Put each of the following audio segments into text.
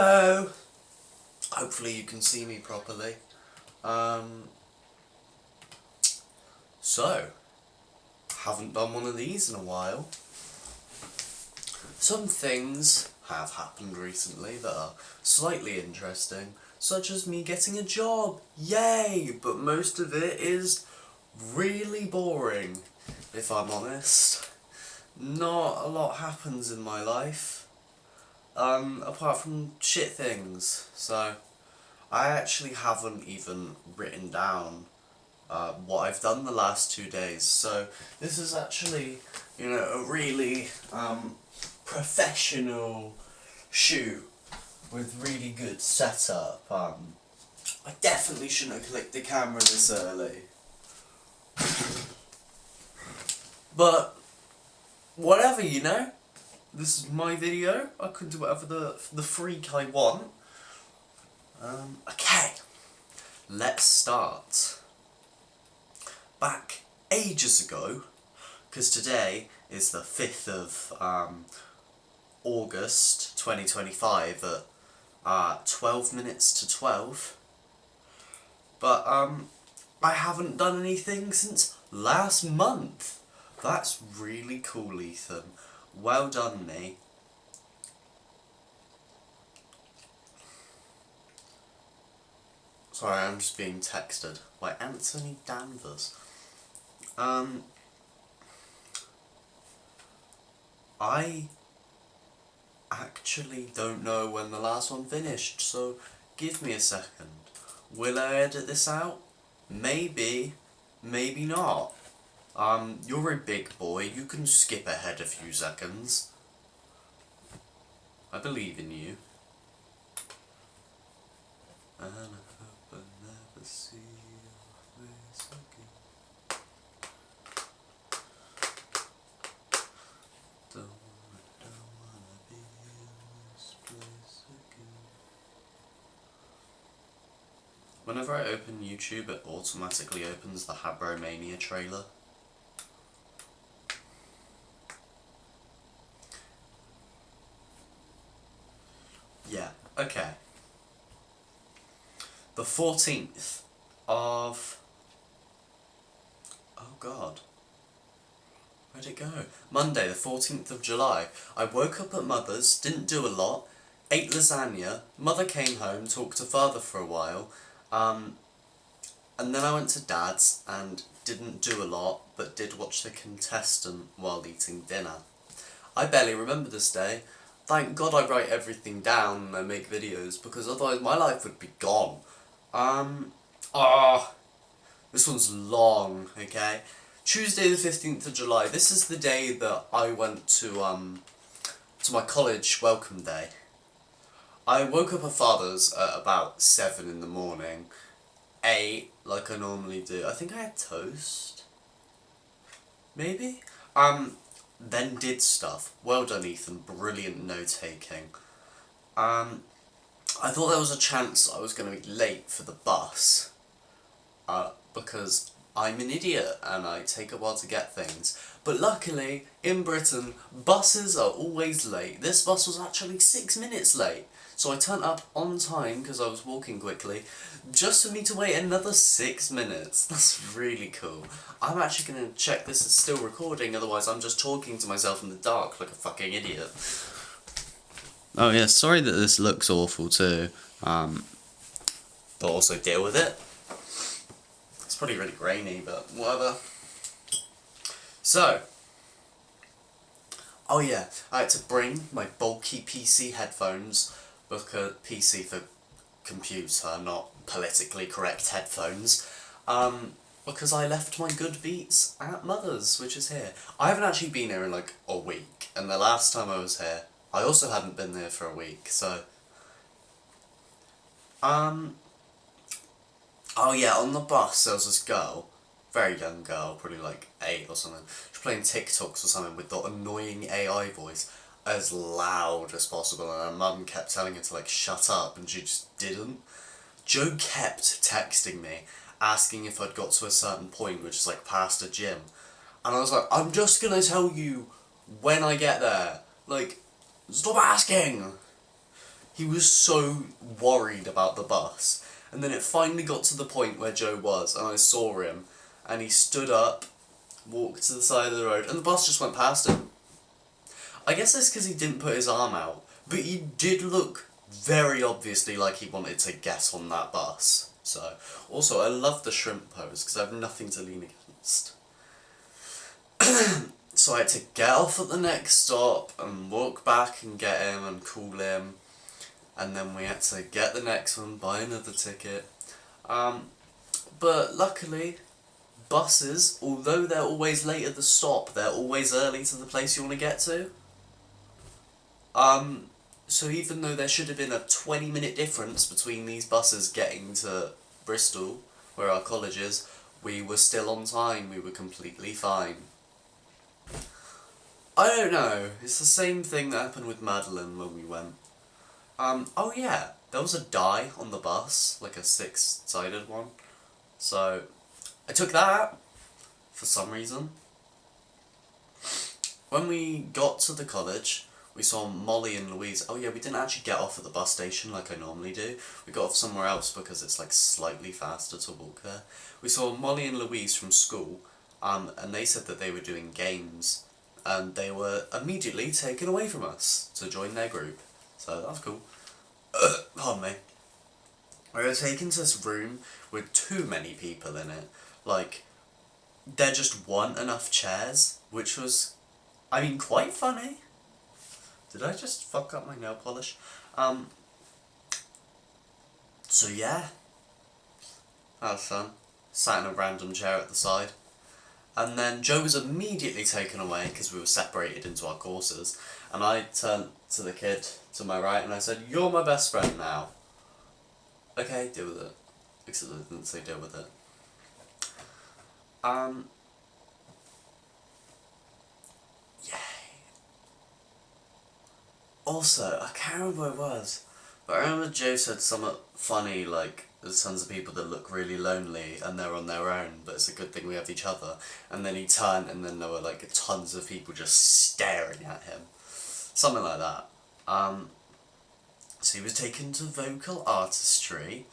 Hello! Hopefully you can see me properly. So, haven't done one of these in a while. Some things have happened recently that are slightly interesting, such as me getting a job. Yay! But most of it is really boring, if I'm honest. Not a lot happens in my life. Apart from shit things. So, I actually haven't even written down what I've done the last 2 days. So, this is actually, a really professional shoot with really good setup. I definitely shouldn't have clicked the camera this early. But, whatever, This is my video. I can do whatever the freak I want. Okay, let's start. Back ages ago, because today is the 5th of August 2025 at 12 minutes to 12. But I haven't done anything since last month. That's really cool, Ethan. Well done, me. Sorry, I'm just being texted by Anthony Danvers. I actually don't know when the last one finished, so give me a second. Will I edit this out? Maybe, maybe not. You're a big boy, you can skip ahead a few seconds. I believe in you. And I hope I never see your face again. Don't wanna be in this place again. Whenever I open YouTube, it automatically opens the Habromania trailer. Yeah, okay. The 14th of... Oh god. Where'd it go? Monday, the 14th of July. I woke up at Mother's, didn't do a lot, ate lasagna, Mother came home, talked to Father for a while, and then I went to Dad's and didn't do a lot, but did watch The Contestant while eating dinner. I barely remember this day. Thank God I write everything down and I make videos, because otherwise my life would be gone. This one's long, okay? Tuesday the 15th of July, this is the day that I went to my college welcome day. I woke up at Father's at about 7 in the morning, ate like I normally do. I think I had toast? Maybe? Then did stuff. Well done, Ethan. Brilliant note-taking. I thought there was a chance I was going to be late for the bus. Because I'm an idiot and I take a while to get things. But luckily, in Britain, buses are always late. This bus was actually 6 minutes late. So I turned up on time because I was walking quickly, just for me to wait another 6 minutes. That's really cool. I'm actually going to check this is still recording, otherwise I'm just talking to myself in the dark like a fucking idiot. Oh yeah, sorry that this looks awful too, but also deal with it. It's probably really grainy, but whatever. So, oh yeah, I had to bring my bulky PC headphones, because PC for computer, not politically correct headphones, because I left my good beats at Mother's, which is here. I haven't actually been here in like a week, and the last time I was here, I also hadn't been there for a week, so... Oh yeah, on the bus there was this girl, very young girl, probably like 8 or something. She was playing TikToks or something with the annoying AI voice as loud as possible, and her mum kept telling her to like shut up, and she just didn't. Joe kept texting me, asking if I'd got to a certain point, which is like past a gym. And I was like, I'm just gonna tell you when I get there. Like, stop asking! He was so worried about the bus. And then it finally got to the point where Joe was, and I saw him, and he stood up, walked to the side of the road, and the bus just went past him. I guess that's because he didn't put his arm out, but he did look very obviously like he wanted to get on that bus. So, also, I love the shrimp pose, because I have nothing to lean against. So I had to get off at the next stop, and walk back and get him, and call him, and then we had to get the next one, buy another ticket. But luckily, buses, although they're always late at the stop, they're always early to the place you want to get to. So even though there should have been a 20-minute difference between these buses getting to Bristol, where our college is, we were still on time, we were completely fine. I don't know, it's the same thing that happened with Madeline when we went. Oh yeah, there was a die on the bus, like a 6-sided one. So, I took that, for some reason. When we got to the college, we saw Molly and Louise. Oh yeah, we didn't actually get off at the bus station like I normally do. We got off somewhere else because it's like slightly faster to walk there. We saw Molly and Louise from school, and they said that they were doing games, and they were immediately taken away from us to join their group. So that was cool. Pardon me. We were taken to this room with too many people in it. Like, there just weren't enough chairs, which was, I mean, quite funny. Did I just fuck up my nail polish? So yeah. That was fun. Sat in a random chair at the side. And then Joe was immediately taken away because we were separated into our courses. And I turned to the kid to my right and I said, "You're my best friend now." Okay, deal with it. Except I didn't say deal with it. Yay. Also, I can't remember what it was, but I remember Joe said something funny like, there's tons of people that look really lonely and they're on their own, but it's a good thing we have each other. And then he turned and then there were like tons of people just staring at him. Something like that. So he was taken to vocal artistry,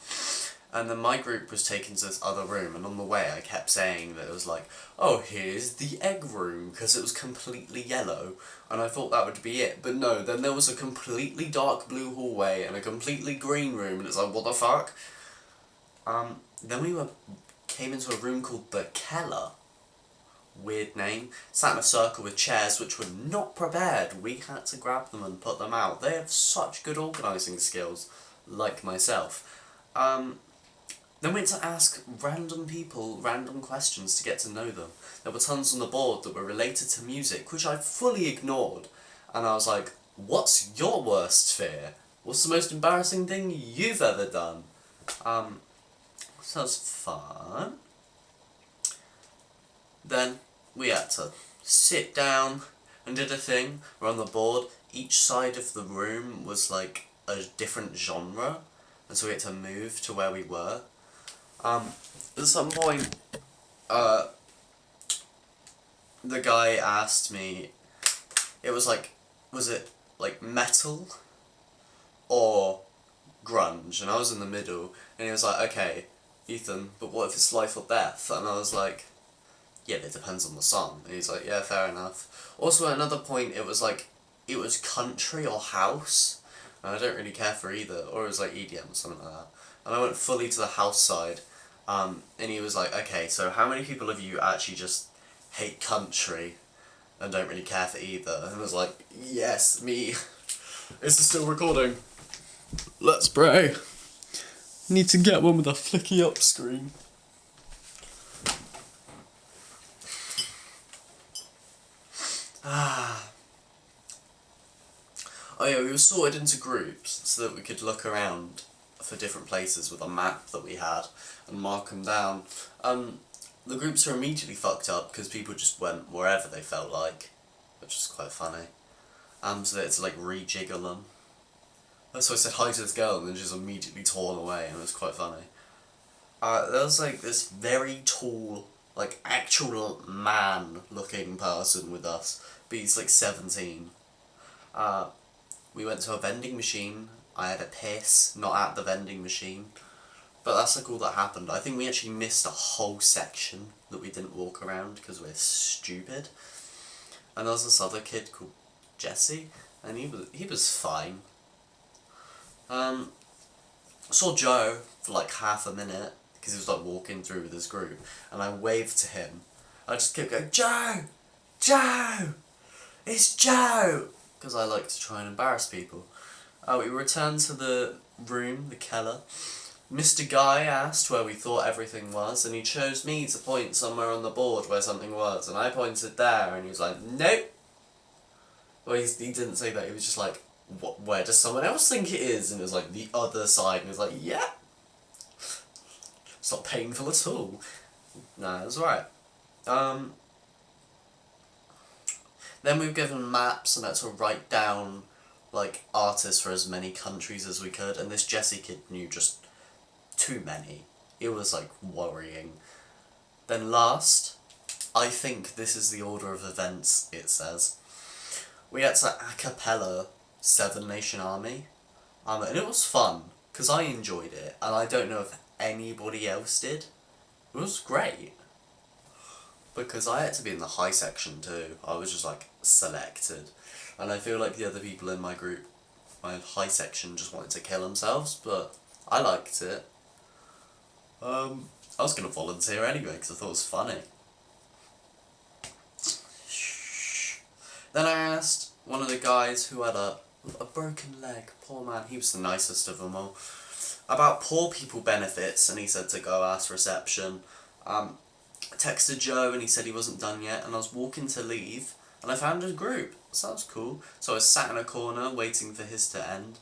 and then my group was taken to this other room, and on the way I kept saying that it was like, oh, here's the egg room, because it was completely yellow, and I thought that would be it, but no, then there was a completely dark blue hallway and a completely green room, and it's like, what the fuck? Then we came into a room called the Keller. Weird name. Sat in a circle with chairs which were not prepared. We had to grab them and put them out. They have such good organising skills, like myself. Then went to ask random people random questions to get to know them. There were tons on the board that were related to music, which I fully ignored. And I was like, what's your worst fear? What's the most embarrassing thing you've ever done? So that was fun. Then we had to sit down and did a thing where on the board each side of the room was like a different genre, and so we had to move to where we were. At some point, the guy asked me, it was like, was it like metal or grunge? And I was in the middle, and he was like, okay, Ethan, but what if it's life or death? And I was like, yeah, it depends on the song. And he's like, yeah, fair enough. Also, at another point, it was like, it was country or house, and I don't really care for either, or it was like EDM or something like that. And I went fully to the house side, and he was like, okay, so how many people of you actually just hate country and don't really care for either? And I was like, yes, me. Is this still recording? Let's pray. Need to get one with a flicky up screen. Oh yeah, we were sorted into groups so that we could look around for different places with a map that we had and mark them down. The groups are immediately fucked up because people just went wherever they felt like, which is quite funny. So they had to like rejiggle them. So I said hi to this girl and then she's immediately torn away, and it was quite funny. There was like this very tall, like actual man looking person with us, but he's like 17. We went to a vending machine I had a piss, not at the vending machine. But that's like all that happened. I think we actually missed a whole section that we didn't walk around because we're stupid. And there was this other kid called Jesse, and he was fine. I saw Joe for like half a minute because he was like walking through with his group, and I waved to him. I just kept going, Joe! Joe! It's Joe! Because I like to try and embarrass people. We returned to the room, the Keller. Mr. Guy asked where we thought everything was, and he chose me to point somewhere on the board where something was, and I pointed there, and he was like, nope. Well, he didn't say that, he was just like, what, where does someone else think it is? And it was like, the other side, and he was like, yeah. It's not painful at all. No, it was right. Then we were given maps and had to write down, like, artists for as many countries as we could, and this Jesse kid knew just too many. It was, like, worrying. Then last, I think this is the order of events, it says. We had to a cappella Seven Nation Army, and it was fun, because I enjoyed it, and I don't know if anybody else did. It was great. Because I had to be in the high section too. I was just like selected. And I feel like the other people in my group, my high section, just wanted to kill themselves, but I liked it. I was going to volunteer anyway because I thought it was funny. Then I asked one of the guys who had a broken leg, poor man, he was the nicest of them all, about poor people benefits, and he said to go ask reception. I texted Joe and he said he wasn't done yet, and I was walking to leave and I found his group. So that was cool. So I was sat in a corner waiting for his to end.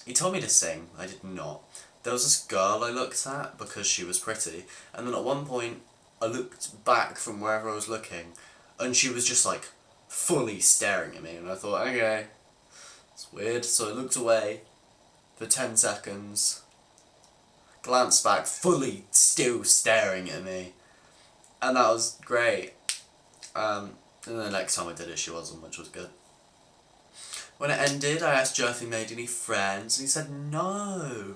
He told me to sing. I did not. There was this girl I looked at because she was pretty, and then at one point I looked back from wherever I was looking and she was just like fully staring at me, and I thought, okay, it's weird. So I looked away for 10 seconds. Glanced back, fully still staring at me, and that was great. And the next time I did it, she wasn't, which was good. When it ended, I asked Joe if he made any friends, and he said no,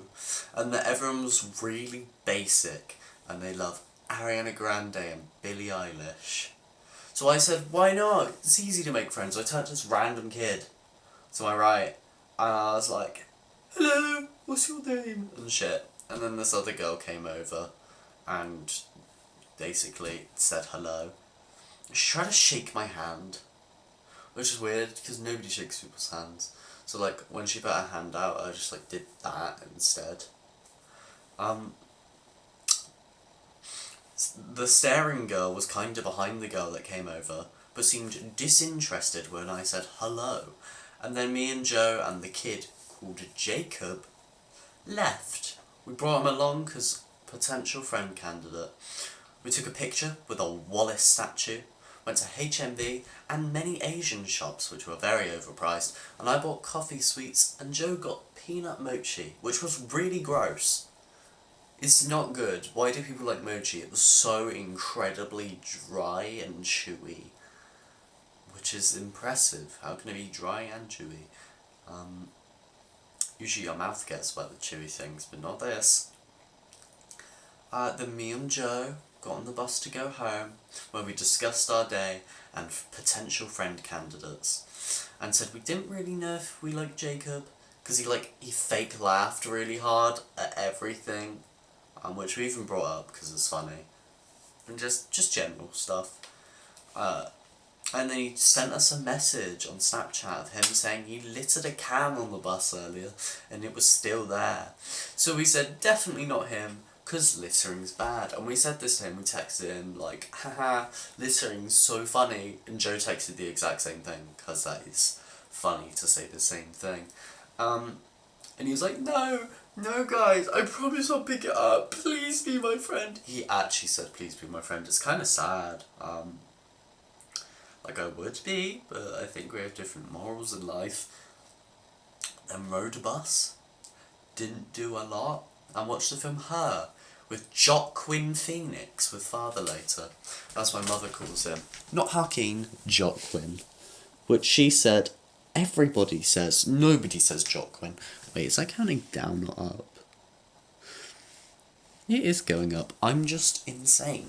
and that everyone was really basic, and they love Ariana Grande and Billie Eilish. So I said, why not? It's easy to make friends. So I turned to this random kid to my right, and I was like, hello, what's your name? And shit. And then this other girl came over and basically said hello. She tried to shake my hand, which is weird because nobody shakes people's hands. So like when she put her hand out, I just like did that instead. The staring girl was kind of behind the girl that came over, but seemed disinterested when I said hello. And then me and Joe and the kid called Jacob left. We brought him along because potential friend candidate. We took a picture with a Wallace statue, went to HMV and many Asian shops which were very overpriced, and I bought coffee sweets and Joe got peanut mochi, which was really gross. It's not good. Why do people like mochi? It was so incredibly dry and chewy, which is impressive. How can it be dry and chewy? Usually your mouth gets wet with chewy things, but not this. Then me and Joe got on the bus to go home, where we discussed our day and potential friend candidates, and said we didn't really know if we liked Jacob, because he fake laughed really hard at everything, which we even brought up because it's funny, and just general stuff. And then he sent us a message on Snapchat of him saying he littered a can on the bus earlier and it was still there. So we said, definitely not him, because littering's bad. And we said this to him, we texted him like, haha, littering's so funny. And Joe texted the exact same thing, because that is funny to say the same thing. And he was like, no guys, I promise I'll pick it up, please be my friend. He actually said, please be my friend. It's kind of sad. Like I would be, but I think we have different morals in life. Then rode a bus, didn't do a lot, and watched the film Her, with Joaquin Phoenix, with Father later. That's what my mother calls him. Not Joaquin, Joaquin. Which she said, Everybody says, nobody says Joaquin. Wait, is that counting down or up? It is going up. I'm just insane.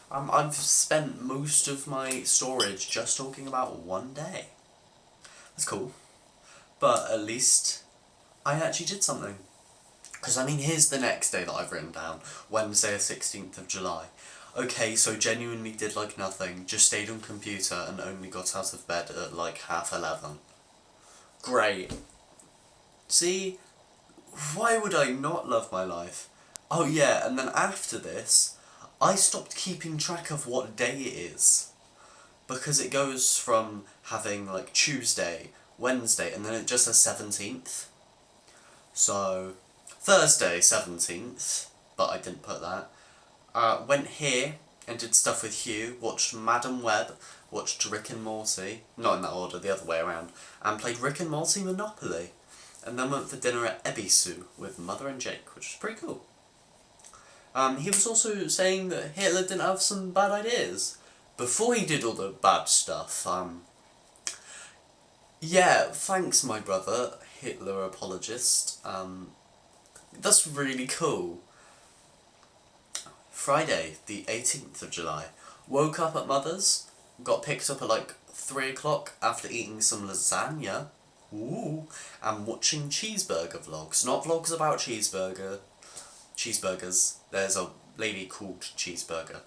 I've spent most of my storage just talking about one day. That's cool. But at least I actually did something. Because, I mean, here's the next day that I've written down. Wednesday the 16th of July. Okay, so genuinely did, like, nothing. Just stayed on computer and only got out of bed at, like, 11:30. Great. See? Why would I not love my life? Oh, yeah, and then after this, I stopped keeping track of what day it is. Because it goes from having, like, Tuesday, Wednesday, and then it just says 17th. So, Thursday, 17th, but I didn't put that. Went here and did stuff with Hugh, watched Madam Web, watched Rick and Morty, not in that order, the other way around, and played Rick and Morty Monopoly. And then went for dinner at Ebisu with Mother and Jake, which was pretty cool. He was also saying that Hitler didn't have some bad ideas before he did all the bad stuff. Yeah, thanks, my brother, Hitler apologist. That's really cool. Friday, the 18th of July. Woke up at Mother's, got picked up at like 3 o'clock after eating some lasagna. Ooh, and watching cheeseburger vlogs. Not vlogs about cheeseburgers. There's a lady called Cheeseburger.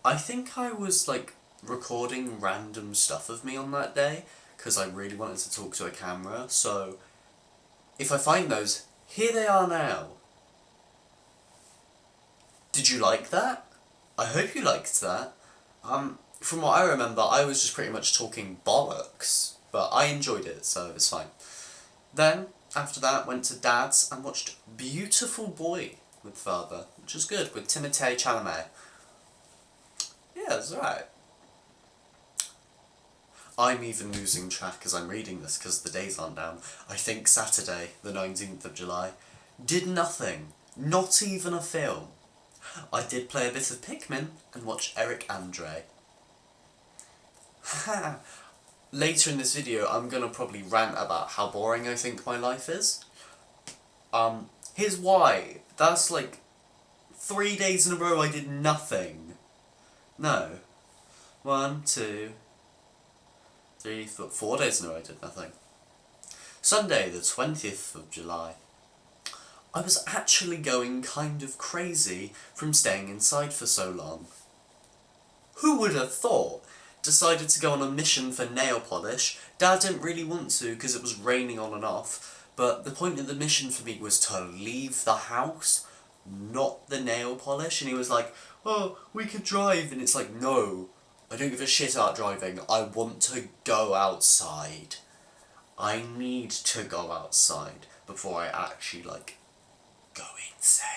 I think I was like recording random stuff of me on that day because I really wanted to talk to a camera, so if I find those, here they are now. Did you like that? I hope you liked that. From what I remember, I was just pretty much talking bollocks, but I enjoyed it, so it's fine. Then, after that, went to Dad's and watched Beautiful Boy with Father, which was good, with Timothée Chalamet. Yeah, it's alright. I'm even losing track as I'm reading this because the days aren't down. I think Saturday, the 19th of July, did nothing. Not even a film. I did play a bit of Pikmin and watch Eric Andre. Later in this video, I'm gonna probably rant about how boring I think my life is. Here's why. That's like 3 days in a row I did nothing. No. 1, 2, 3, 4 days in a row I did nothing. Sunday, the 20th of July. I was actually going kind of crazy from staying inside for so long. Who would have thought? Decided to go on a mission for nail polish. Dad didn't really want to because it was raining on and off, but the point of the mission for me was to leave the house, not the nail polish, and he was like, oh, we could drive, and it's like, no, I don't give a shit about driving, I want to go outside. I need to go outside before I actually, like, go insane.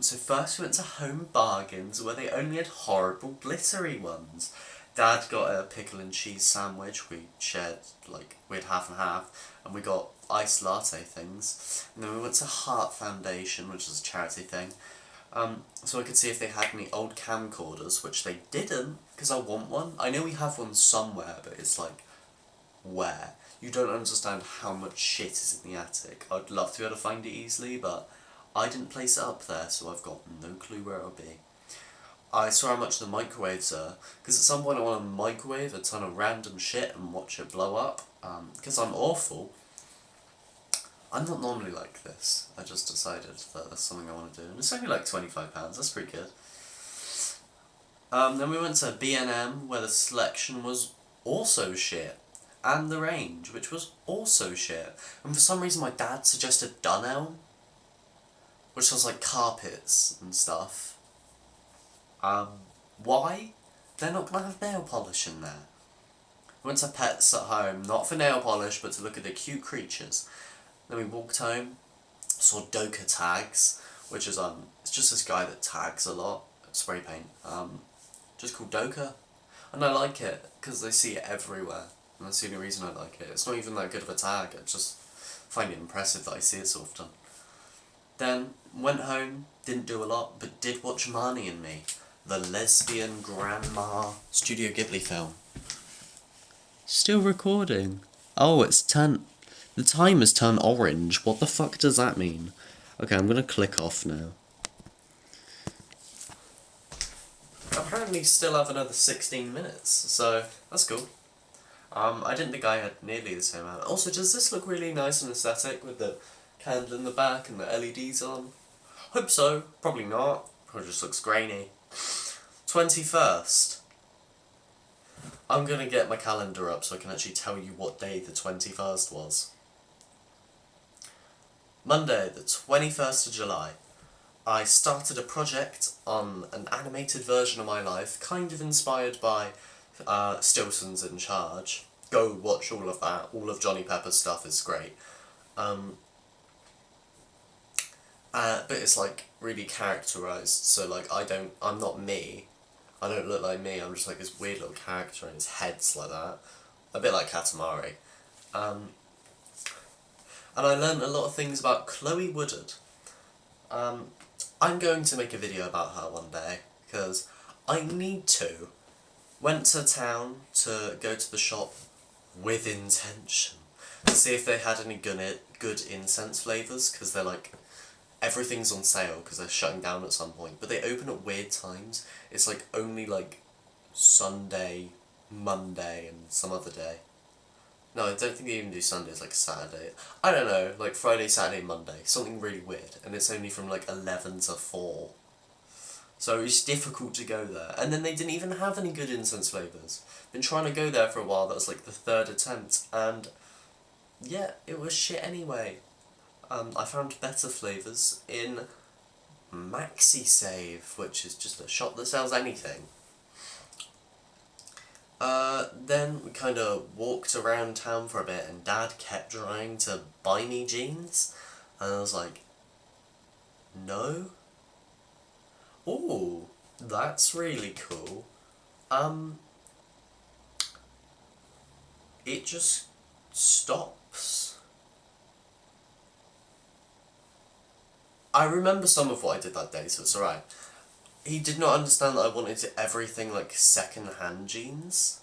So first we went to Home Bargains, where they only had horrible glittery ones. Dad got a pickle and cheese sandwich, we shared, like, we had half and half, and we got iced latte things. And then we went to Heart Foundation, which is a charity thing, so I could see if they had any old camcorders, which they didn't, because I want one. I know we have one somewhere, but it's like, where? You don't understand how much shit is in the attic. I'd love to be able to find it easily, but I didn't place it up there, so I've got no clue where it'll be. I saw how much the microwaves are, because at some point I want to microwave a ton of random shit and watch it blow up, because I'm awful. I'm not normally like this. I just decided that that's something I want to do, and it's only like £25, that's pretty good. Then we went to B&M, where the selection was also shit, and the range, which was also shit. And for some reason my dad suggested Dunelm, which was like carpets and stuff. Why? They're not gonna have nail polish in there. We went to Pets at Home, not for nail polish, but to look at the cute creatures. Then we walked home, saw Doka tags, which is, it's just this guy that tags a lot, spray paint, just called Doka. And I like it, because I see it everywhere, and that's the only reason I like it. It's not even that good of a tag, I just find it impressive that I see it so often. Then, went home, didn't do a lot, but did watch Marnie and Me, the lesbian grandma Studio Ghibli film. Still recording. Oh, the time has turned orange. What the fuck does that mean? Okay, I'm gonna click off now. Apparently still have another 16 minutes, so that's cool. I didn't think I had nearly the same amount. Also, does this look really nice and aesthetic with the candle in the back and the LEDs on? Hope so. Probably not. Probably just looks grainy. 21st. I'm gonna get my calendar up so I can actually tell you what day the 21st was. Monday, the 21st of July. I started a project on an animated version of my life, kind of inspired by Stilson's in Charge. Go watch all of that. All of Johnny Pepper's stuff is great. But it's like really characterized, so like I'm not me. I don't look like me, I'm just like this weird little character and his head's like that. A bit like Katamari. And I learned a lot of things about Chloe Woodard. I'm going to make a video about her one day, because I need to. Went to town to go to the shop with intention to see if they had any good incense flavours, because they're like, everything's on sale because they're shutting down at some point, but they open at weird times. It's like only like Sunday, Monday and some other day. No, I don't think they even do Sundays, like Saturday. I don't know, like Friday, Saturday, Monday. Something really weird. And it's only from like 11 to 4. So it's difficult to go there. And then they didn't even have any good incense flavours. Been trying to go there for a while, that was like the 3rd attempt. And yeah, it was shit anyway. I found better flavours in Maxi Save, which is just a shop that sells anything. Then we kind of walked around town for a bit, and Dad kept trying to buy me jeans, and I was like, no? Ooh, that's really cool. It just stops. I remember some of what I did that day, so it's alright. He did not understand that I wanted everything like second-hand jeans.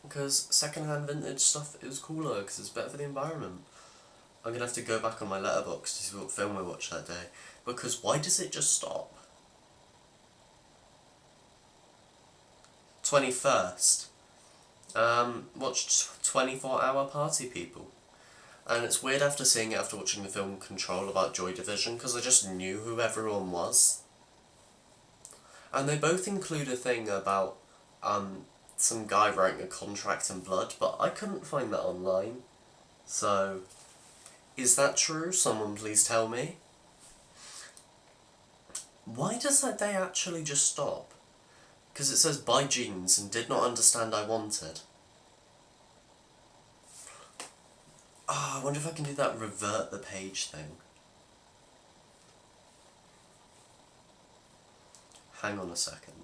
Because second-hand vintage stuff is cooler, because it's better for the environment. I'm gonna have to go back on my letterbox to see what film I watched that day. Because why does it just stop? 21st. Watched 24-Hour Party People. And it's weird after seeing it after watching the film Control about Joy Division, because I just knew who everyone was. And they both include a thing about some guy writing a contract in blood, but I couldn't find that online. So, is that true? Someone please tell me. Why does that day actually just stop? Because it says buy jeans and did not understand I wanted. I wonder if I can do that revert the page thing. Hang on a second.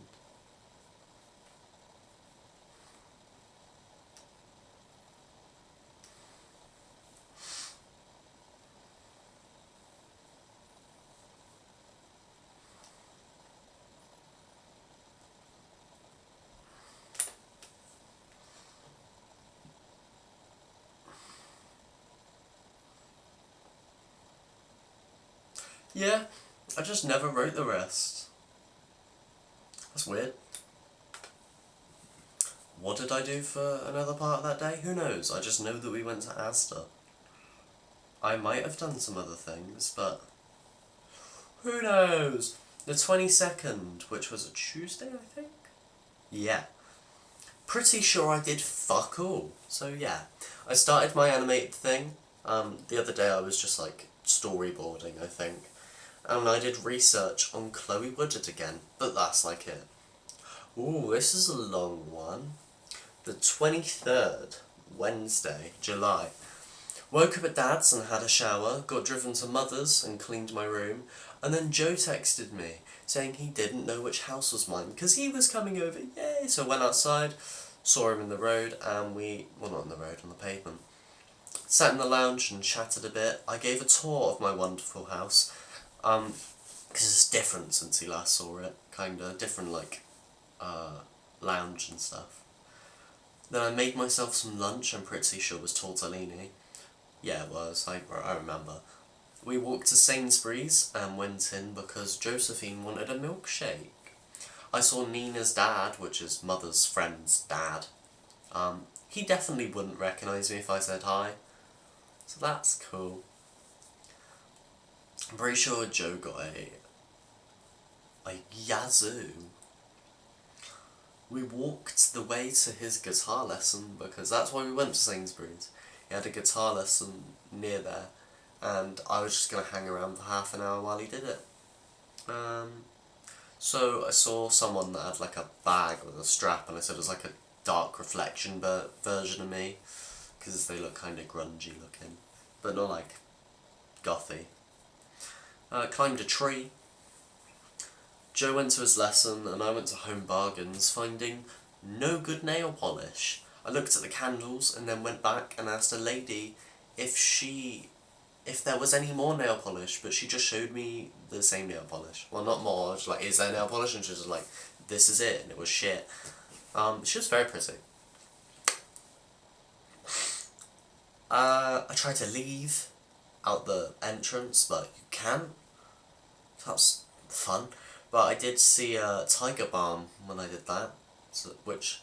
Yeah, I just never wrote the rest. That's weird. What did I do for another part of that day? Who knows? I just know that we went to Asda. I might have done some other things, but who knows? The 22nd, which was a Tuesday, I think? Yeah. Pretty sure I did fuck all. So yeah. I started my animated thing. The other day I was just like storyboarding, I think. And I did research on Chloe Woodard again, but that's like it. Ooh, this is a long one. The 23rd, Wednesday, July. Woke up at Dad's and had a shower, got driven to Mother's and cleaned my room, and then Joe texted me saying he didn't know which house was mine because he was coming over, yay! So I went outside, saw him in the road, and well, not in the road, on the pavement. Sat in the lounge and chatted a bit. I gave a tour of my wonderful house, because it's different since he last saw it, kinda different, like, lounge and stuff. Then I made myself some lunch, I'm pretty sure it was tortellini. Yeah, it was, I remember. We walked to Sainsbury's and went in because Josephine wanted a milkshake. I saw Nina's dad, which is Mother's friend's dad. He definitely wouldn't recognise me if I said hi, so that's cool. I'm pretty sure Joe got a yazoo. We walked the way to his guitar lesson because that's why we went to Sainsbury's. He had a guitar lesson near there, and I was just going to hang around for half an hour while he did it. So I saw someone that had like a bag with a strap, and I said it was like a dark reflection version of me, because they look kind of grungy looking, but not like gothy. Climbed a tree. Joe went to his lesson and I went to Home Bargains, finding no good nail polish. I looked at the candles and then went back and asked a lady if there was any more nail polish, but she just showed me the same nail polish. Well, not more, I was like, is there nail polish? And she was like, this is it, and it was shit. She was very pretty. I tried to leave out the entrance, but you can't. That was fun. But I did see a Tiger Balm when I did that, which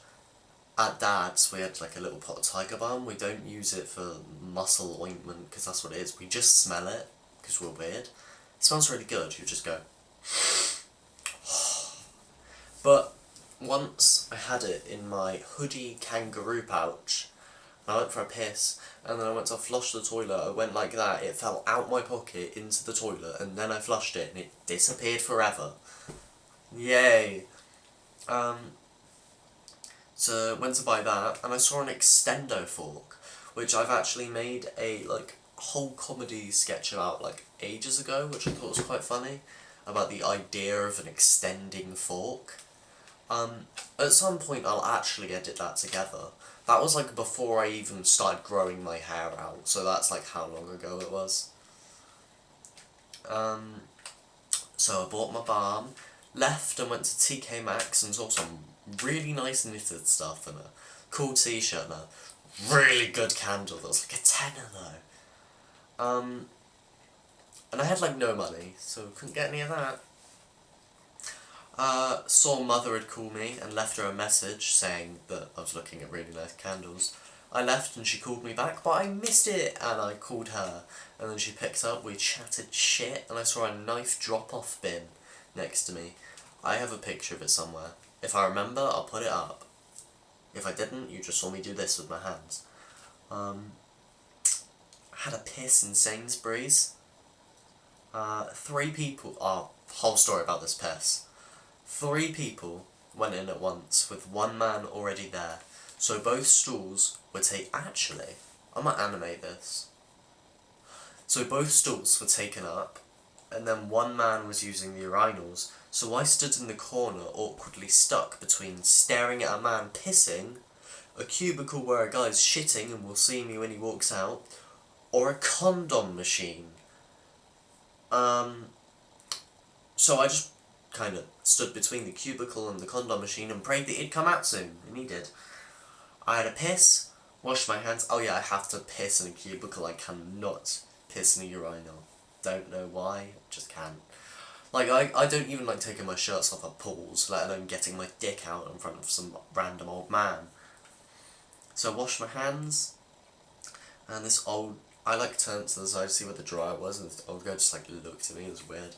at Dad's we had like a little pot of Tiger Balm. We don't use it for muscle ointment because that's what it is. We just smell it because we're weird. It smells really good. You just go. But once I had it in my hoodie kangaroo pouch. I went for a piss, and then I went to flush the toilet. I went like that, it fell out my pocket into the toilet, and then I flushed it, and it disappeared forever. Yay! So went to buy that, and I saw an extendo fork, which I've actually made a whole comedy sketch about ages ago, which I thought was quite funny, about the idea of an extending fork. At some point I'll actually edit that together. That was before I even started growing my hair out, so that's how long ago it was. So I bought my balm, left and went to TK Maxx and saw some really nice knitted stuff and a cool t-shirt and a really good candle that was a tenner though. And I had no money, so couldn't get any of that. Saw Mother had called me and left her a message saying that I was looking at really nice candles. I left and she called me back, but I missed it, and I called her, and then she picked up, we chatted shit, and I saw a knife drop-off bin next to me. I have a picture of it somewhere. If I remember, I'll put it up. If I didn't, you just saw me do this with my hands. I had a piss in Sainsbury's. 3 people, whole story about this piss. 3 people went in at once, with 1 man already there. So both stools were actually, I might animate this. So both stools were taken up, and then 1 man was using the urinals, so I stood in the corner awkwardly stuck between staring at a man pissing, a cubicle where a guy's shitting and will see me when he walks out, or a condom machine. So I just kind of stood between the cubicle and the condom machine and prayed that he'd come out soon, and he did. I had a piss, washed my hands. Oh yeah, I have to piss in a cubicle. I cannot piss in a urinal. Don't know why, just can't. I don't even taking my shirts off at pools, let alone getting my dick out in front of some random old man. So I washed my hands, and this old, I turned to the side to see where the dryer was, and this old guy just looked at me, it was weird.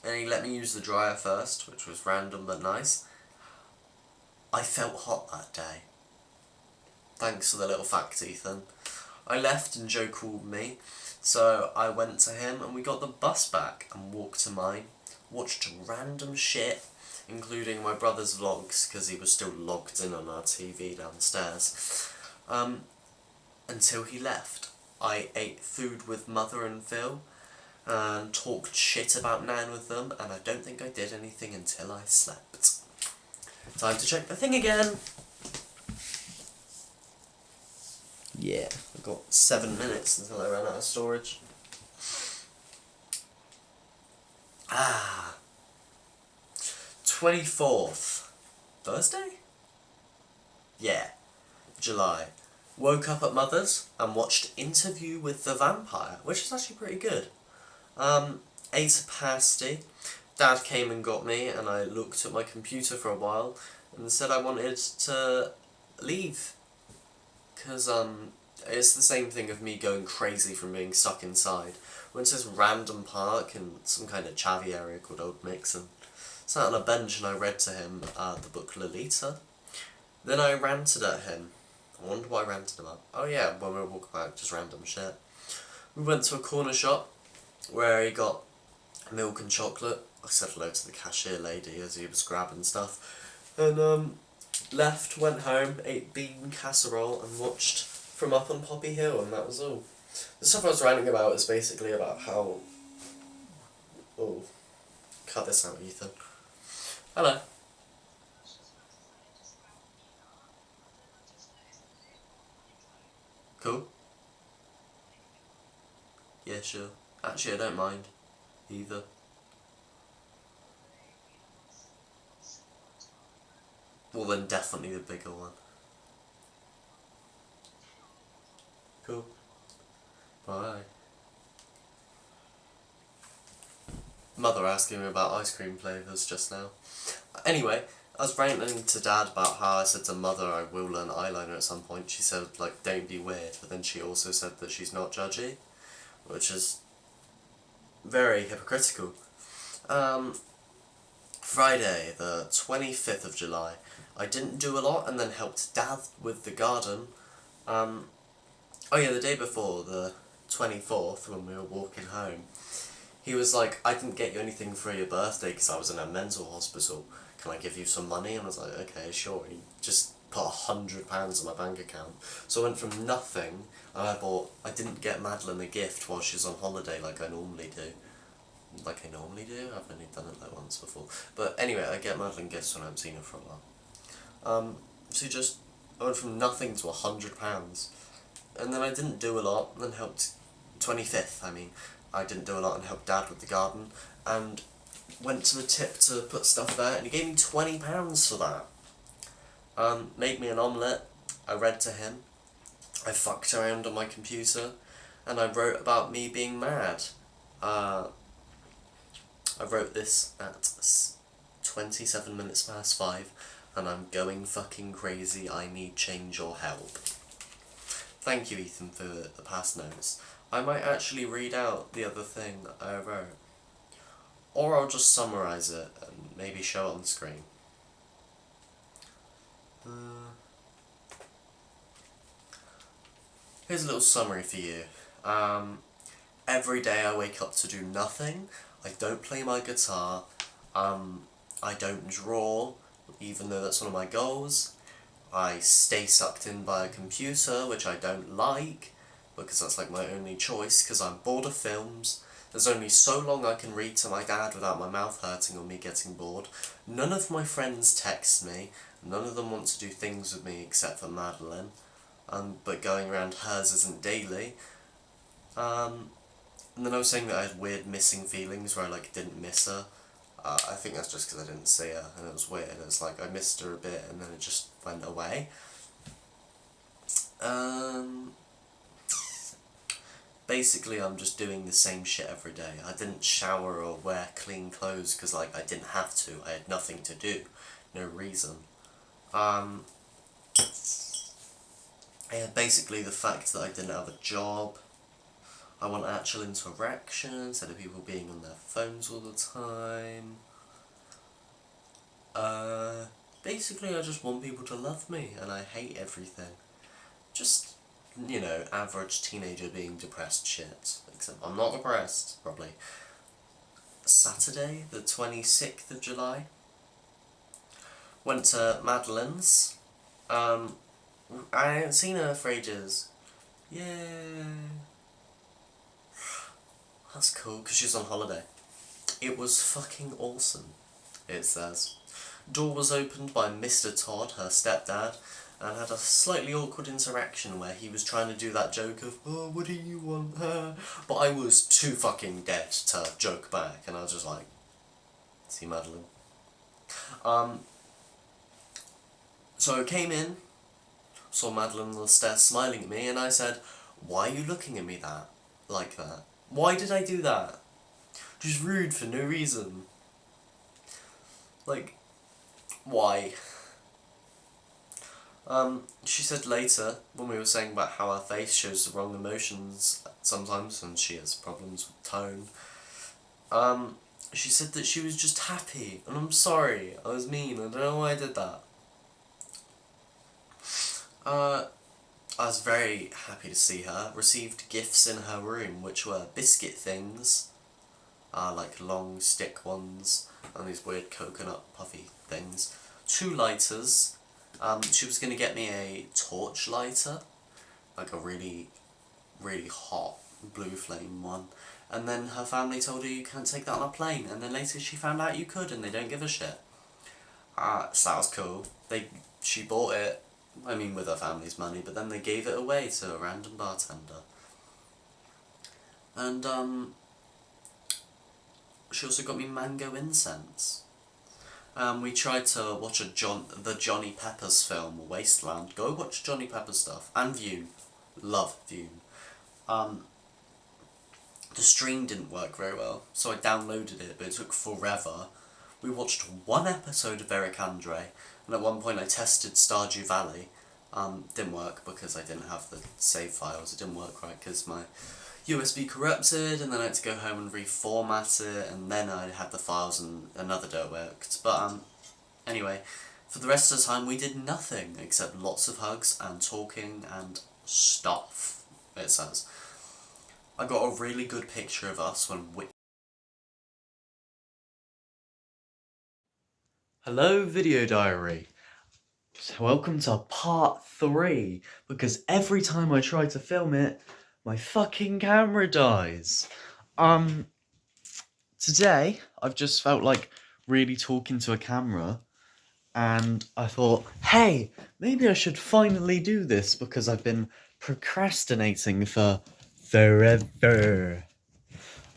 And he let me use the dryer first, which was random but nice. I felt hot that day. Thanks for the little fact, Ethan. I left and Joe called me, so I went to him and we got the bus back and walked to mine, watched random shit, including my brother's vlogs, because he was still logged in on our TV downstairs, until he left. I ate food with Mother and Phil, and talked shit about Nan with them, and I don't think I did anything until I slept. Time to check the thing again. Yeah, I've got 7 minutes until I run out of storage. 24th. Thursday? Yeah, July. Woke up at Mother's and watched Interview with the Vampire, which is actually pretty good. Ate a pasty. Dad came and got me, and I looked at my computer for a while and said I wanted to leave. Because, it's the same thing of me going crazy from being stuck inside. Went to this random park in some kind of chavvy area called Old Mixon. Sat on a bench and I read to him the book Lolita. Then I ranted at him. I wonder what I ranted about. Oh yeah, when we were walking about just random shit. We went to a corner shop where he got milk and chocolate. I said hello to the cashier lady as he was grabbing stuff. And left, went home, ate bean casserole and watched From Up on Poppy Hill, and that was all. The stuff I was ranting about is basically about how... Oh, cut this out, Ethan. Hello. Cool. Yeah, sure. Actually, I don't mind. Either. Well, then definitely the bigger one. Cool. Bye. Mother asking me about ice cream flavours just now. Anyway, I was ranting to Dad about how I said to Mother I will learn eyeliner at some point. She said, like, don't be weird, but then she also said that she's not judgy, which is very hypocritical. Friday, the 25th of July. I didn't do a lot and then helped Dad with the garden. Oh yeah, the day before, the 24th, when we were walking home, he was like, I didn't get you anything for your birthday because I was in a mental hospital. Can I give you some money? And I was like, okay, sure. He just put £100 in my bank account. So I went from nothing, and I didn't get Madeline a gift while she was on holiday like I normally do. Like I normally do? I've only done it like once before. But anyway, I get Madeline gifts when I haven't seen her for a while. So I went from nothing to £100. And then I didn't do a lot, and then helped, 25th, I didn't do a lot and helped Dad with the garden, and went to the tip to put stuff there, and he gave me £20 for that. Made me an omelette, I read to him, I fucked around on my computer, and I wrote about me being mad. I wrote this at 27 minutes past 5, and I'm going fucking crazy, I need change or help. Thank you, Ethan, for the past notes. I might actually read out the other thing that I wrote. Or I'll just summarise it and maybe show it on the screen. Here's a little summary for you. Every day I wake up to do nothing. I don't play my guitar. I don't draw, even though that's one of my goals. I stay sucked in by a computer, which I don't like, because that's like my only choice, because I'm bored of films. There's only so long I can read to my dad without my mouth hurting or me getting bored. None of my friends text me. None of them want to do things with me except for Madeline. But going around hers isn't daily. And then I was saying that I had weird missing feelings where I didn't miss her. I think that's just because I didn't see her, and it was weird. It was like I missed her a bit and then it just went away. Basically I'm just doing the same shit every day. I didn't shower or wear clean clothes because I didn't have to. I had nothing to do. No reason. Yeah, basically the fact that I didn't have a job. I want actual interaction instead of people being on their phones all the time. Basically I just want people to love me, and I hate everything. Just, average teenager being depressed shit. Except I'm not depressed, probably. Saturday, the 26th of July. Went to Madeline's. I hadn't seen her for ages. Yay! That's cool, because she's on holiday. It was fucking awesome, it says. Door was opened by Mr. Todd, her stepdad, and had a slightly awkward interaction where he was trying to do that joke of, oh, what do you want? But I was too fucking dead to joke back, and I was just like, see Madeline. So I came in, saw Madeline on the stairs smiling at me, and I said, "Why are you looking at me like that? Why did I do that? Just rude for no reason. Like, why?" She said later, when we were saying about how her face shows the wrong emotions sometimes, and she has problems with tone, she said that she was just happy, and I'm sorry, I was mean, I don't know why I did that. I was very happy to see her, received gifts in her room, which were biscuit things, like long stick ones, and these weird coconut puffy things, 2 lighters. She was going to get me a torch lighter, like a really, really hot blue flame one, and then her family told her you can't take that on a plane, and then later she found out you could, and they don't give a shit. So that was cool. She bought it, I mean with her family's money, but then they gave it away to a random bartender. And she also got me mango incense. We tried to watch the Johnny Peppers film, Wasteland. Go watch Johnny Peppers stuff. And View. Love View. The stream didn't work very well, so I downloaded it, but it took forever. We watched 1 episode of Eric Andre, and at one point I tested Stardew Valley. Didn't work because I didn't have the save files. It didn't work right because my USB corrupted, and then I had to go home and reformat it, and then I had the files and another day it worked. But anyway, for the rest of the time we did nothing except lots of hugs and talking and stuff, it says. I got a really good picture of us when we... Hello, video diary. So welcome to part 3, because every time I try to film it, my fucking camera dies. Today, I've just felt like really talking to a camera, and I thought, hey, maybe I should finally do this, because I've been procrastinating for forever.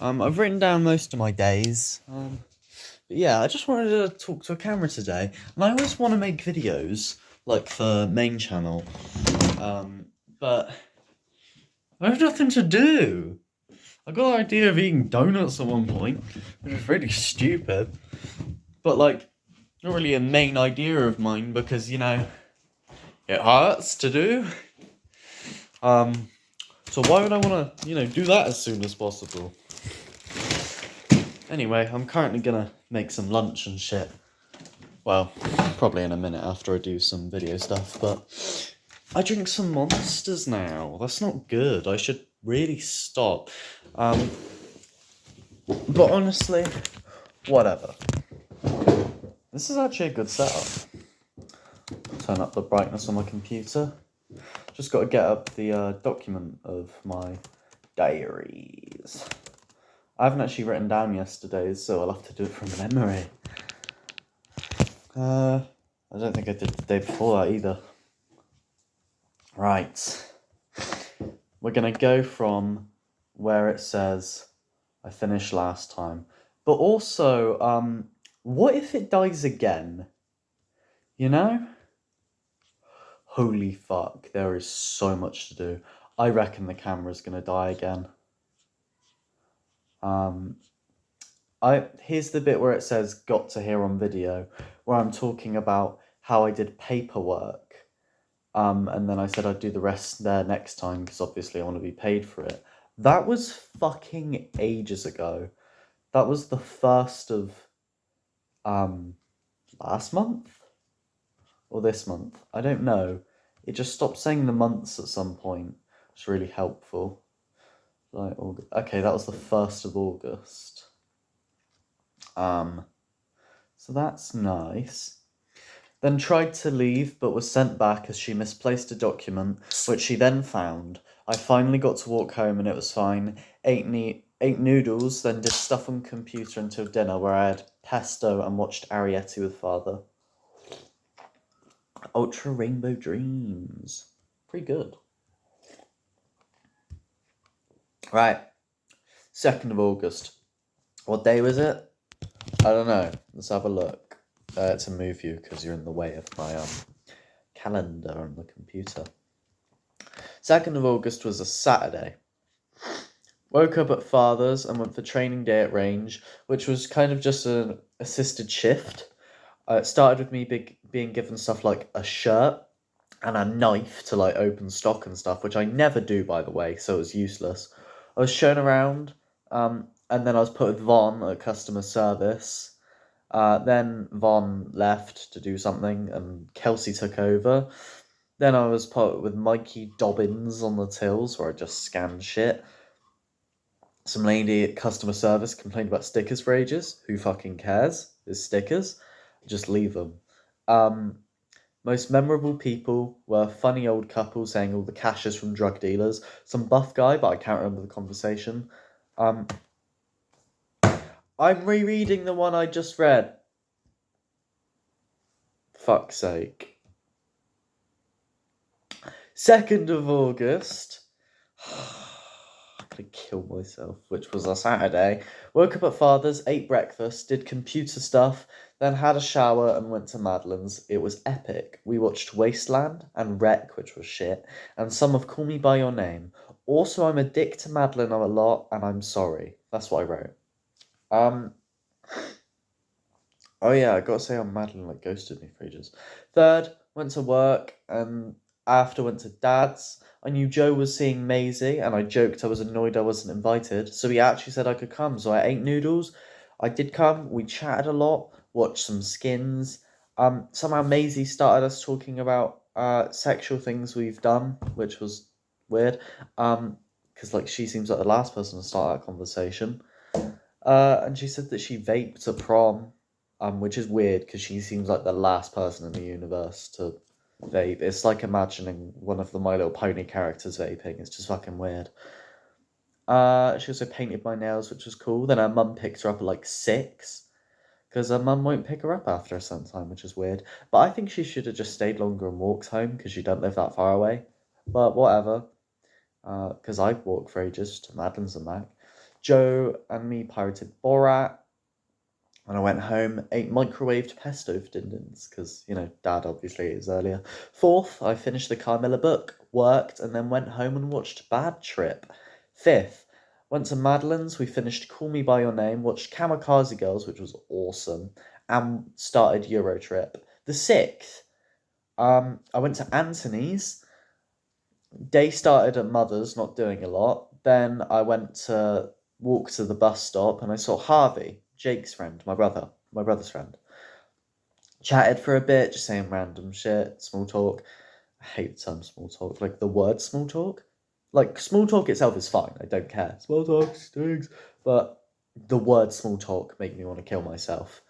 I've written down most of my days, but yeah, I just wanted to talk to a camera today, and I always want to make videos, like the main channel, but I have nothing to do. I got the idea of eating donuts at one point, which was really stupid, but like, not really a main idea of mine, because, you know, it hurts to do. So why would I want to, you know, do that as soon as possible? Anyway, I'm currently gonna make some lunch and shit. Well, probably in a minute after I do some video stuff, but I drink some Monsters now. That's not good. I should really stop. But honestly, whatever. This is actually a good setup. Turn up the brightness on my computer. Just got to get up the document of my diaries. I haven't actually written down yesterday's, so I'll have to do it from memory. I don't think I did the day before that either. Right. We're going to go from where it says I finished last time. But also, what if it dies again? You know? Holy fuck, there is so much to do. I reckon the camera's going to die again. Here's the bit where it says got to hear on video, where I'm talking about how I did paperwork. And then I said I'd do the rest there next time, because obviously I want to be paid for it. That was fucking ages ago. That was the 1st of, last month? Or this month? I don't know. It just stopped saying the months at some point. It's really helpful. Like, okay, that was the 1st of August. So that's nice. Then tried to leave, but was sent back as she misplaced a document, which she then found. I finally got to walk home and it was fine. Ate noodles, then did stuff on computer until dinner, where I had pesto and watched Arietti with father. Ultra Rainbow Dreams. Pretty good. Right. 2nd of August. What day was it? I don't know. Let's have a look. To move you, because you're in the way of my calendar on the computer. 2nd of August was a Saturday. Woke up at Father's and went for training day at range, which was kind of just an assisted shift. It started with me being given stuff like a shirt and a knife to like open stock and stuff, which I never do, by the way, so it was useless. I was shown around, and then I was put with Von at customer service. Then Von left to do something, and Kelsey took over. Then I was put with Mikey Dobbins on the tills, where I just scanned shit. Some lady at customer service complained about stickers for ages. Who fucking cares? It's stickers. Just leave them. Most memorable people were funny old couple saying all the cash is from drug dealers. Some buff guy, but I can't remember the conversation. I'm rereading the one I just read. Fuck's sake. 2nd of August. I'm gonna kill myself, which was a Saturday. Woke up at Father's, ate breakfast, did computer stuff, then had a shower and went to Madeline's. It was epic. We watched Wasteland and Wreck, which was shit, and some of Call Me By Your Name. Also, I'm a dick to Madeline a lot, and I'm sorry. That's what I wrote. Oh yeah, I gotta say Madeline like ghosted me for ages. 3rd, went to work, and after went to Dad's. I knew Joe was seeing Maisie, and I joked I was annoyed I wasn't invited, so he actually said I could come, so I ate noodles. I did come, we chatted a lot, watched some Skins. Somehow Maisie started us talking about sexual things we've done, which was weird. Because like she seems like the last person to start that conversation. And she said that she vaped at prom, which is weird because she seems like the last person in the universe to vape. It's like imagining one of the My Little Pony characters vaping. It's just fucking weird. She also painted my nails, which was cool. Then her mum picked her up at like 6, because her mum won't pick her up after a certain time, which is weird. But I think she should have just stayed longer and walked home, because she don't live that far away. But whatever. Because I've walked for ages to Madeline's and back. Joe and me pirated Borat. When I went home, ate microwaved pesto for din-dins, because, Dad obviously ate earlier. 4th, I finished the Carmilla book, worked, and then went home and watched Bad Trip. 5th, went to Madeline's, we finished Call Me By Your Name, watched Kamikaze Girls, which was awesome, and started Eurotrip. The 6th, I went to Anthony's. Day started at Mother's, not doing a lot. Then I went to walk to the bus stop, and I saw Harvey, Jake's friend, my brother's friend. Chatted for a bit, just saying random shit, small talk. I hate the term small talk, like the word small talk. Like, small talk itself is fine, I don't care. Small talk stinks. But the word small talk made me want to kill myself.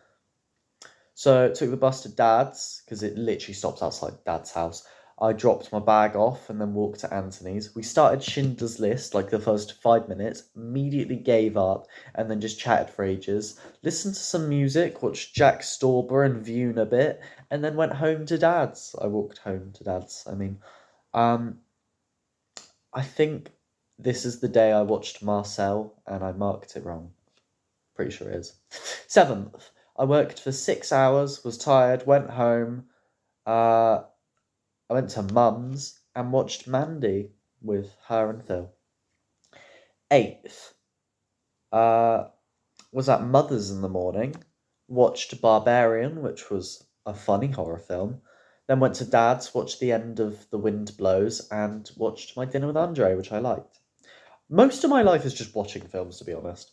So I took the bus to Dad's, because it literally stops outside Dad's house. I dropped my bag off and then walked to Anthony's. We started Schindler's List, like the first 5 minutes, immediately gave up, and then just chatted for ages. Listened to some music, watched Jack Stauber and Vune a bit, and then went home to Dad's. I walked home to Dad's, I think this is the day I watched Marcel, and I marked it wrong. Pretty sure it is. 7th, I worked for 6 hours, was tired, went home, I went to Mum's and watched Mandy with her and Phil. 8th, was at Mother's in the morning, watched Barbarian, which was a funny horror film, then went to Dad's, watched the end of The Wind Blows, and watched My Dinner with Andre, which I liked. Most of my life is just watching films, to be honest.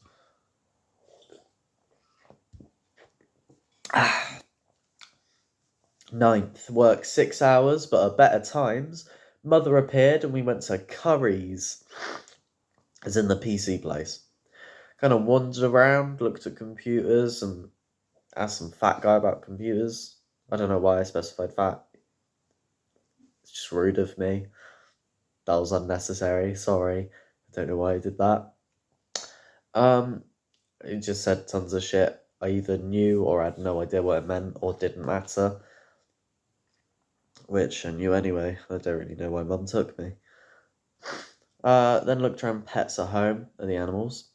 9th, worked 6 hours, but at better times. Mother appeared and we went to Curry's, as in the PC place. Kind of wandered around, looked at computers, and asked some fat guy about computers. I don't know why I specified fat. It's just rude of me. That was unnecessary, sorry. I don't know why I did that. It just said tons of shit I either knew or had no idea what it meant or didn't matter. Which I knew anyway. I don't really know why Mum took me. Then looked around pets at home and the animals.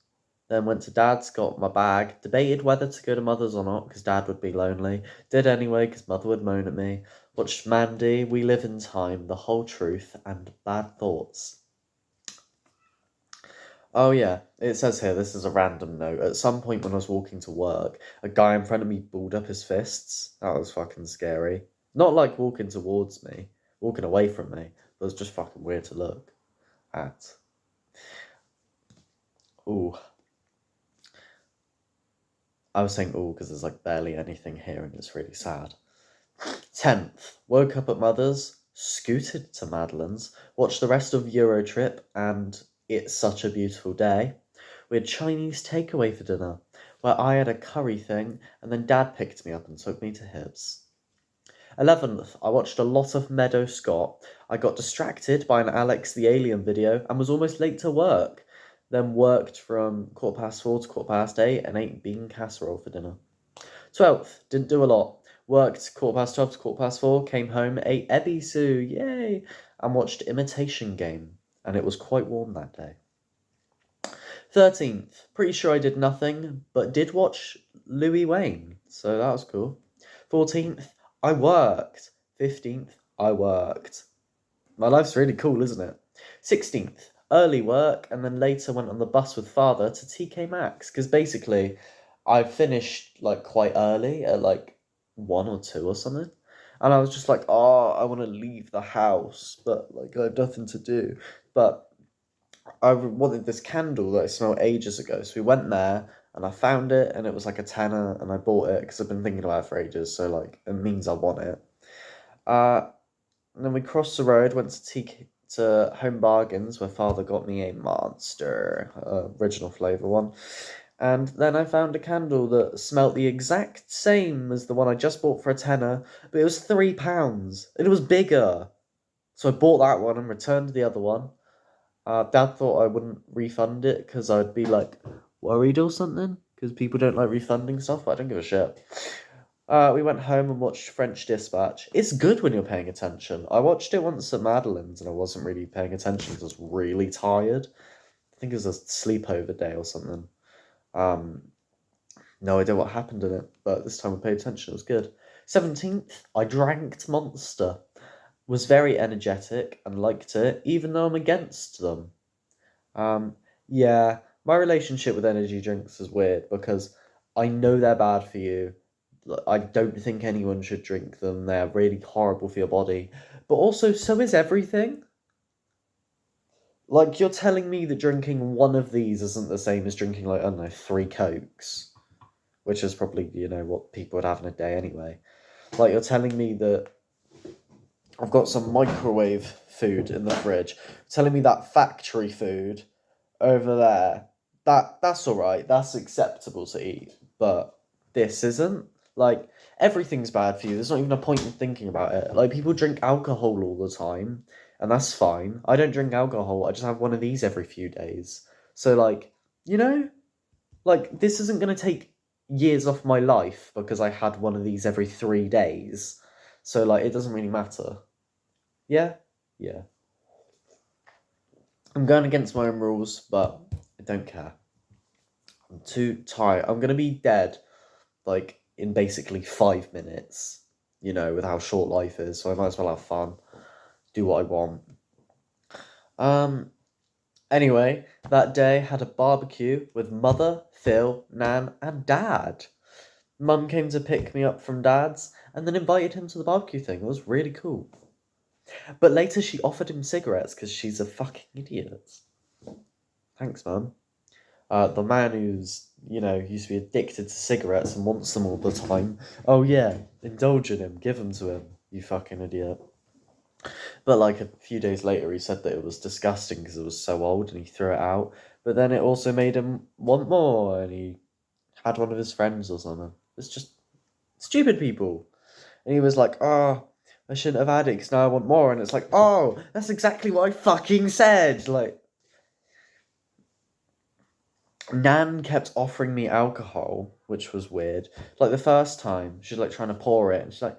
Then went to Dad's, got my bag, debated whether to go to Mother's or not, because Dad would be lonely. Did anyway, because Mother would moan at me. Watched Mandy, We Live in Time, The Whole Truth, and Bad Thoughts. Oh yeah, it says here, this is a random note. At some point when I was walking to work, a guy in front of me balled up his fists. That was fucking scary. Not like walking towards me, walking away from me, but it was just fucking weird to look at. Ooh. I was saying ooh because there's like barely anything here and it's really sad. 10th, woke up at Mother's, scooted to Madeline's, watched the rest of Eurotrip and It's Such a Beautiful Day. We had Chinese takeaway for dinner, where I had a curry thing, and then Dad picked me up and took me to Hibs. 11th, I watched a lot of Meadow Scott. I got distracted by an Alex the Alien video and was almost late to work. Then worked from 4:15 to 8:15 and ate bean casserole for dinner. 12th, didn't do a lot. Worked 12:15 to 4:15, came home, ate ebisu, yay, and watched Imitation Game, and it was quite warm that day. 13th, pretty sure I did nothing, but did watch Louis Wayne, so that was cool. 14th, I worked. 15th, I worked. My life's really cool, isn't it? 16th, early work, and then later went on the bus with Father to TK Maxx, because basically I finished like quite early at like 1 or 2 or something, and I was just like, oh, I want to leave the house, but like I have nothing to do. But I wanted this candle that I smelled ages ago, so we went there and I found it, and it was like a tenner, and I bought it because I've been thinking about it for ages, so like it means I want it. And then we crossed the road, went to Home Bargains, where Father got me a Monster, original flavour one. And then I found a candle that smelt the exact same as the one I just bought for a tenner, but it was £3, and it was bigger. So I bought that one and returned the other one. Dad thought I wouldn't refund it because I'd be like worried or something, because people don't like refunding stuff, but I don't give a shit. We went home and watched French Dispatch. It's good when you're paying attention. I watched it once at Madeline's and I wasn't really paying attention because I was really tired. I think it was a sleepover day or something. No idea what happened in it, but this time I paid attention. It was good. 17th, I drank Monster. Was very energetic and liked it, even though I'm against them. Yeah, my relationship with energy drinks is weird because I know they're bad for you. I don't think anyone should drink them. They're really horrible for your body. But also, so is everything. Like, you're telling me that drinking one of these isn't the same as drinking, like, I don't know, 3 Cokes. Which is probably, what people would have in a day anyway. Like, you're telling me that I've got some microwave food in the fridge. Telling me that factory food over there, that's alright, that's acceptable to eat, but this isn't. Like, everything's bad for you. There's not even a point in thinking about it. Like, people drink alcohol all the time, and that's fine. I don't drink alcohol, I just have one of these every few days. So, like, like, this isn't going to take years off my life because I had one of these every 3 days. So, like, it doesn't really matter. Yeah? Yeah. I'm going against my own rules, but I don't care. I'm too tired. I'm going to be dead, like, in basically 5 minutes, with how short life is, so I might as well have fun. Do what I want. Anyway, that day had a barbecue with Mother, Phil, Nan, and Dad. Mum came to pick me up from Dad's, and then invited him to the barbecue thing. It was really cool. But later she offered him cigarettes because she's a fucking idiot. Thanks, Mum. The man who's, used to be addicted to cigarettes and wants them all the time. Oh yeah, indulge in him, give them to him, you fucking idiot. But like a few days later he said that it was disgusting because it was so old and he threw it out. But then it also made him want more and he had one of his friends or something. It's just stupid people. And he was like, oh, I shouldn't have had it because now I want more. And it's like, oh, that's exactly what I fucking said. Like, Nan kept offering me alcohol, which was weird. Like, the first time, she's, like, trying to pour it, and she's like,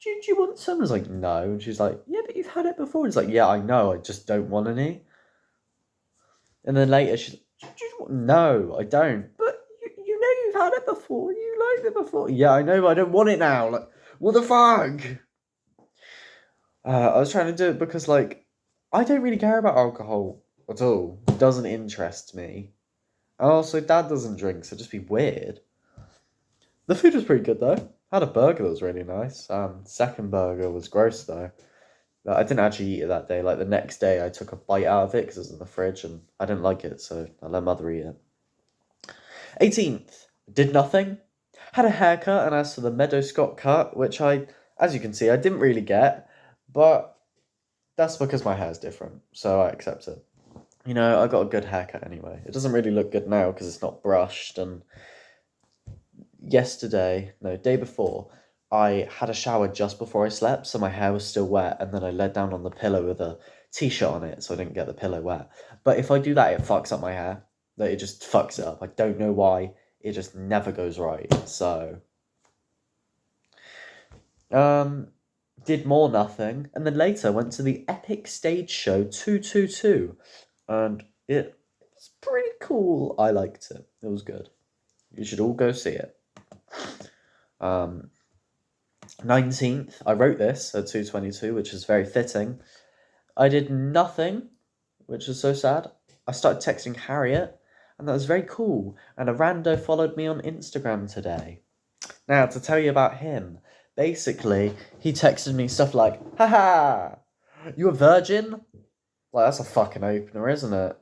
do you want some? I was like, no. And she's like, yeah, but you've had it before. And it's like, yeah, I know, I just don't want any. And then later, she's like, No, I don't. But you know you've had it before. You liked it before. Yeah, I know, but I don't want it now. Like, what the fuck? I was trying to do it because, like, I don't really care about alcohol at all. It doesn't interest me. And also, Dad doesn't drink, so it'd just be weird. The food was pretty good, though. Had a burger that was really nice. Second burger was gross, though. I didn't actually eat it that day. Like, the next day, I took a bite out of it because it was in the fridge, and I didn't like it, so I let Mother eat it. 18th, did nothing. Had a haircut, and as for the Meadow Scott cut, which as you can see, I didn't really get, but that's because my hair's different, so I accept it. You know, I got a good haircut anyway. It doesn't really look good now because it's not brushed, and day before, I had a shower just before I slept, so my hair was still wet, and then I laid down on the pillow with a t-shirt on it, so I didn't get the pillow wet. But if I do that, it fucks up my hair. Like, it just fucks it up. I don't know why. It just never goes right. So, did more nothing, and then later went to the Epic Stage Show 222, and it's pretty cool. I liked it. It was good. You should all go see it. 19th, I wrote this at 2:22, which is very fitting. I did nothing, which is so sad. I started texting Harriet, and that was very cool. And a rando followed me on Instagram today. Now, to tell you about him, basically, he texted me stuff like, haha, you a virgin? Like, that's a fucking opener, isn't it?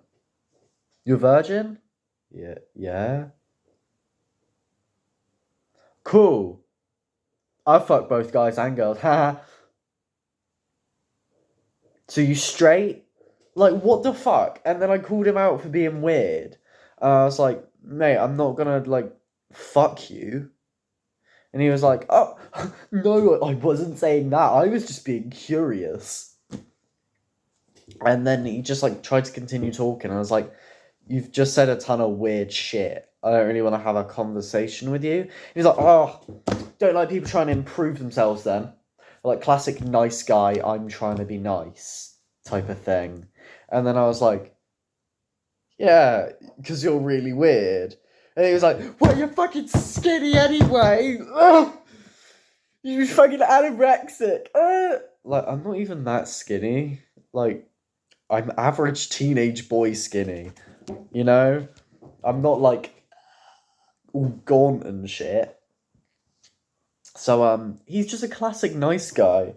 You a virgin? Yeah. Cool. I fuck both guys and girls. Haha. So you straight? Like, what the fuck? And then I called him out for being weird. I was like, mate, I'm not gonna, like, fuck you. And he was like, oh, no, I wasn't saying that. I was just being curious. And then he just, like, tried to continue talking. I was like, you've just said a ton of weird shit. I don't really want to have a conversation with you. He was like, oh, don't like people trying to improve themselves then. Like, classic nice guy, I'm trying to be nice type of thing. And then I was like, yeah, because you're really weird. And he was like, what, you're fucking skinny anyway? Ugh! You fucking anorexic. Like, I'm not even that skinny. Like, I'm average teenage boy skinny. You know? I'm not, like, all gaunt and shit. So, he's just a classic nice guy.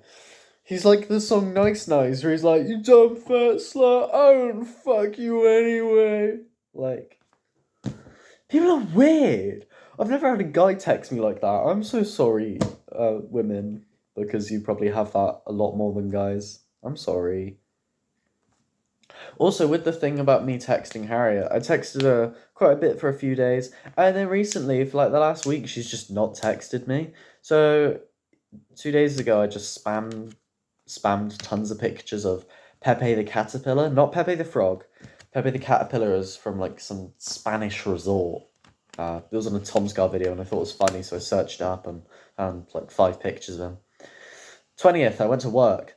He's like the song Nice Nice, where he's like, you dumb fat slut, I won't fuck you anyway. Like, people are weird. I've never had a guy text me like that. I'm so sorry, women, because you probably have that a lot more than guys. I'm sorry. Also, with the thing about me texting Harriet, I texted her quite a bit for a few days, and then recently, for like the last week, she's just not texted me. So, 2 days ago, I just spammed tons of pictures of Pepe the Caterpillar, not Pepe the Frog. Pepe the Caterpillar is from like some Spanish resort. It was on a Tom Scar video, and I thought it was funny, so I searched it up and found like 5 pictures of him. 20th, I went to work.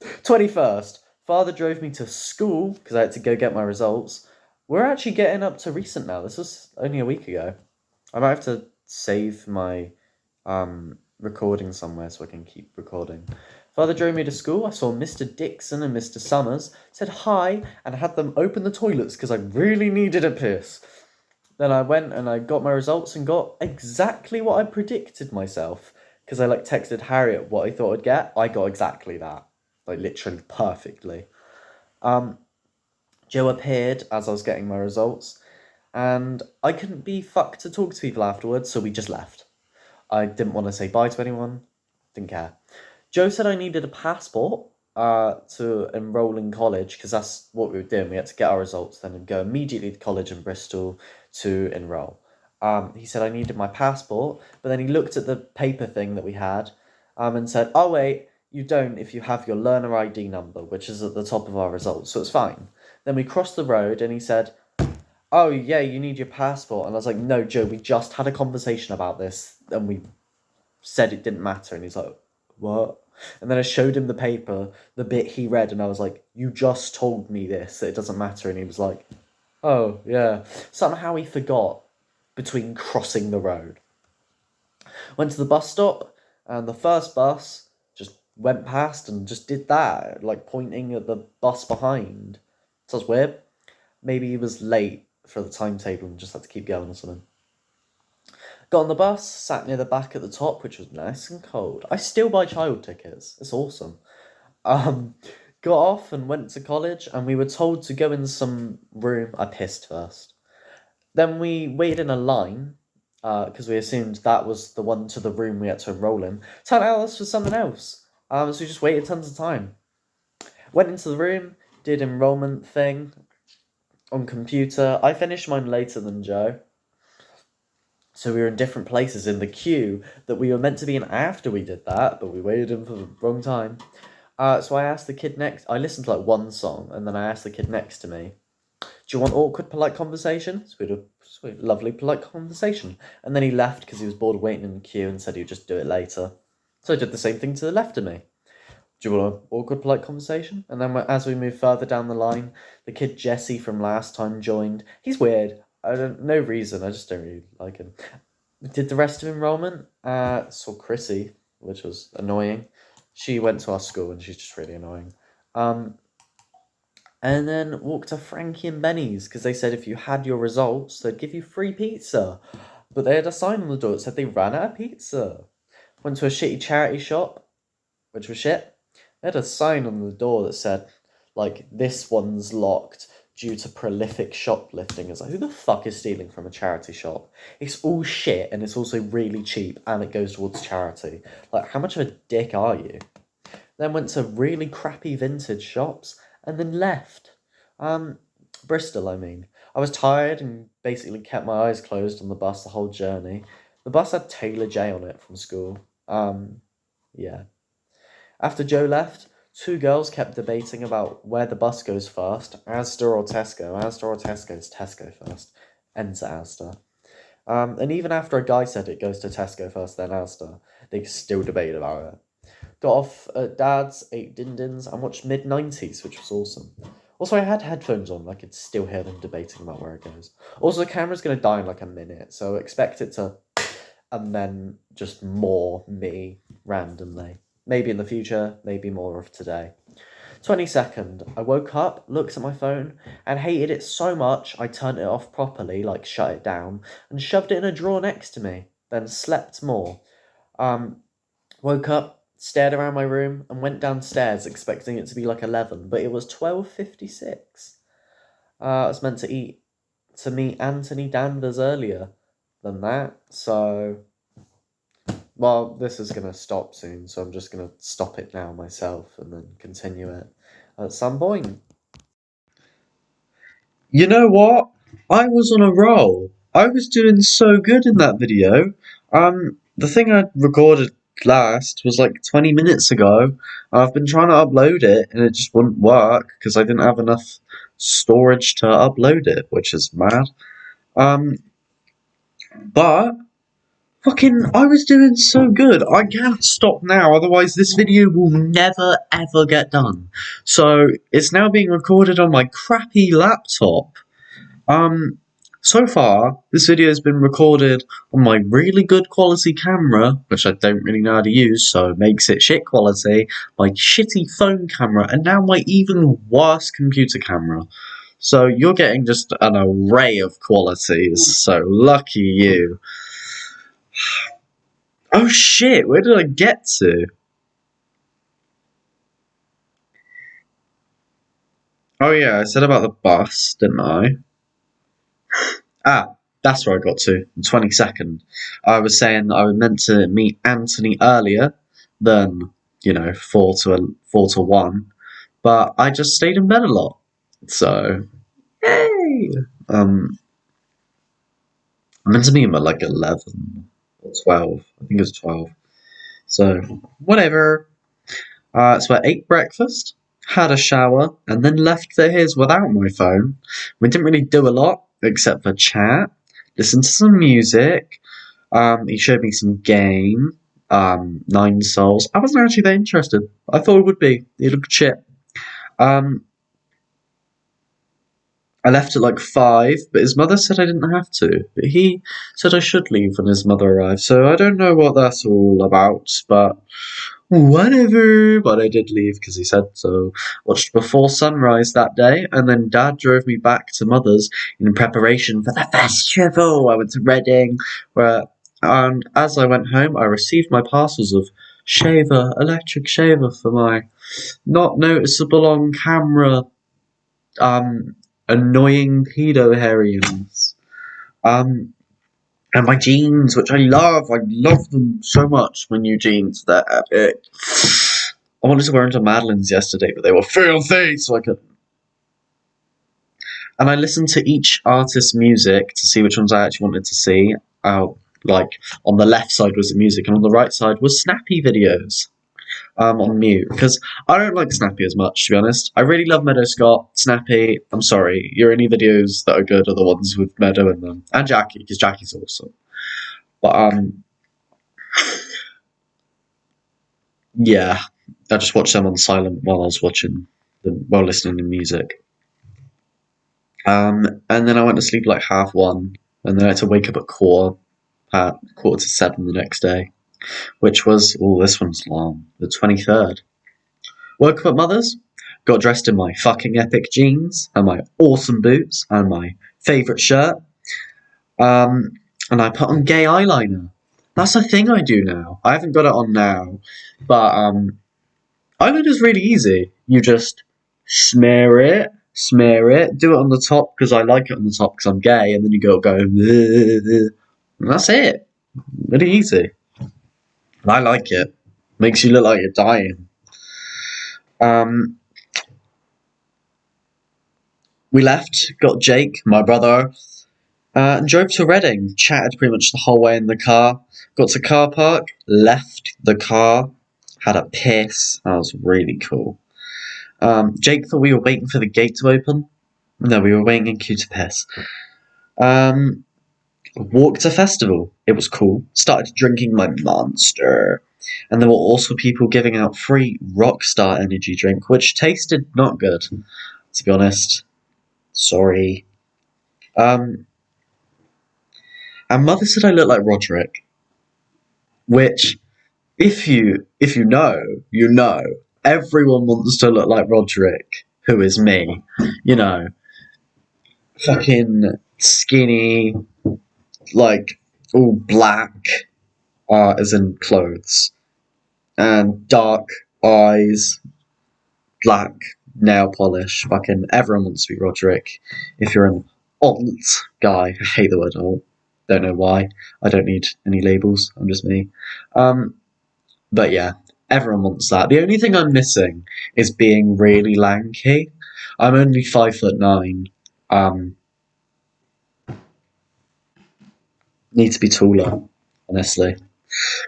21st, father drove me to school because I had to go get my results. We're actually getting up to recent now. This was only a week ago. I might have to save my recording somewhere so I can keep recording. Father drove me to school. I saw Mr. Dixon and Mr. Summers, said hi, and had them open the toilets because I really needed a piss. Then I went and I got my results and got exactly what I predicted myself. Because I like texted Harriet what I thought I'd get. I got exactly that. Like literally perfectly. Joe appeared as I was getting my results. And I couldn't be fucked to talk to people afterwards, so we just left. I didn't want to say bye to anyone. Didn't care. Joe said I needed a passport to enroll in college, because that's what we were doing. We had to get our results then and go immediately to college in Bristol to enroll. He said I needed my passport, but then he looked at the paper thing that we had and said, oh wait, you don't if you have your learner ID number, which is at the top of our results, so it's fine. Then we crossed the road and he said, oh yeah, you need your passport. And I was like, no, Joe, we just had a conversation about this and we said it didn't matter. And he's like, what? And then I showed him the paper, the bit he read, and I was like, you just told me this, that it doesn't matter. And he was like, Oh, yeah. Somehow he forgot between crossing the road. Went to the bus stop, and the first bus just went past and just did that, like pointing at the bus behind. So it's weird. Maybe he was late for the timetable and just had to keep going or something. Got on the bus, sat near the back at the top, which was nice and cold. I still buy child tickets. It's awesome. Um, got off and went to college, and we were told to go in some room. I pissed first. Then we waited in a line because we assumed that was the one to the room we had to enroll in. Turned out this was something else. So we just waited tons of time. Went into the room, did enrollment thing on computer. I finished mine later than Joe. So we were in different places in the queue that we were meant to be in after we did that, but we waited in for the wrong time. So I asked the kid next. I listened to like one song, and then I asked the kid next to me, "Do you want awkward, polite conversation?" So we had a sweet, lovely, polite conversation. And then he left because he was bored waiting in the queue and said he would just do it later. So I did the same thing to the left of me. "Do you want an awkward, polite conversation?" And then as we moved further down the line, the kid Jesse from last time joined. He's weird. No reason. I just don't really like him. Did the rest of enrollment. Saw Chrissy, which was annoying. She went to our school and she's just really annoying. And then walked to Frankie and Benny's because they said if you had your results, they'd give you free pizza. But they had a sign on the door that said they ran out of pizza. Went to a shitty charity shop, which was shit. They had a sign on the door that said, like, this one's locked due to prolific shoplifting. It's like, who the fuck is stealing from a charity shop? It's all shit and it's also really cheap and it goes towards charity. Like, how much of a dick are you? Then went to really crappy vintage shops and then left. Bristol, I mean. I was tired and basically kept my eyes closed on the bus the whole journey. The bus had Taylor J on it from school. Yeah. After Joe left, two girls kept debating about where the bus goes first, Asda or Tesco. Asda or Tesco's Tesco first. Enter Asda. And even after a guy said it goes to Tesco first, then Asda, they still debated about it. Got off at Dad's, ate din-dins, and watched mid-90s, which was awesome. Also, I had headphones on, I could still hear them debating about where it goes. Also, the camera's going to die in like a minute, so expect it to, and then just more me randomly. Maybe in the future, maybe more of today. 22nd, I woke up, looked at my phone, and hated it so much I turned it off properly, like shut it down, and shoved it in a drawer next to me, then slept more. Woke up, stared around my room, and went downstairs expecting it to be like 11, but it was 12:56. I was meant to meet Anthony Danvers earlier than that, so... Well, this is going to stop soon, so I'm just going to stop it now myself and then continue it at some point. You know what? I was on a roll. I was doing so good in that video. The thing I recorded last was like 20 minutes ago. I've been trying to upload it and it just wouldn't work because I didn't have enough storage to upload it, which is mad. But fucking, I was doing so good. I can't stop now, otherwise this video will never ever get done. So it's now being recorded on my crappy laptop. So far, this video has been recorded on my really good quality camera, which I don't really know how to use, so it makes it shit quality, my shitty phone camera, and now my even worse computer camera. So you're getting just an array of qualities, so lucky you. Oh shit, where did I get to? Oh yeah, I said about the bus, didn't I? Ah, that's where I got to. The 22nd. I was saying that I was meant to meet Anthony earlier than, 4 to 1, but I just stayed in bed a lot. So, yay! I meant to meet him at like 11 or 12. I think it was 12. So, whatever. So I ate breakfast, had a shower, and then left to his without my phone. We didn't really do a lot except for chat, listen to some music. He showed me some game, Nine Souls. I wasn't actually that interested. I thought it would be. It looked shit. Um, I left at like 5, but his mother said I didn't have to. But he said I should leave when his mother arrived, so I don't know what that's all about, but whatever. But I did leave because he said so. Watched Before Sunrise that day, and then Dad drove me back to Mother's in preparation for the festival. I went to Reading, and as I went home, I received my parcels of electric shaver for my not noticeable on camera annoying pedo hairiness. And my jeans, which I love them so much. My new jeans, they're epic. I wanted to wear them to Madeline's yesterday, but they were filthy, so I couldn't. And I listened to each artist's music to see which ones I actually wanted to see. Like, on the left side was the music, and on the right side was Snappy videos. On mute, because I don't like Snappy as much, to be honest. I really love Meadow Scott. Snappy, I'm sorry, your only videos that are good are the ones with Meadow in them. And Jackie, because Jackie's awesome. But, yeah, I just watched them on silent while I was while listening to music. And then I went to sleep like 1:30, and then I had to wake up at 7:15 the next day, which was, this one's long, the 23rd. Woke up at Mother's, got dressed in my fucking epic jeans and my awesome boots and my favourite shirt. And I put on gay eyeliner. That's a thing I do now. I haven't got it on now, but eyeliner's really easy. You just smear it, do it on the top because I like it on the top because I'm gay, and then you go, and that's it. Really easy. And I like it. Makes you look like you're dying. We left, got Jake, my brother, and drove to Reading. Chatted pretty much the whole way in the car. Got to car park, left the car, had a piss. That was really cool. Jake thought we were waiting for the gate to open. No, we were waiting in queue to piss. Walked to festival. It was cool. Started drinking my Monster. And there were also people giving out free Rockstar energy drink, which tasted not good, to be honest. Sorry. And Mother said I look like Roderick. Which, if you know, you know. Everyone wants to look like Roderick, who is me. You know. Fucking skinny, like, all black, as in clothes. And dark eyes, black nail polish. Fucking everyone wants to be Roderick. If you're an alt guy, I hate the word alt. Don't know why. I don't need any labels. I'm just me. But yeah, everyone wants that. The only thing I'm missing is being really lanky. I'm only 5'9". Need to be taller, honestly.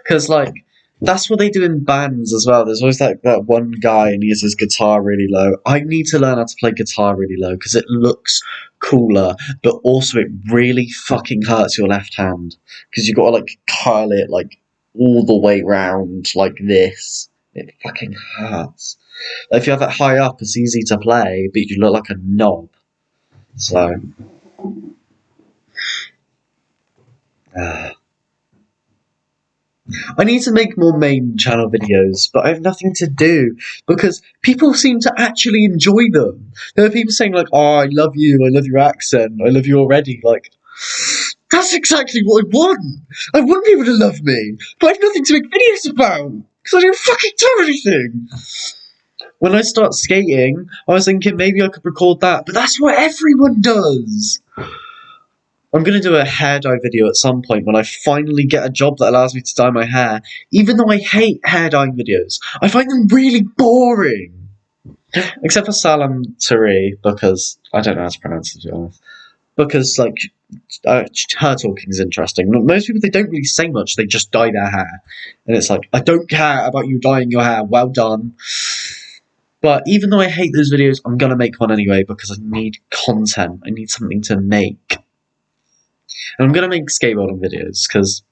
Because, like, that's what they do in bands as well. There's always that one guy and he has his guitar really low. I need to learn how to play guitar really low because it looks cooler, but also it really fucking hurts your left hand because you've got to, like, curl it, like, all the way round like this. It fucking hurts. Like, if you have it high up, it's easy to play, but you look like a knob. So... I need to make more main channel videos, but I have nothing to do because people seem to actually enjoy them. There are people saying like, "Oh, I love your accent, I love you already." Like, that's exactly what I want. I want people to love me, but I have nothing to make videos about because I don't fucking do anything. When I start skating, I was thinking maybe I could record that, but that's what everyone does. I'm going to do a hair dye video at some point when I finally get a job that allows me to dye my hair, even though I hate hair dyeing videos. I find them really boring. Except for Salam Tari, because I don't know how to pronounce it, to be honest. Because, like, her talking is interesting. Most people, they don't really say much, they just dye their hair. And it's like, I don't care about you dyeing your hair, well done. But even though I hate those videos, I'm going to make one anyway because I need content. I need something to make. And I'm going to make skateboarding videos, because...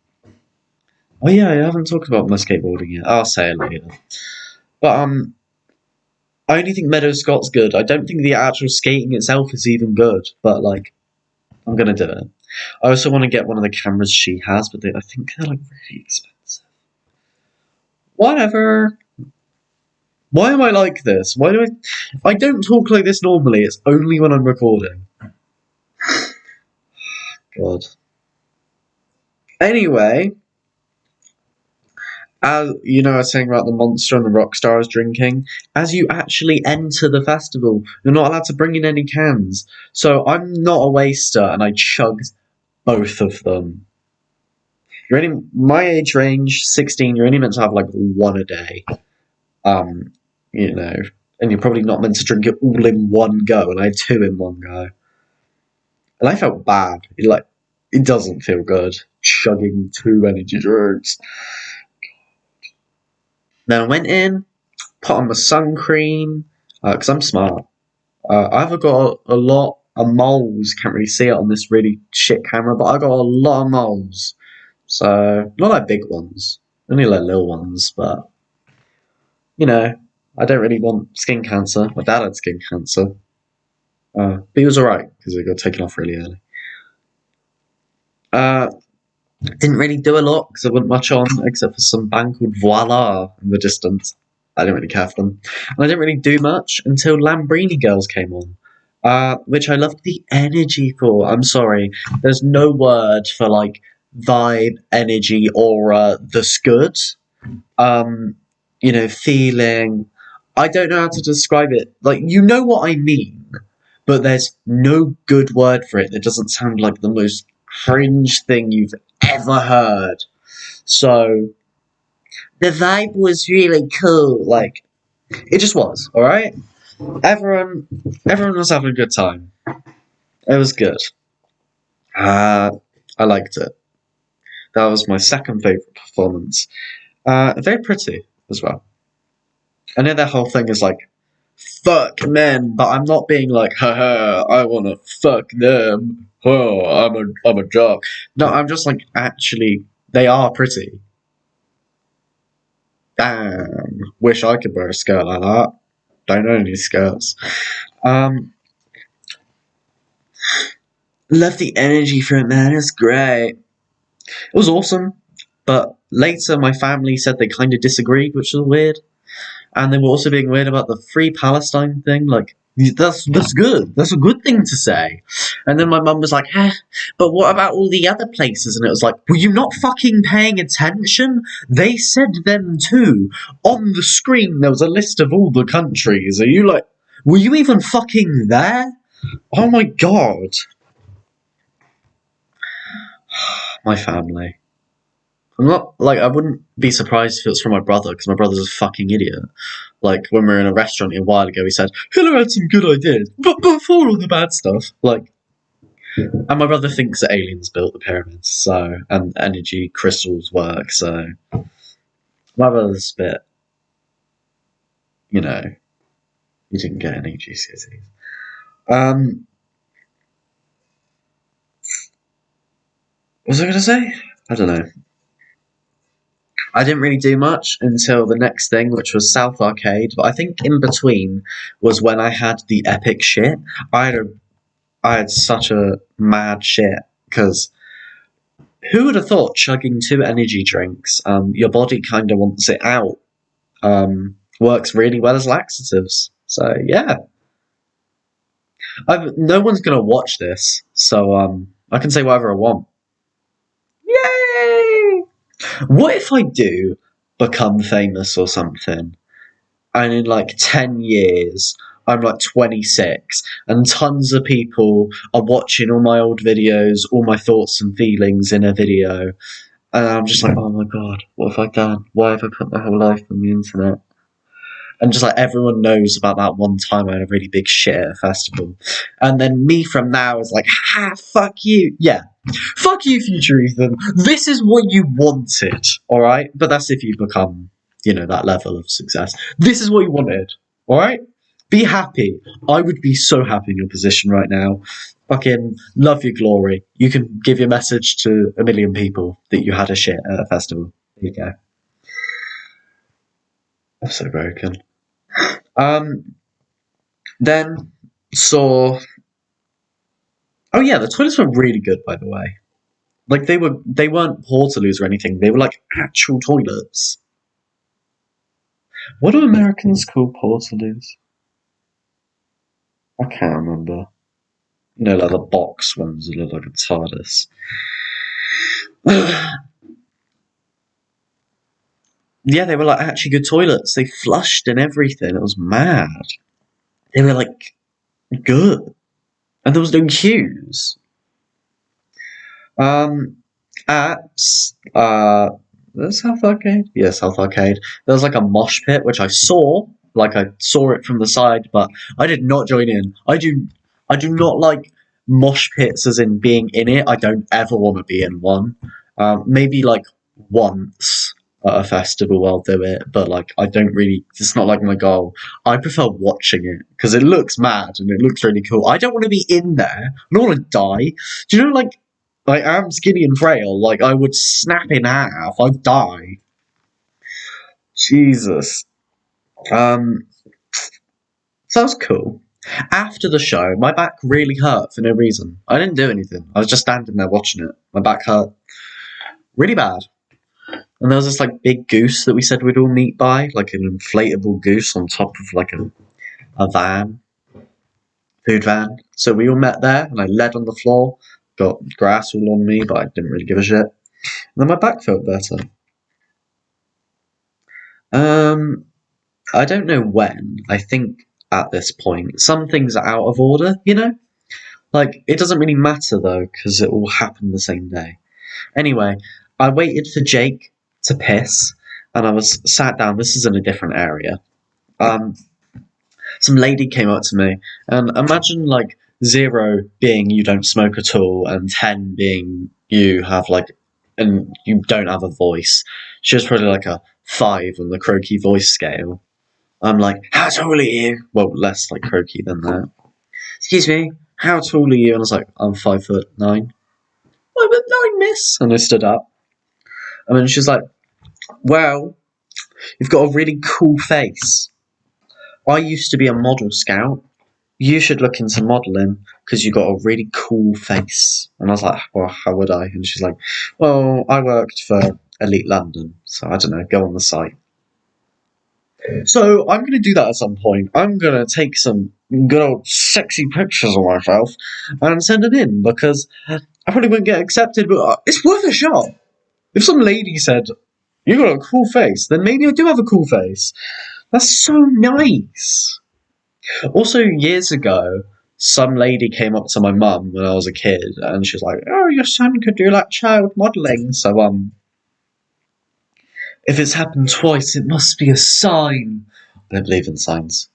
Oh yeah, I haven't talked about my skateboarding yet. I'll say it later. But, I only think Meadow Scott's good. I don't think the actual skating itself is even good, but like, I'm gonna do it. I also want to get one of the cameras she has, but I think they're like really expensive. Whatever. Why am I like this? Why do I don't talk like this normally. It's only when I'm recording. God. Anyway, as you know, I was saying about the monster and the rock stars drinking. As you actually enter the festival, you're not allowed to bring in any cans. So I'm not a waster, and I chugged both of them. You're only my age range, 16. You're only meant to have like one a day. Um, you know, and you're probably not meant to drink it all in one go. And I had two in one go, and I felt bad. It doesn't feel good chugging two energy drinks. Then I went in, put on my sun cream because I'm smart. I've got a lot of moles. Can't really see it on this really shit camera, but I got a lot of moles. So not like big ones, only like little ones. But you know, I don't really want skin cancer. My dad had skin cancer, but he was alright because it got taken off really early. Didn't really do a lot because there wasn't much on except for some band called Voila in the distance. I didn't really care for them. And I didn't really do much until Lambrini Girls came on, which I loved the energy for. I'm sorry, there's no word for like vibe, energy, aura that's good. Feeling. I don't know how to describe it. Like, you know what I mean, but there's no good word for it that doesn't sound like the most cringe thing you've ever heard. So the vibe was really cool. Like, it just was. All right. Everyone was having a good time. It was good. I liked it. That was my second favorite performance. Very pretty as well. I know their whole thing is like, fuck men, but I'm not being like, haha, I wanna fuck them. Oh, I'm a jock. No, I'm just like, actually, they are pretty. Damn, wish I could wear a skirt like that. Don't own any skirts. Love the energy from it, man. It's great. It was awesome, but later my family said they kind of disagreed, which was weird. And they were also being weird about the Free Palestine thing. Like, that's good. That's a good thing to say. And then my mum was like, but what about all the other places? And it was like, were you not fucking paying attention? They said them too. On the screen, there was a list of all the countries. Are you like, were you even fucking there? Oh my god. My family. I'm not, like, I wouldn't be surprised if it was from my brother, because my brother's a fucking idiot. Like, when we were in a restaurant a while ago, he said, Hiller had some good ideas, but before all the bad stuff. Like, and my brother thinks that aliens built the pyramids, so, and energy crystals work, so. My brother's a bit, he didn't get any GCSEs. What was I going to say? I don't know. I didn't really do much until the next thing, which was South Arcade. But I think in between was when I had the epic shit. I had such a mad shit because who would have thought chugging two energy drinks, your body kind of wants it out, works really well as laxatives. So yeah, no one's gonna watch this, so I can say whatever I want. Yay! What if I do become famous or something, and in like 10 years, I'm like 26, and tons of people are watching all my old videos, all my thoughts and feelings in a video, and I'm just like, oh my god, what have I done? Why have I put my whole life on the internet? And just like everyone knows about that one time I had a really big shit at a festival. And then me from now is like, fuck you. Yeah. Fuck you, future Ethan. This is what you wanted. Alright? But that's if you become, that level of success. This is what you wanted. Alright? Be happy. I would be so happy in your position right now. Fucking love your glory. You can give your message to 1 million people that you had a shit at a festival. There you go. I'm so broken. Then saw. Oh yeah, the toilets were really good, by the way. Like they weren't portaloos or anything. They were like actual toilets. What do Americans call portaloos? I can't remember. You know, like the box ones that look like a TARDIS. Yeah, they were like actually good toilets. They flushed and everything. It was mad. They were like good, and there was no queues. Um, at South Arcade. Yeah, South Arcade. There was like a mosh pit which I saw. Like I saw it from the side, but I did not join in. I do not like mosh pits as in being in it. I don't ever want to be in one. Maybe like once at a festival I'll do it, but like I don't really. It's not like my goal. I prefer watching it because it looks mad and it looks really cool. I don't want to be in there. I don't want to die. Do you know like I am skinny and frail. Like I would snap in half. I'd die. Jesus. Um. So that was cool. After the show, my back really hurt for no reason. I didn't do anything. I was just standing there watching it. My back hurt really bad. And there was this like big goose that we said we'd all meet by, like an inflatable goose on top of like a van, food van. So we all met there, and I led on the floor, got grass all on me, but I didn't really give a shit. And then my back felt better. Um, I don't know when. I think at this point, some things are out of order, you know? Like, it doesn't really matter though, because it all happened the same day. Anyway, I waited for Jake to piss, and I was sat down. This is in a different area. Um, some lady came up to me, and imagine like 0 being you don't smoke at all, and 10 being you have like, and you don't have a voice. She was probably like a 5 on the croaky voice scale. I'm like, how tall are you? Well, less like croaky than that. Excuse me, how tall are you? And I was like, I'm 5'9". 5'9", miss. And I stood up. And then she's like, well, you've got a really cool face. I used to be a model scout. You should look into modelling because you got a really cool face. And I was like, well, how would I? And she's like, well, I worked for Elite London, so I don't know, go on the site. So I'm going to do that at some point. I'm going to take some good old sexy pictures of myself and send them in because I probably won't get accepted, but it's worth a shot. If some lady said, you got a cool face, then maybe I do have a cool face. That's so nice. Also, years ago, some lady came up to my mum when I was a kid and she was like, oh, your son could do like child modelling. So, if it's happened twice, it must be a sign. I don't believe in signs.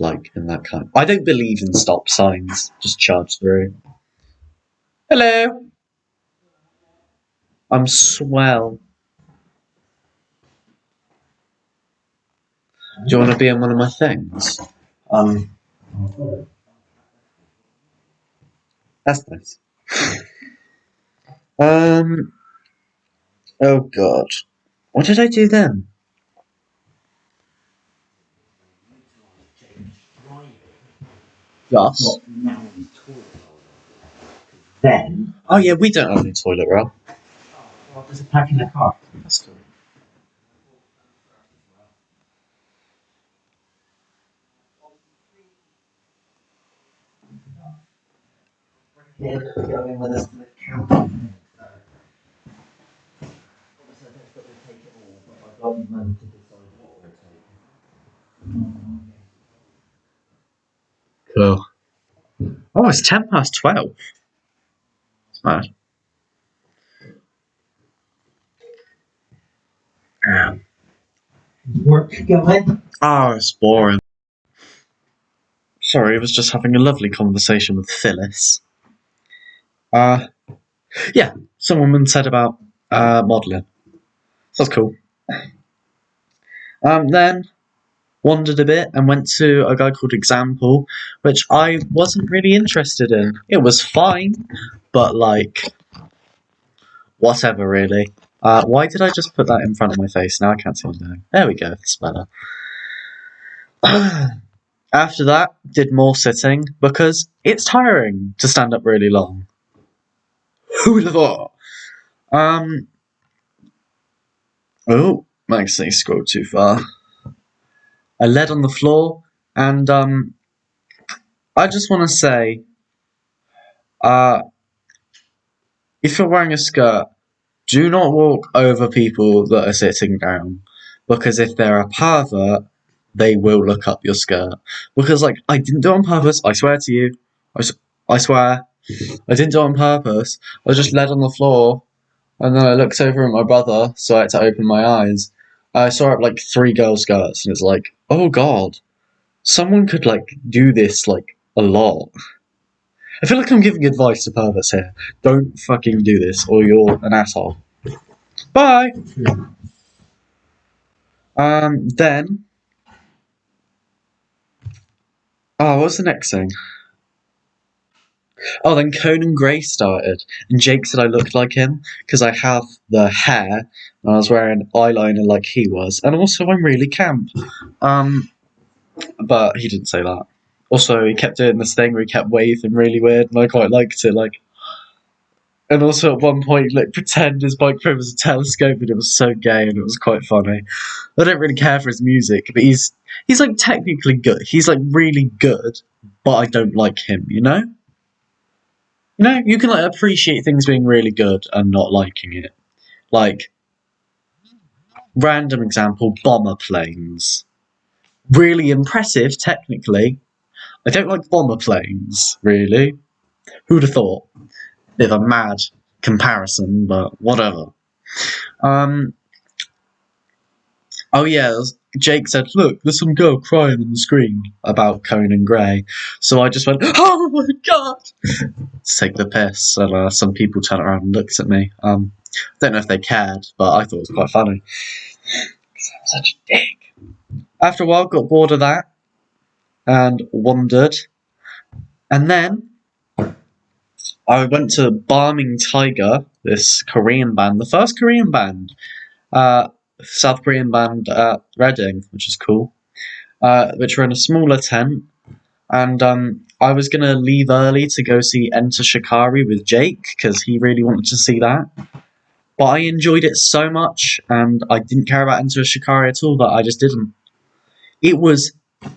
Like in that kind. I don't believe in stop signs. Just charge through. Hello. I'm swell. Do you want to be on one of my things? That's nice. Oh god. What did I do then? Yes. Then? Oh yeah, we don't have any toilet roll. Well, there's a pack in the car. That's cool. Yeah, going with us to the counter. Obviously, I don't think we'll take it all, but I've got money to decide what we're taking. Cool. Oh, it's 12:10. It's mad. Work going? Oh, it's boring. Sorry, I was just having a lovely conversation with Phyllis. Yeah, some woman said about modelling. So that's cool. Then wandered a bit and went to a guy called Example, which I wasn't really interested in. It was fine, but like, whatever really. Why did I just put that in front of my face? Now I can't see anything. There we go, that's better. After that, did more sitting because it's tiring to stand up really long. Who would have thought? Oh, Maxie scrolled too far. I led on the floor, and I just want to say, uh, if you're wearing a skirt, do not walk over people that are sitting down, because if they're a pervert, they will look up your skirt. Because, like, I didn't do it on purpose, I swear to you. I swear. I didn't do it on purpose. I just led on the floor, and then I looked over at my brother, so I had to open my eyes. I saw up like 3 girl skirts, and it's like, oh god, someone could, like, do this, like, a lot. I feel like I'm giving advice to perverts here. Don't fucking do this, or you're an asshole. Bye! Then... Oh, what's the next thing? Oh, then Conan Gray started, and Jake said I looked like him, because I have the hair, and I was wearing eyeliner like he was, and also I'm really camp. But he didn't say that. Also, he kept doing this thing where he kept waving really weird, and I quite liked it, like... And also at one point, like, pretend his microphone was a telescope, and it was so gay, and it was quite funny. I don't really care for his music, but he's like, technically good. He's, like, really good, but I don't like him, you know? You know, you can, like, appreciate things being really good and not liking it. Like, random example, bomber planes. Really impressive, technically. I don't like bomber planes, really. Who'd have thought? Bit of a mad comparison, but whatever. Oh yeah, Jake said, look, there's some girl crying on the screen about Conan Gray. So I just went, oh my god! To take the piss, and some people turned around and looked at me. Don't know if they cared, but I thought it was quite funny. Because I'm such a dick. After a while, got bored of that, and wandered. And then, I went to Barming Tiger, this Korean band, the first Korean band, South Korean band at Reading, which is cool, which were in a smaller tent, and I was going to leave early to go see Enter Shikari with Jake, because he really wanted to see that, but I enjoyed it so much, and I didn't care about Enter Shikari at all, that I just didn't. It was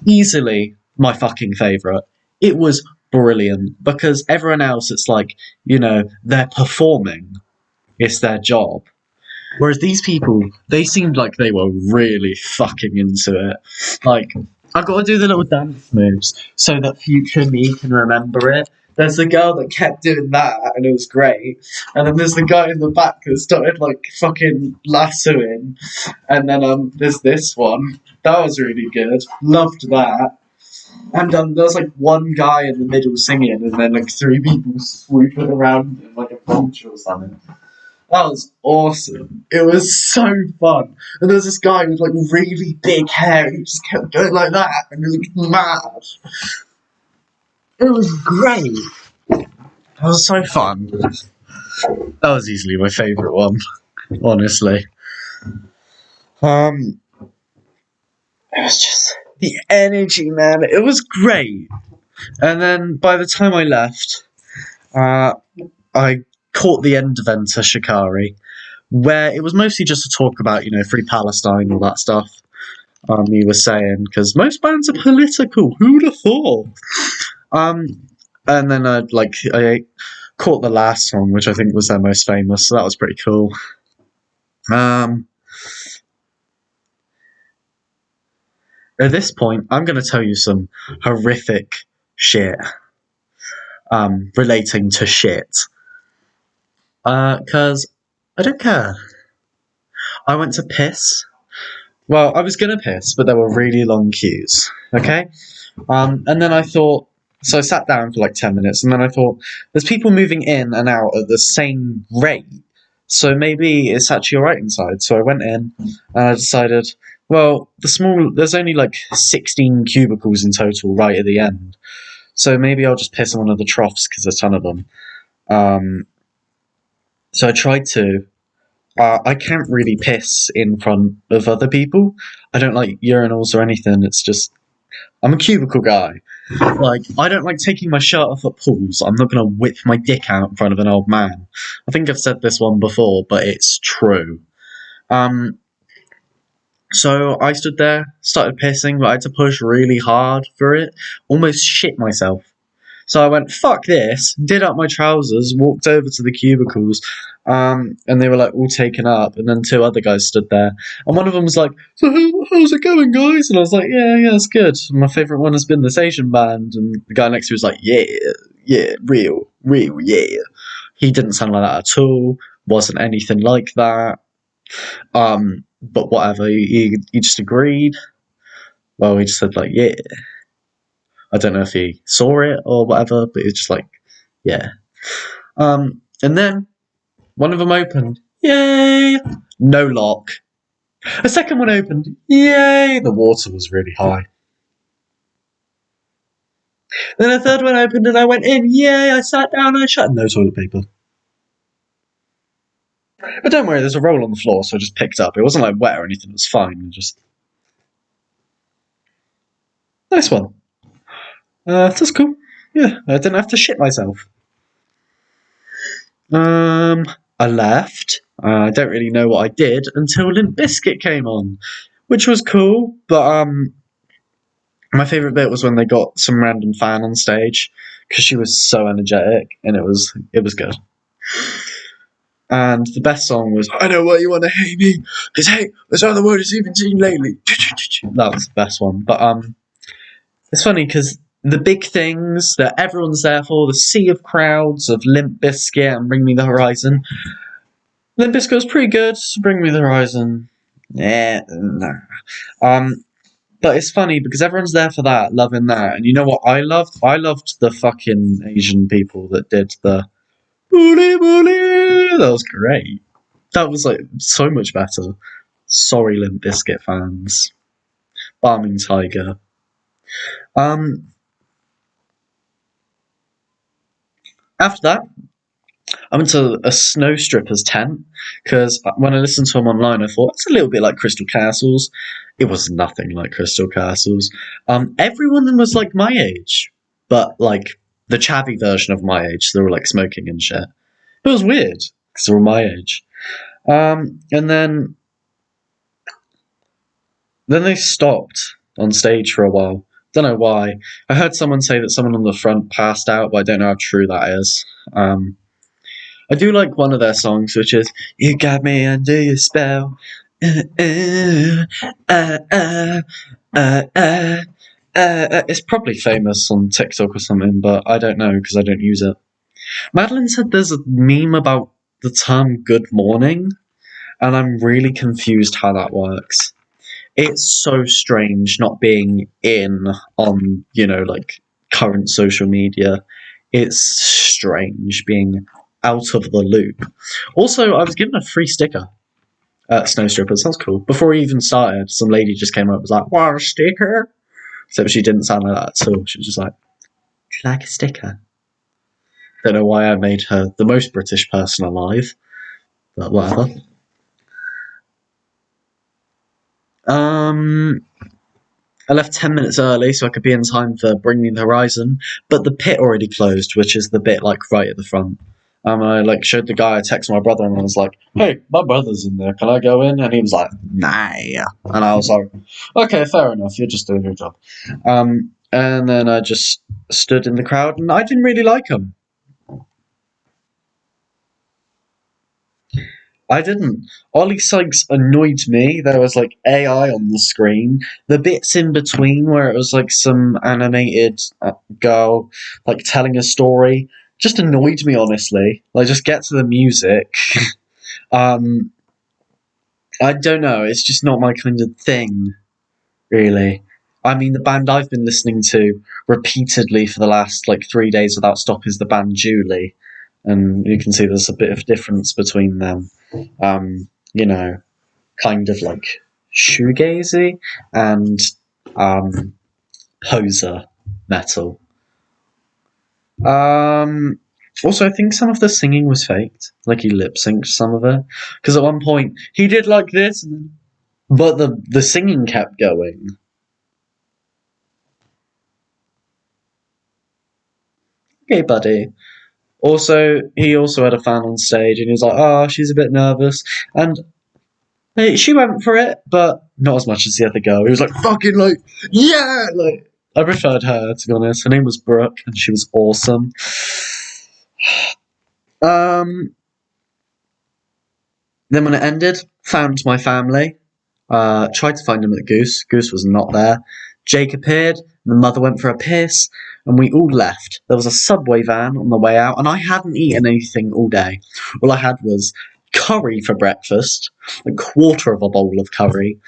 easily my fucking favourite. It was brilliant, because everyone else, it's like, you know, they're performing, it's their job. Whereas these people, they seemed like they were really fucking into it. Like, I've got to do the little dance moves so that future me can remember it. There's the girl that kept doing that, and it was great. And then there's the guy in the back that started, like, fucking lassoing. And then there's this one. That was really good. Loved that. And there was, like, one guy in the middle singing, and then, like, 3 people swooping around him like a vulture or something. That was awesome. It was so fun. And there's this guy with, like, really big hair who just kept going like that, and he was mad. It was great. It was so fun. That was easily my favourite one, honestly. It was just the energy, man. It was great. And then by the time I left, I caught the end of Enter Shikari, where it was mostly just to talk about, you know, Free Palestine, all that stuff. He was saying, because most bands are political. Who'd have thought? And then I caught the last song, which I think was their most famous, so that was pretty cool. At this point, I'm going to tell you some horrific shit relating to shit. Because I don't care. I went to piss. Well, I was going to piss, but there were really long queues, okay? And then I thought, so I sat down for like 10 minutes, and then I thought, there's people moving in and out at the same rate, so maybe it's actually alright inside. So I went in, and I decided, well, there's only like 16 cubicles in total right at the end, so maybe I'll just piss in one of the troughs, because there's a ton of them. So I tried to. I can't really piss in front of other people. I don't like urinals or anything, it's just I'm a cubicle guy. Like, I don't like taking my shirt off at pools. I'm not gonna whip my dick out in front of an old man. I think I've said this one before, but it's true. So I stood there, started pissing, but I had to push really hard for it. Almost shit myself. So I went, fuck this, did up my trousers, walked over to the cubicles, and they were like all taken up, and then two other guys stood there. And one of them was like, so how's it going, guys? And I was like, yeah, it's good. My favourite one has been this Asian band. And the guy next to me was like, yeah, real, yeah. He didn't sound like that at all, wasn't anything like that. But whatever, he just agreed. Well, he just said like, yeah. I don't know if he saw it or whatever, but it's just like, yeah. And then one of them opened, yay! No lock. A second one opened, yay! The water was really high. Then a third one opened and I went in, yay! I sat down and I shut. No toilet paper. But don't worry, there's a roll on the floor, so I just picked up. It wasn't like wet or anything, it was fine. Just nice one. That's cool. Yeah, I didn't have to shit myself. I left. I don't really know what I did until Limp Bizkit came on, which was cool. But my favourite bit was when they got some random fan on stage because she was so energetic, and it was good. And the best song was "I Know Why You Want to Hate Me," because hey, that's how the word is even seen lately. That was the best one. But it's funny because the big things that everyone's there for, the sea of crowds of Limp Bizkit and Bring Me the Horizon. Limp Bizkit was pretty good. Bring Me the Horizon, yeah, nah. But it's funny because everyone's there for that, loving that. And you know what I loved? I loved the fucking Asian people that did the bully bully. That was great. That was like so much better. Sorry, Limp Bizkit fans. Barming Tiger. After that, I went to a snow stripper's tent because when I listened to them online, I thought it's a little bit like Crystal Castles. It was nothing like Crystal Castles. Everyone was like my age, but like the chavvy version of my age. They were like smoking and shit. It was weird because they were my age. And then they stopped on stage for a while. Don't know why. I heard someone say that someone on the front passed out, but I don't know how true that is. I do like one of their songs, which is "You Got Me Under Your Spell." It's probably famous on TikTok or something, but I don't know because I don't use it. Madeline said there's a meme about the term "good morning," and I'm really confused how that works. It's so strange not being in on, like current social media. It's strange being out of the loop. Also, I was given a free sticker at Snow Stripper. Sounds cool. Before we even started, some lady just came up and was like, "Want a sticker?" Except she didn't sound like that at all. She was just like, "Would you like a sticker?" Don't know why I made her the most British person alive, but whatever. I left 10 minutes early so I could be in time for Bring Me the Horizon, but the pit already closed, which is the bit like right at the front. I like showed the guy, I texted my brother, and I was like, "Hey, my brother's in there. Can I go in?" And he was like, "Nah." And I was like, "Okay, fair enough. You're just doing your job." And then I just stood in the crowd, and I didn't really like him. I didn't. Ollie Sykes annoyed me. There was like AI on the screen. The bits in between where it was like some animated girl like telling a story just annoyed me, honestly. Like, just get to the music. I don't know. It's just not my kind of thing, really. I mean, the band I've been listening to repeatedly for the last like 3 days without stop is the band Julie, and you can see there's a bit of difference between them. Kind of like shoegazy and poser metal. Also, I think some of the singing was faked. Like, he lip synced some of it. Because at one point, he did like this, but the singing kept going. Okay, buddy. Also, he also had a fan on stage, and he was like, "Oh, she's a bit nervous," and she went for it, but not as much as the other girl. He was like, "Fucking like, yeah!" Like, I preferred her, to be honest. Her name was Brooke, and she was awesome. Um, then when it ended, found my family. Tried to find him at Goose. Goose was not there. Jake appeared. The mother went for a piss, and we all left. There was a subway van on the way out, and I hadn't eaten anything all day. All I had was curry for breakfast, a quarter of a bowl of curry,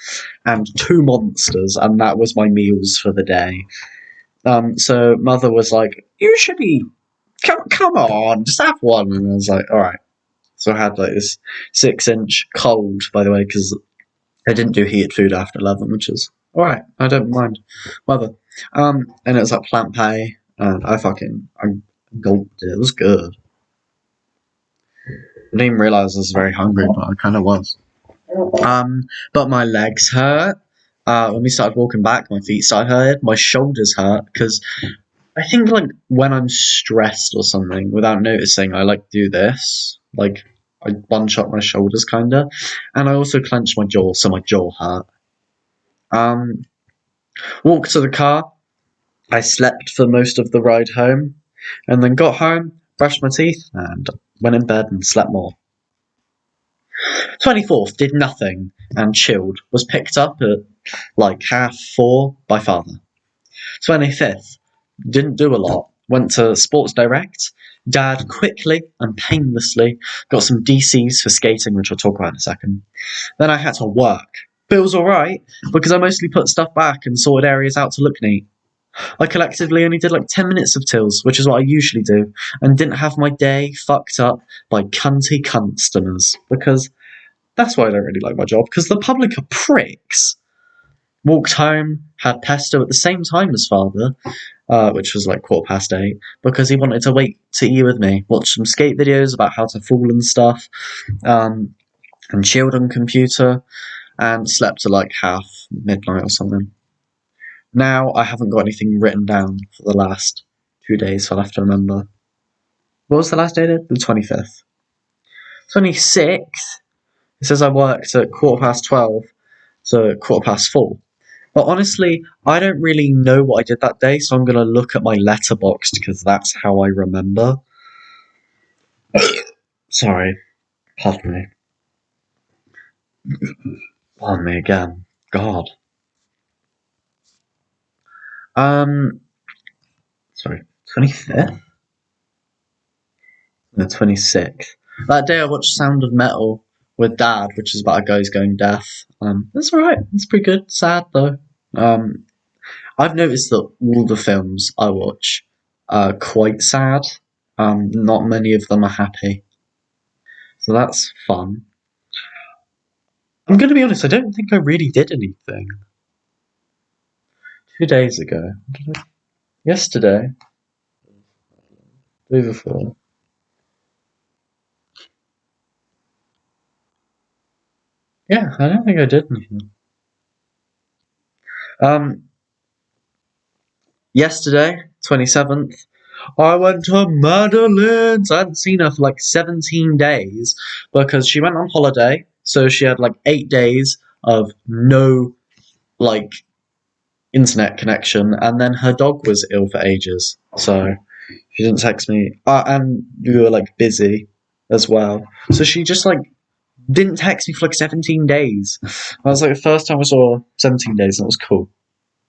and 2 monsters, and that was my meals for the day. So mother was like, "You should eat. Come on, just have one." And I was like, "All right." So I had like this 6-inch cold, by the way, because I didn't do heated food after 11, which is all right. I don't mind. Whatever. And it was like plant pie, and I gulped it. It was good. I didn't even realize I was very hungry, but I kind of was. But my legs hurt. When we started walking back, my feet started hurt. My shoulders hurt because I think like when I'm stressed or something, without noticing, I like do this. Like I bunch up my shoulders, kinda, and I also clench my jaw, so my jaw hurt. Um, Walked to the car. I slept for most of the ride home, and then got home, brushed my teeth, and went in bed and slept more. 24th did nothing and chilled. Was picked up at like 4:30 by father. 25th didn't do a lot. Went to Sports Direct. Dad quickly and painlessly got some DCs for skating, which I'll talk about in a second. Then I had to work. But it was alright, because I mostly put stuff back and sorted areas out to look neat. I collectively only did like 10 minutes of tills, which is what I usually do, and didn't have my day fucked up by cunty customers, because that's why I don't really like my job, because the public are pricks. Walked home, had pesto at the same time as father, which was like 8:15, because he wanted to wait to eat with me, watch some skate videos about how to fall and stuff, and chilled on computer, and slept till like midnight or something. Now I haven't got anything written down for the last 2 days, so I'll have to remember. What was the last day? The 25th. 26th, it says I worked at 12:15 to 4:15. But honestly, I don't really know what I did that day, so I'm going to look at my letterboxd because that's how I remember. Sorry. Pardon me. Pardon me again. God. Sorry. 25th? The 26th. That day I watched Sound of Metal with Dad, which is about a guy who's going deaf. It's alright. It's pretty good. Sad, though. I've noticed that all the films I watch are quite sad. Not many of them are happy. So that's fun. I'm going to be honest, I don't think I really did anything. 2 days ago. Yesterday. Day before. Yeah, I don't think I did anything. Yesterday, 27th, I went to Madeline's. I hadn't seen her for like 17 days because she went on holiday. So she had like 8 days of no like internet connection, and then her dog was ill for ages. So she didn't text me, and we were like busy as well. So she just like didn't text me for like 17 days. I was like the first time I saw her 17 days, and it was cool.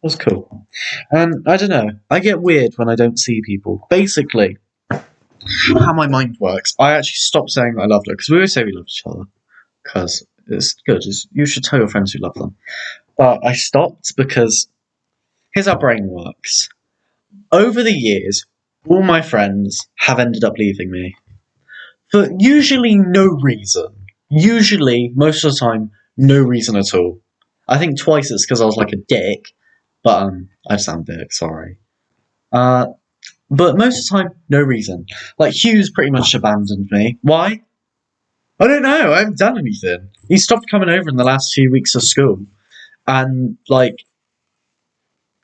It was cool. And I don't know, I get weird when I don't see people. Basically, how my mind works, I actually stopped saying that I loved her, because we always say we love each other, because it's good. You should tell your friends you love them. But I stopped because here's how brain works. Over the years, all my friends have ended up leaving me. For usually no reason. Usually, most of the time, no reason at all. I think twice it's because I was like a dick, but I sound dick, sorry. But most of the time, no reason. Like, Hugh's pretty much abandoned me. Why? I don't know, I haven't done anything. He stopped coming over in the last few weeks of school. And, like,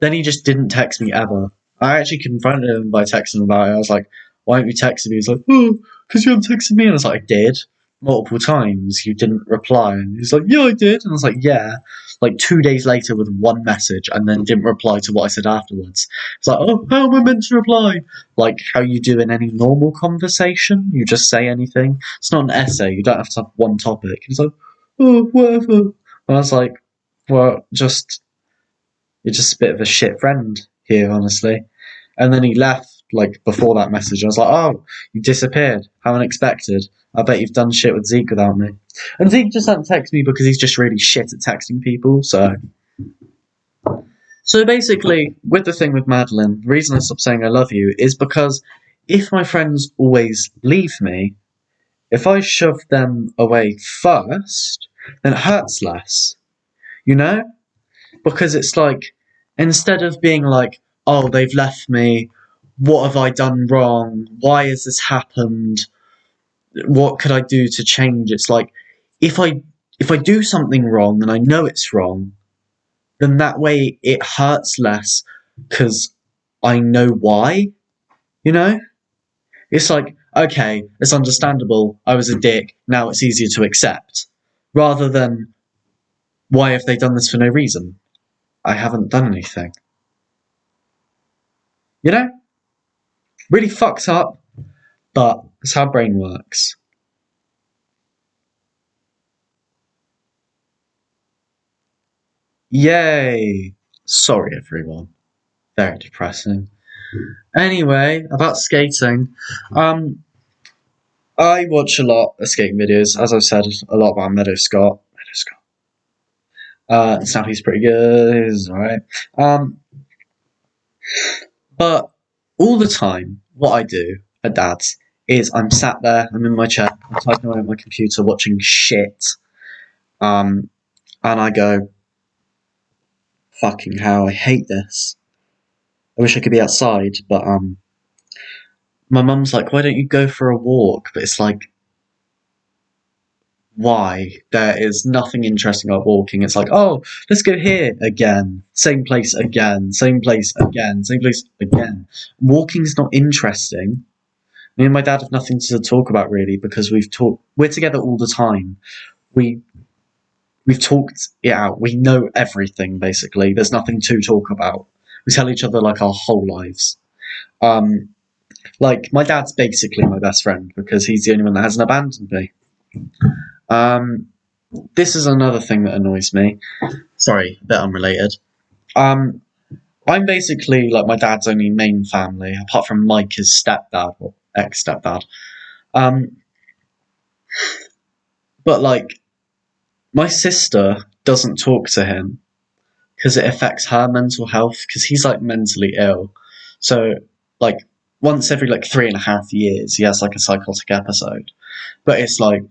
then he just didn't text me ever. I actually confronted him by texting him about it. I was like, why haven't you texted me? He's like, oh, because you haven't texted me. And I was like, I did. Multiple times. You didn't reply. And he's like, yeah, I did. And I was like, yeah. Like 2 days later with one message and then didn't reply to what I said afterwards. It's like, oh, how am I meant to reply? Like how you do in any normal conversation. You just say anything. It's not an essay. You don't have to have one topic. He's like, oh, whatever. And I was like, well, you're just a bit of a shit friend here, honestly. And then he left, like, before that message. I was like, oh, you disappeared. How unexpected. I bet you've done shit with Zeke without me. And Zeke just doesn't text me because he's just really shit at texting people, so... So basically, with the thing with Madeline, the reason I stopped saying I love you is because if my friends always leave me, if I shove them away first, then it hurts less. You know? Because it's like, instead of being like, oh, they've left me, what have I done wrong, why has this happened, what could I do to change? It's like, if I do something wrong and I know it's wrong, then that way it hurts less because I know why, you know? It's like, okay, it's understandable, I was a dick, now it's easier to accept. Rather than, why have they done this for no reason? I haven't done anything. You know? Really fucks up, but it's how brain works. Yay! Sorry, everyone. Very depressing. Anyway, about skating. I watch a lot of skating videos. As I've said, a lot about Meadow Scott. Snappy's pretty good. He's alright. But all the time, what I do at Dad's is I'm sat there, I'm in my chair, I'm typing away on my computer, watching shit. And I go, fucking hell, I hate this. I wish I could be outside, but my mum's like, why don't you go for a walk? But it's like, why? There is nothing interesting about walking. It's like, oh, let's go here again. Same place again. Same place again. Same place again. Walking's not interesting. Me and my dad have nothing to talk about really because we're together all the time. We've talked it out. We know everything basically. There's nothing to talk about. We tell each other like our whole lives. Like my dad's basically my best friend because he's the only one that hasn't abandoned me. This is another thing that annoys me. Sorry, a bit unrelated. I'm basically like my dad's only main family, apart from Mike, his stepdad or ex-stepdad. But like, my sister doesn't talk to him because it affects her mental health because he's like mentally ill. So like once every like 3.5 years, he has like a psychotic episode. But it's like,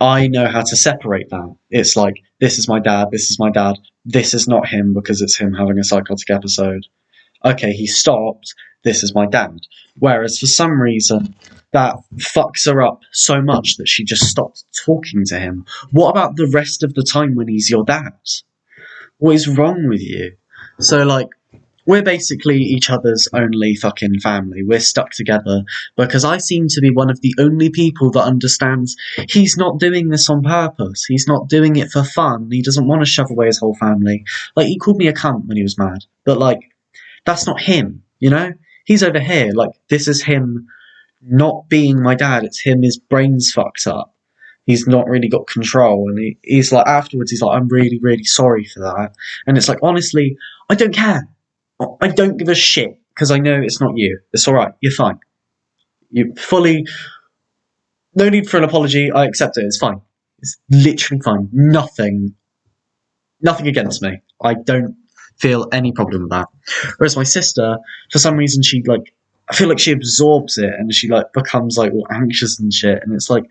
I know how to separate that. It's like, this is my dad, this is my dad, this is not him because it's him having a psychotic episode. Okay, he stopped, this is my dad. Whereas for some reason, that fucks her up so much that she just stopped talking to him. What about the rest of the time when he's your dad? What is wrong with you? So, like, we're basically each other's only fucking family. We're stuck together because I seem to be one of the only people that understands he's not doing this on purpose. He's not doing it for fun. He doesn't want to shove away his whole family. Like, he called me a cunt when he was mad. But, like, that's not him, you know? He's over here. Like, this is him not being my dad. It's him, his brain's fucked up. He's not really got control. And he's like, afterwards, he's like, I'm really, really sorry for that. And it's like, honestly, I don't care. I don't give a shit because I know it's not you. It's alright. You're fine. You fully... No need for an apology. I accept it. It's fine. It's literally fine. Nothing against me. I don't feel any problem with that. Whereas my sister, for some reason, she like... I feel like she absorbs it and she like becomes like all anxious and shit. And it's like,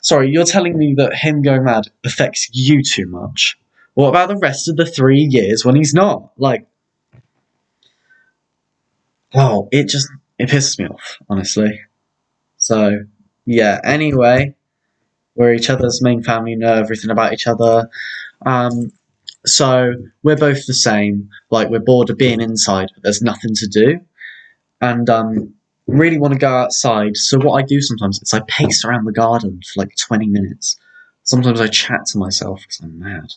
sorry, you're telling me that him going mad affects you too much. What about the rest of the 3 years when he's not? Like, wow, it pisses me off, honestly. So, yeah, anyway, we're each other's main family, know everything about each other. So, we're both the same. Like, we're bored of being inside, but there's nothing to do. and really want to go outside. So what I do sometimes is I pace around the garden for like 20 minutes. Sometimes I chat to myself because I'm mad.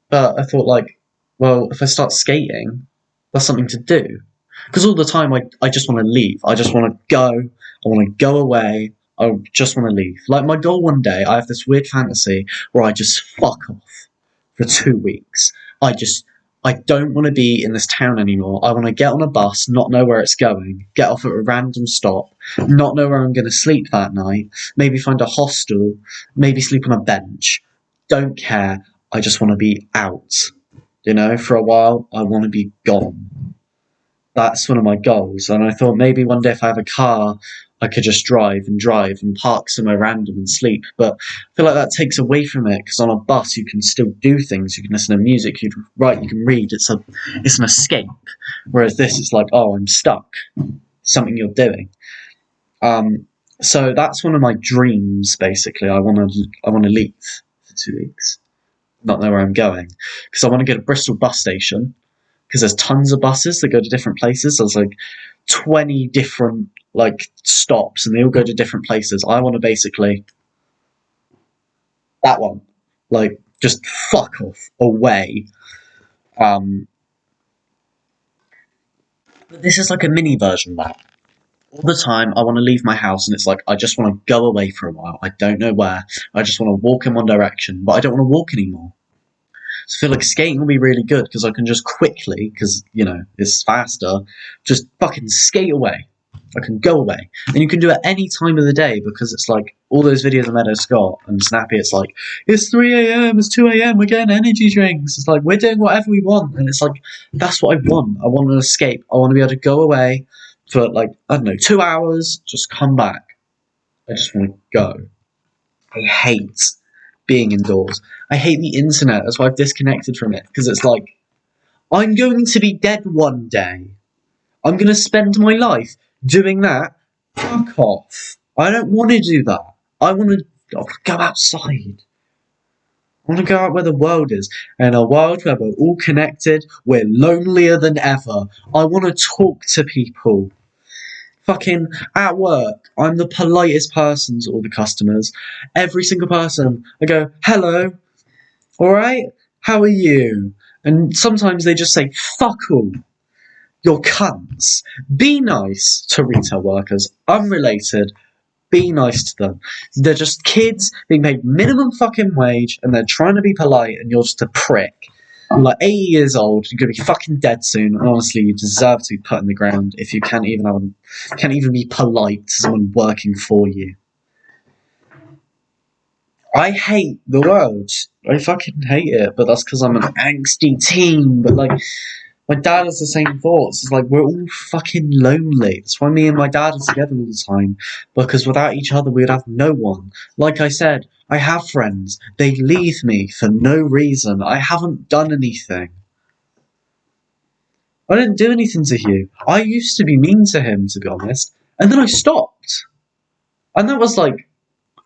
But I thought, like, well, if I start skating, that's something to do. Because all the time I just want to leave. I just want to go. I want to go away. I just want to leave. Like, my goal one day, I have this weird fantasy where I just fuck off for 2 weeks. I don't want to be in this town anymore. I want to get on a bus, not know where it's going, get off at a random stop, not know where I'm going to sleep that night, maybe find a hostel, maybe sleep on a bench. Don't care. I just want to be out. You know, for a while, I want to be gone. That's one of my goals. And I thought maybe one day if I have a car, I could just drive and park somewhere random and sleep. But I feel like that takes away from it because on a bus you can still do things. You can listen to music, you can write, you can read. It's an escape. Whereas this is like, oh, I'm stuck. Something you're doing. So that's one of my dreams. Basically, I want to leave for 2 weeks. Not know where I'm going because I want to go to Bristol bus station because there's tons of buses that go to different places. There's like 20 different like stops and they all go to different places. I want to basically that one, like just fuck off away. But this is like a mini version of that. All the time I want to leave my house and it's like I just want to go away for a while. I don't know where. I just want to walk in one direction, but I don't want to walk anymore. So I feel like skating will be really good because I can just quickly, because, you know, it's faster, just fucking skate away. I can go away. And you can do it any time of the day because it's like all those videos of Meadow Scott and Snappy, it's like, it's 3 a.m, it's 2 a.m, we're getting energy drinks. It's like, we're doing whatever we want. And it's like, that's what I want. I want an escape. I want to be able to go away for like, I don't know, 2 hours, just come back. I just want to go. I hate being indoors. I hate the internet. That's why I've disconnected from it. Because it's like, I'm going to be dead one day. I'm going to spend my life doing that. Fuck off. I don't want to do that. I want to go outside. I want to go out where the world is. In a world where we're all connected, we're lonelier than ever. I want to talk to people. Fucking at work, I'm the politest person to all the customers. Every single person, I go, hello, alright, how are you? And sometimes they just say, fuck all, you're cunts. Be nice to retail workers, unrelated, be nice to them. They're just kids being paid minimum fucking wage and they're trying to be polite and you're just a prick. You're like 80 years old, you're gonna be fucking dead soon, and honestly, you deserve to be put in the ground if you can't even be polite to someone working for you. I hate the world. I fucking hate it, but that's because I'm an angsty teen. But like, my dad has the same thoughts. It's like we're all fucking lonely. That's why me and my dad are together all the time. Because without each other, we'd have no one. Like I said, I have friends. They leave me for no reason. I haven't done anything. I didn't do anything to Hugh. I used to be mean to him, to be honest. And then I stopped. And that was like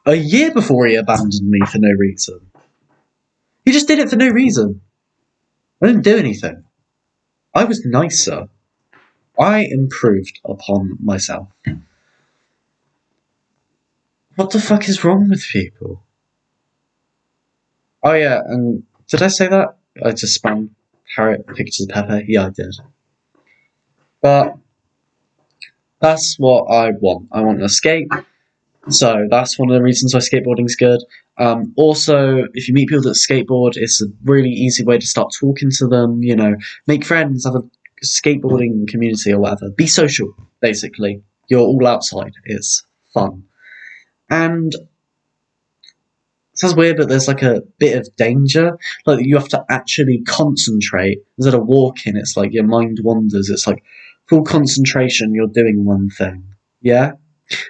a year before he abandoned me for no reason. He just did it for no reason. I didn't do anything. I was nicer. I improved upon myself. What the fuck is wrong with people? Oh yeah, and did I say that? I just spammed parrot pictures of Pepe? Yeah, I did. But that's what I want. I want an escape. So that's one of the reasons why skateboarding's good. Also, if you meet people that skateboard, it's a really easy way to start talking to them, you know, make friends, have a skateboarding community or whatever. Be social, basically. You're all outside. It's fun. And it sounds weird, but there's like a bit of danger. Like you have to actually concentrate. Instead of walking, it's like your mind wanders. It's like full concentration, you're doing one thing. Yeah?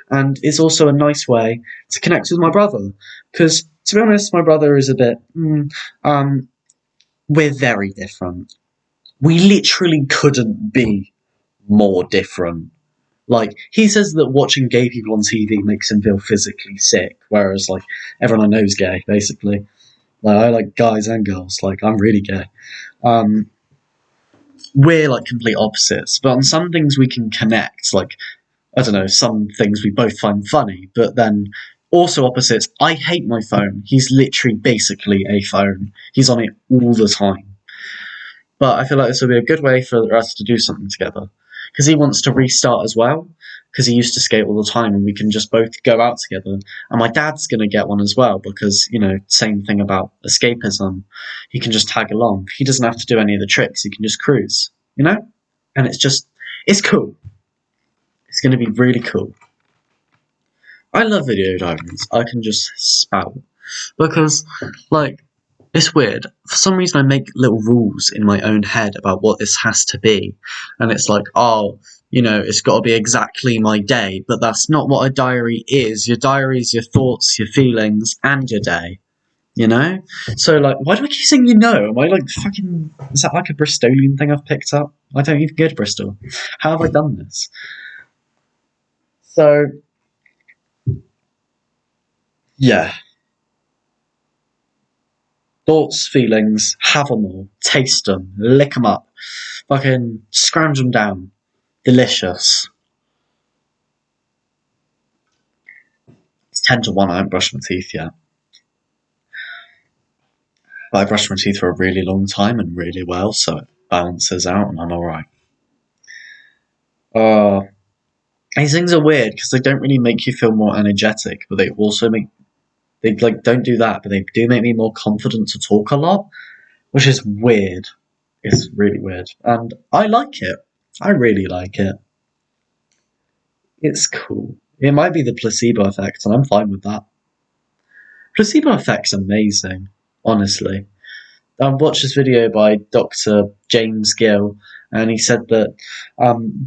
And it's also a nice way to connect with my brother. Because, to be honest, my brother is a bit... we're very different. We literally couldn't be more different. Like, he says that watching gay people on TV makes him feel physically sick, whereas, like, everyone I know is gay, basically. Like, I like guys and girls. Like, I'm really gay. we're like complete opposites, but on some things we can connect. Like, I don't know, some things we both find funny, but then also opposites. I hate my phone. He's literally basically a phone. He's on it all the time. But I feel like this will be a good way for us to do something together. Because he wants to restart as well, because he used to skate all the time, and we can just both go out together. And my dad's going to get one as well, because, you know, same thing about escapism. He can just tag along. He doesn't have to do any of the tricks, he can just cruise, you know? And it's cool. It's going to be really cool. I love video diaries. I can just spout. Because, like, it's weird. For some reason, I make little rules in my own head about what this has to be. And it's like, oh, you know, it's got to be exactly my day. But that's not what a diary is. Your diary is your thoughts, your feelings, and your day. You know? So, like, why do I keep saying you know? Am I, like, fucking... Is that, like, a Bristolian thing I've picked up? I don't even go to Bristol. How have I done this? So... yeah. Thoughts, feelings, have them all, taste them, lick them up, fucking scrounge them down. Delicious. It's 10 to 1, I haven't brushed my teeth yet. But I brushed my teeth for a really long time and really well, so it balances out and I'm alright. These things are weird because they don't really make you feel more energetic, but they also make... They, like, don't do that, but they do make me more confident to talk a lot, which is weird. It's really weird. And I like it. I really like it. It's cool. It might be the placebo effect, and I'm fine with that. Placebo effect's amazing, honestly. I watched this video by Dr. James Gill, and he said that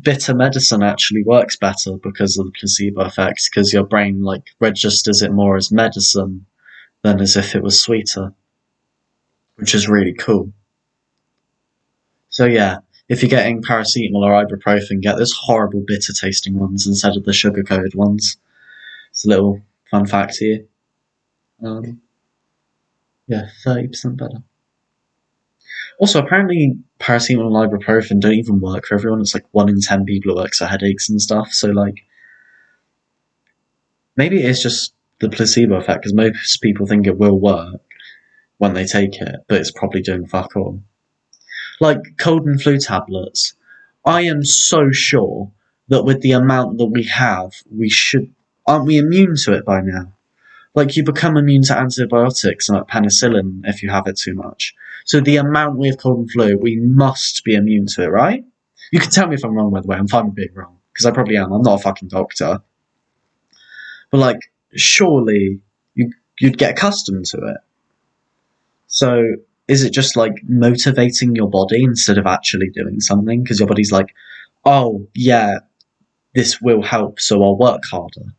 bitter medicine actually works better because of the placebo effect, because your brain like registers it more as medicine than as if it was sweeter, which is really cool. So yeah, if you're getting paracetamol or ibuprofen, get those horrible bitter tasting ones instead of the sugar-coated ones. It's a little fun fact to you. Yeah, 30% better. Also, apparently paracetamol and ibuprofen don't even work for everyone. It's like 1 in 10 people it works for headaches and stuff. So, like, maybe it's just the placebo effect, because most people think it will work when they take it, but it's probably doing fuck all. Like, cold and flu tablets. I am so sure that with the amount that we have, we should... Aren't we immune to it by now? Like, you become immune to antibiotics and like penicillin if you have it too much. So the amount we have cold and flu, we must be immune to it, right? You can tell me if I'm wrong, by the way. I'm fine with being wrong, because I probably am. I'm not a fucking doctor. But, like, surely you'd get accustomed to it. So is it just, like, motivating your body instead of actually doing something? Because your body's like, oh, yeah, this will help, so I'll work harder.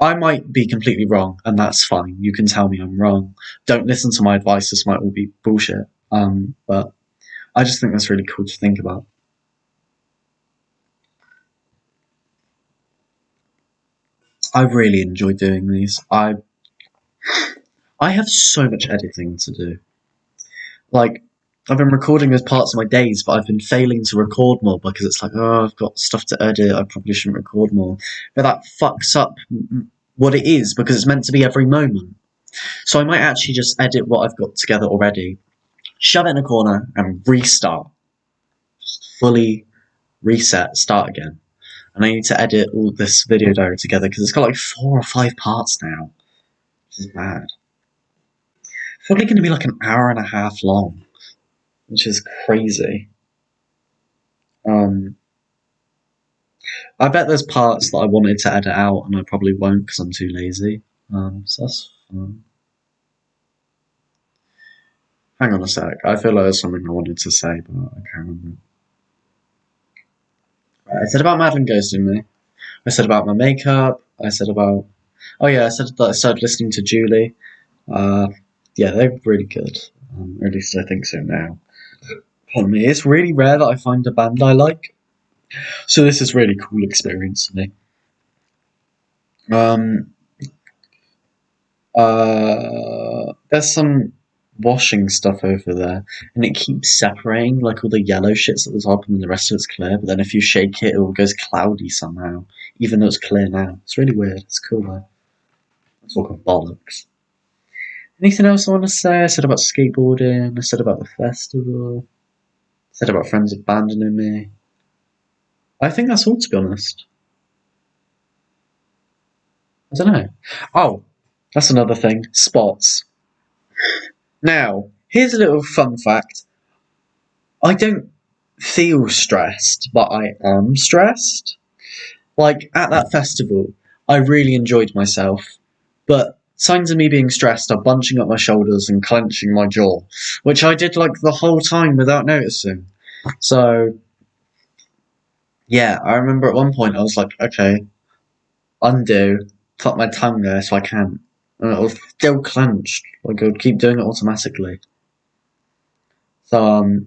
I might be completely wrong, and that's fine. You can tell me I'm wrong. Don't listen to my advice. This might all be bullshit. But I just think that's really cool to think about. I really enjoy doing these. I have so much editing to do. Like, I've been recording as parts of my days, but I've been failing to record more because it's like, oh, I've got stuff to edit. I probably shouldn't record more. But that fucks up what it is, because it's meant to be every moment. So I might actually just edit what I've got together already, shove it in a corner, and restart. Just fully reset, start again. And I need to edit all this video diary together because it's got like 4 or 5 parts now, which is bad. It's probably going to be like an hour and a half long, which is crazy. I bet there's parts that I wanted to edit out and I probably won't because I'm too lazy. So that's fun. Hang on a sec. I feel like there's something I wanted to say, but I can't remember. I said about Madeline ghosting me. I said about my makeup. I said about... Oh yeah, I said that I started listening to Julie. Yeah, they're really good. Or at least I think so now. Pardon me. It's really rare that I find a band I like. So this is a really cool experience for me. There's some washing stuff over there, and it keeps separating, like, all the yellow shit's at the top and then the rest of it's clear, but then if you shake it, it all goes cloudy somehow, even though it's clear now. It's really weird. It's cool, though. It's all called bollocks. Anything else I want to say? I said about skateboarding, I said about the festival, I said about friends abandoning me. I think that's all, to be honest. I don't know. Oh, that's another thing. Spots. Now, here's a little fun fact. I don't feel stressed, but I am stressed. Like, at that festival, I really enjoyed myself, but signs of me being stressed are bunching up my shoulders and clenching my jaw, which I did, like, the whole time without noticing. So, yeah, I remember at one point I was like, okay, undo, put my tongue there so I can't. And it was still clenched. Like, I would keep doing it automatically. So,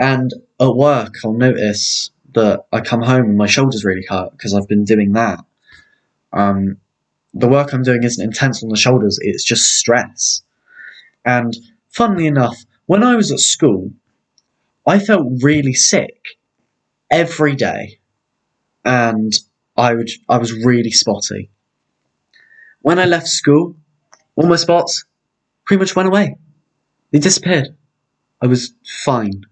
and at work, I'll notice that I come home and my shoulders really hurt because I've been doing that. The work I'm doing isn't intense on the shoulders, it's just stress. And funnily enough, when I was at school, I felt really sick every day, and I was really spotty. When I left school, all my spots pretty much went away. They disappeared. I was fine.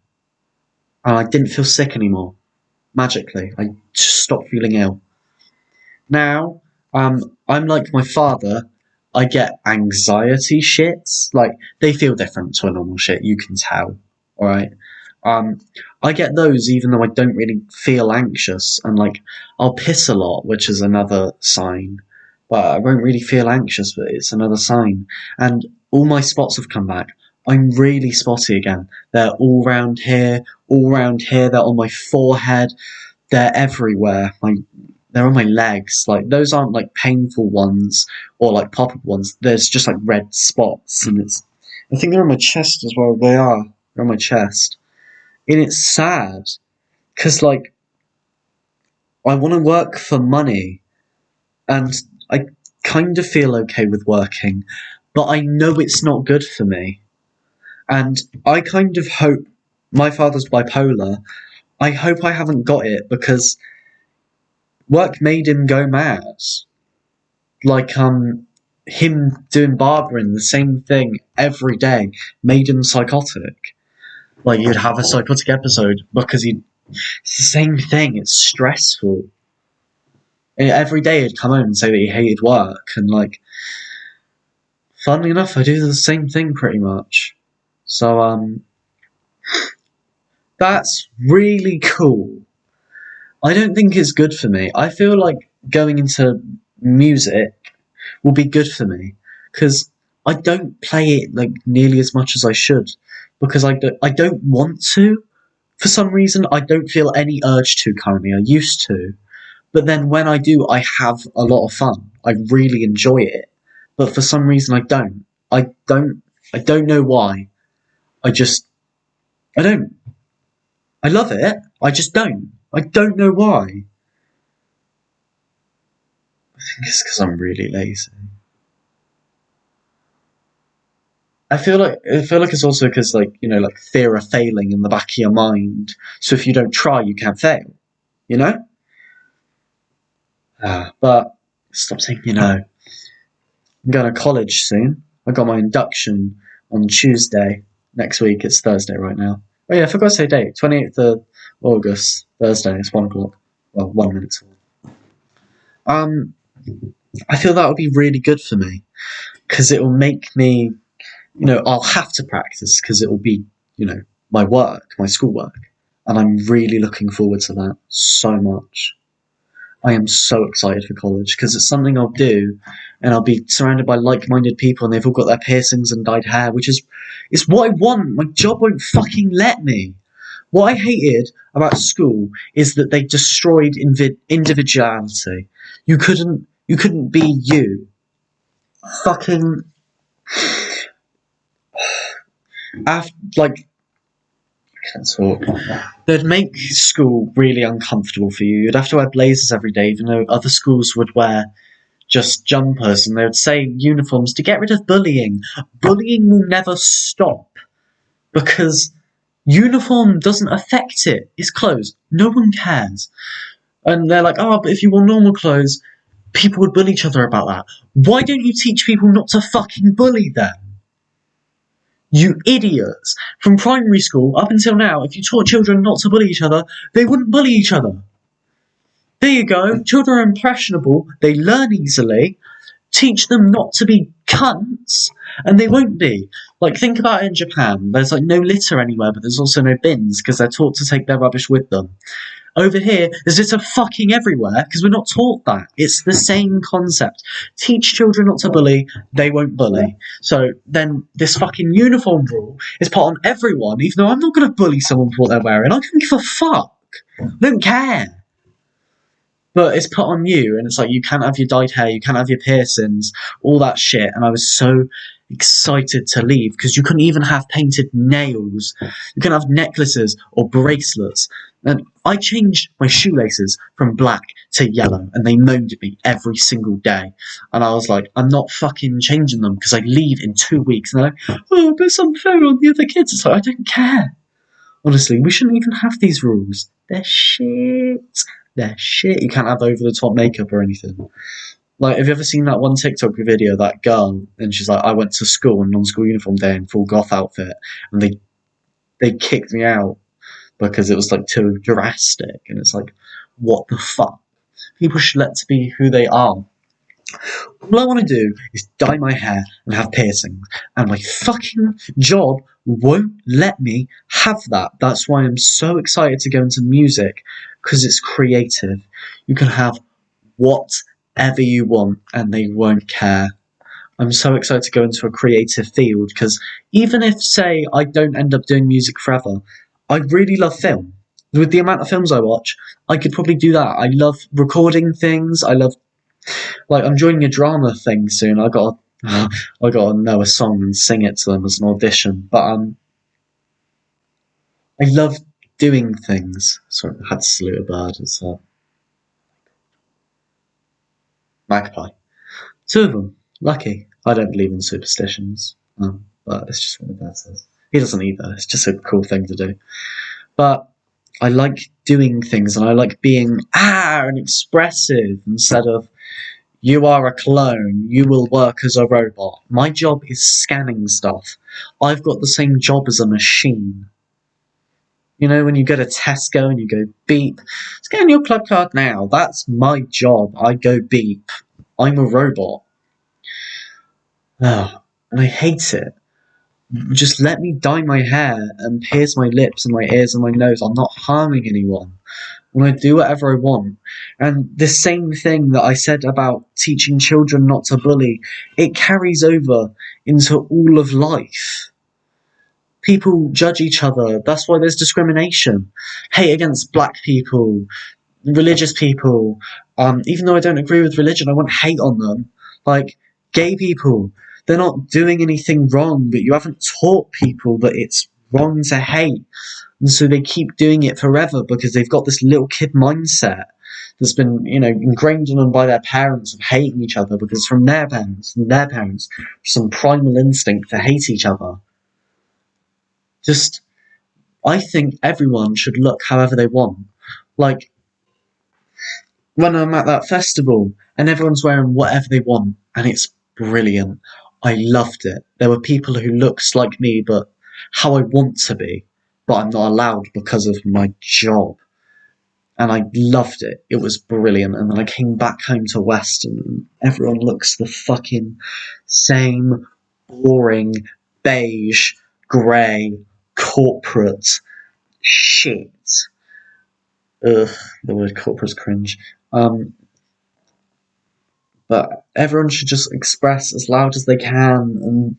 And I didn't feel sick anymore. Magically. I just stopped feeling ill. Now, I'm like my father. I get anxiety shits. Like, they feel different to a normal shit. You can tell. Alright? I get those even though I don't really feel anxious. And, like, I'll piss a lot, which is another sign. But I won't really feel anxious, but it's another sign. And all my spots have come back. I'm really spotty again. They're all round here, they're on my forehead, they're everywhere. They're on my legs. Like, those aren't like painful ones or like pop-up ones. There's just like red spots, and I think they're on my chest as well. They're on my chest. And it's sad, because like, I want to work for money, and I kind of feel okay with working, but I know it's not good for me. And I kind of hope, my father's bipolar, I hope I haven't got it, because work made him go mad. Like, him doing barbering, the same thing every day, made him psychotic. Like, he'd have a psychotic episode because it's the same thing, it's stressful. And every day he'd come home and say that he hated work, and like, funnily enough, I do the same thing pretty much. So, that's really cool. I don't think it's good for me. I feel like going into music will be good for me, because I don't play it like nearly as much as I should, because I don't want to. For some reason, I don't feel any urge to currently. I used to, but then when I do, I have a lot of fun. I really enjoy it, but for some reason, I don't. I don't know why. I don't. I love it. I just don't. I don't know why. I think it's because I'm really lazy. I feel like it's also because, like, you know, like, fear of failing in the back of your mind. So if you don't try, you can't fail. You know? But stop saying you know. I'm going to college soon. I got my induction on Tuesday next week. It's Thursday right now. Oh yeah, I forgot to say date. 28th of August, Thursday. It's 1 o'clock. Well, 1 minute. I feel that would be really good for me, because it will make me, you know, I'll have to practice because it will be, you know, my work, my schoolwork, and I'm really looking forward to that so much. I am so excited for college because it's something I'll do, and I'll be surrounded by like-minded people, and they've all got their piercings and dyed hair, which is, it's what I want. My job won't fucking let me. What I hated about school is that they destroyed individuality. You couldn't be you. Fucking, like, I can't talk. They'd make school really uncomfortable for you. You'd have to wear blazers every day, even though other schools would wear just jumpers, and they would say uniforms to get rid of bullying. Bullying will never stop because uniform doesn't affect it. It's clothes. No one cares. And they're like, oh, but if you wore normal clothes, people would bully each other about that. Why don't you teach people not to fucking bully them? You idiots. From primary school up until now, if you taught children not to bully each other, they wouldn't bully each other. There you go. Children are impressionable. They learn easily. Teach them not to be cunts, and they won't be. Like, think about it in Japan. There's, like, no litter anywhere, but there's also no bins, because they're taught to take their rubbish with them. Over here, there's litter fucking everywhere, because we're not taught that. It's the same concept. Teach children not to bully, they won't bully. So, then, this fucking uniform rule is put on everyone, even though I'm not going to bully someone for what they're wearing. I don't give a fuck. I don't care. But it's put on you, and it's like, you can't have your dyed hair, you can't have your piercings, all that shit. And I was so excited to leave, because you couldn't even have painted nails. You couldn't have necklaces or bracelets. And I changed my shoelaces from black to yellow, and they moaned at me every single day. And I was like, I'm not fucking changing them, because I leave in 2 weeks. And they're like, oh, but it's unfair on the other kids. It's like, I don't care. Honestly, we shouldn't even have these rules. They're shit. They're shit. You can't have over-the-top makeup or anything. Like, have you ever seen that one TikTok video, that girl, and she's like, I went to school on non-school uniform day in full goth outfit, and they kicked me out because it was, like, too drastic, and it's like, what the fuck? People should let to be who they are. All I want to do is dye my hair and have piercings, and my fucking job won't let me have that. That's why I'm so excited to go into music, because it's creative. You can have whatever you want, and they won't care. I'm so excited to go into a creative field, because even if, say, I don't end up doing music forever, I really love film. With the amount of films I watch, I could probably do that. I love recording things. I love, like, I'm joining a drama thing soon. I gotta know a song and sing it to them as an audition. But I love doing things. Sorry, I had to salute a bird. It's a magpie. 2 of them. Lucky. I don't believe in superstitions, but it's just what my dad says. He doesn't either. It's just a cool thing to do. But I like doing things, and I like being and expressive instead of, you are a clone, you will work as a robot. My job is scanning stuff. I've got the same job as a machine. You know, when you go to Tesco and you go beep, scan your club card now. That's my job. I go beep. I'm a robot. Oh, and I hate it. Just let me dye my hair and pierce my lips and my ears and my nose. I'm not harming anyone. I'm going to do whatever I want. And the same thing that I said about teaching children not to bully, it carries over into all of life. People judge each other. That's why there's discrimination. Hate against black people, religious people. Even though I don't agree with religion, I want hate on them. Like, gay people. They're not doing anything wrong, but you haven't taught people that it's wrong to hate. And so they keep doing it forever because they've got this little kid mindset that's been, ingrained in them by their parents of hating each other, because from their parents, some primal instinct to hate each other. I think everyone should look however they want. Like, when I'm at that festival and everyone's wearing whatever they want, and it's brilliant. I loved it. There were people who looked like me, but how I want to be, but I'm not allowed because of my job. And I loved it. It was brilliant. And then I came back home to Weston, and everyone looks the fucking same boring, beige, grey, corporate shit. Ugh, the word corporate's cringe. But everyone should just express as loud as they can. And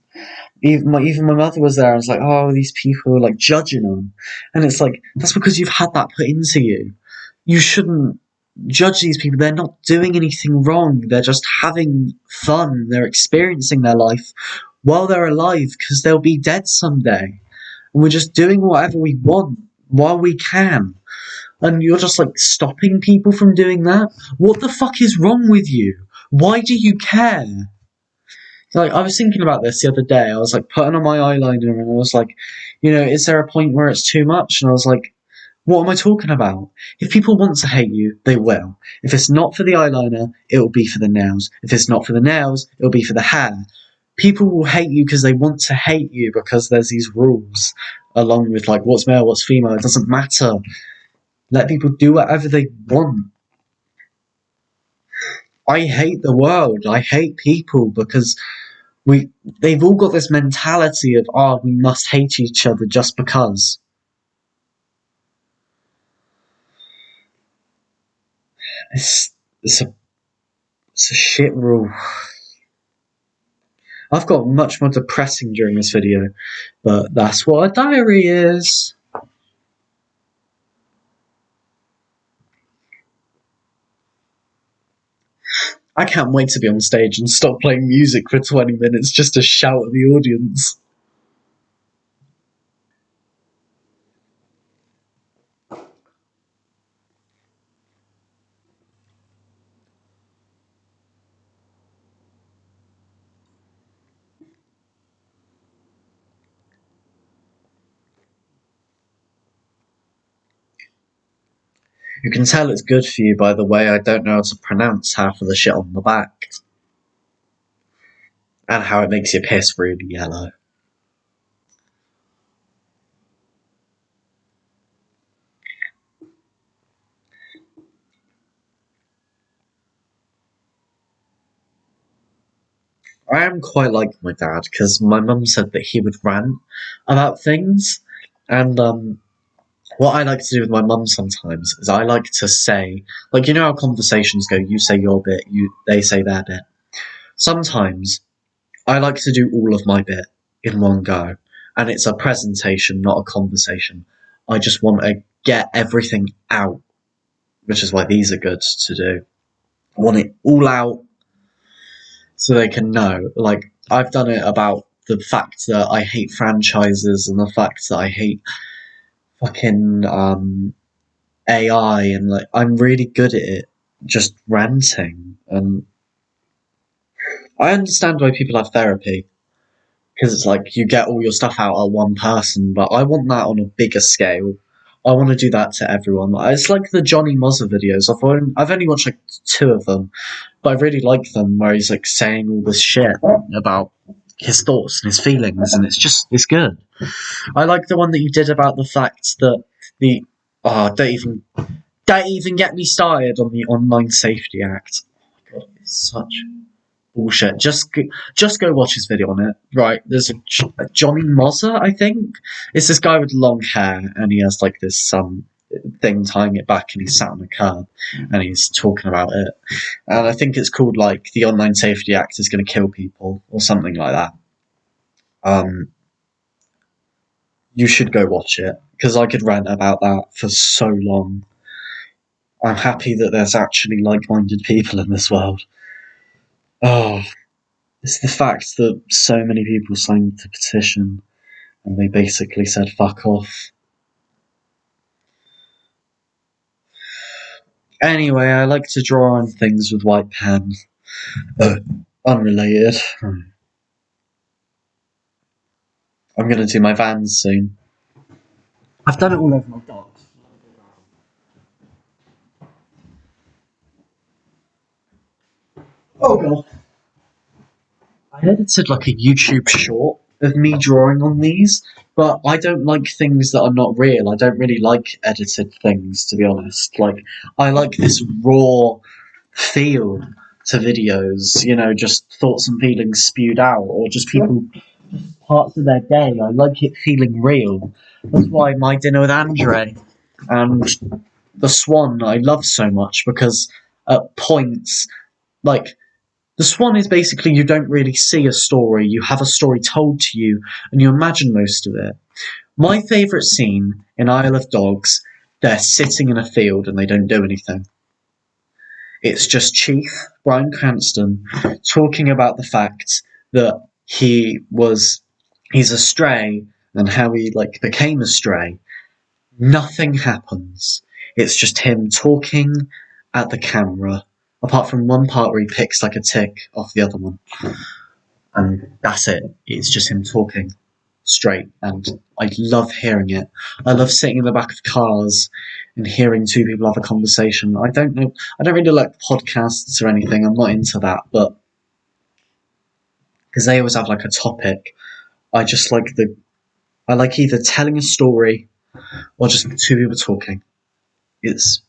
even my mother was there, and it's like, oh, these people are like judging them. And it's like, that's because you've had that put into you. You shouldn't judge these people. They're not doing anything wrong. They're just having fun. They're experiencing their life while they're alive, because they'll be dead someday. And we're just doing whatever we want while we can. And you're just like stopping people from doing that? What the fuck is wrong with you? Why do you care? Like, I was thinking about this the other day. I was like putting on my eyeliner and I was like, is there a point where it's too much? And I was like, what am I talking about? If people want to hate you, they will. If it's not for the eyeliner, it will be for the nails. If it's not for the nails, it will be for the hair. People will hate you because they want to hate you because there's these rules along with like what's male, what's female. It doesn't matter. Let people do whatever they want. I hate the world. I hate people because they've all got this mentality of, we must hate each other just because. It's a shit rule. I've got much more depressing during this video, but that's what a diary is. I can't wait to be on stage and stop playing music for 20 minutes just to shout at the audience. You can tell it's good for you by the way I don't know how to pronounce half of the shit on the back. And how it makes your piss really yellow. I am quite like my dad, because my mum said that he would rant about things, and what I like to do with my mum sometimes is I like to say, like, how conversations go, you say your bit, they say their bit. Sometimes I like to do all of my bit in one go, and it's a presentation, not a conversation. I just want to get everything out, which is why these are good to do. I want it all out so they can know. Like, I've done it about the fact that I hate franchises and the fact that I hate fucking AI, and like I'm really good at it, just ranting. And I understand why people have therapy, because it's like you get all your stuff out at one person, but I want that on a bigger scale. I want to do that to everyone. It's like the Johnny Mozza videos. I've only watched like 2 of them, but I really like them where he's like saying all this shit about his thoughts and his feelings, and it's good. I like the one that you did about the fact that don't even get me started on the Online Safety Act. Oh my god, it's such bullshit. Just go watch his video on it. Right, there's a Johnny Mozza, I think. It's this guy with long hair, and he has like this thing tying it back, and he's sat on a curb, and he's talking about it. And I think it's called like the Online Safety Act is going to kill people or something like that. You should go watch it, because I could rant about that for so long. I'm happy that there's actually like-minded people in this world. Oh, it's the fact that so many people signed the petition and they basically said fuck off. Anyway, I like to draw on things with white pen. Unrelated. I'm going to do my Vans soon. I've done it all over my dogs. Oh god. I edited like a YouTube short of me drawing on these, but I don't like things that are not real. I don't really like edited things, to be honest. Like, I like this raw feel to videos, just thoughts and feelings spewed out, or just parts of their day. I like it feeling real. That's why My Dinner with Andre and The Swan I love so much, because at points, like, The Swan is basically you don't really see a story, you have a story told to you, and you imagine most of it. My favourite scene in Isle of Dogs, they're sitting in a field and they don't do anything. It's just Chief, Bryan Cranston, talking about the fact that he's a stray and how he became a stray. Nothing happens. It's just him talking at the camera. apart from one part where he picks like a tick off the other one. And that's it. It's just him talking straight, and I love hearing it. I love sitting in the back of cars and hearing two people have a conversation. I don't really like podcasts or anything. I'm not into that, but because they always have like a topic, I just like I like either telling a story or just two people talking. It's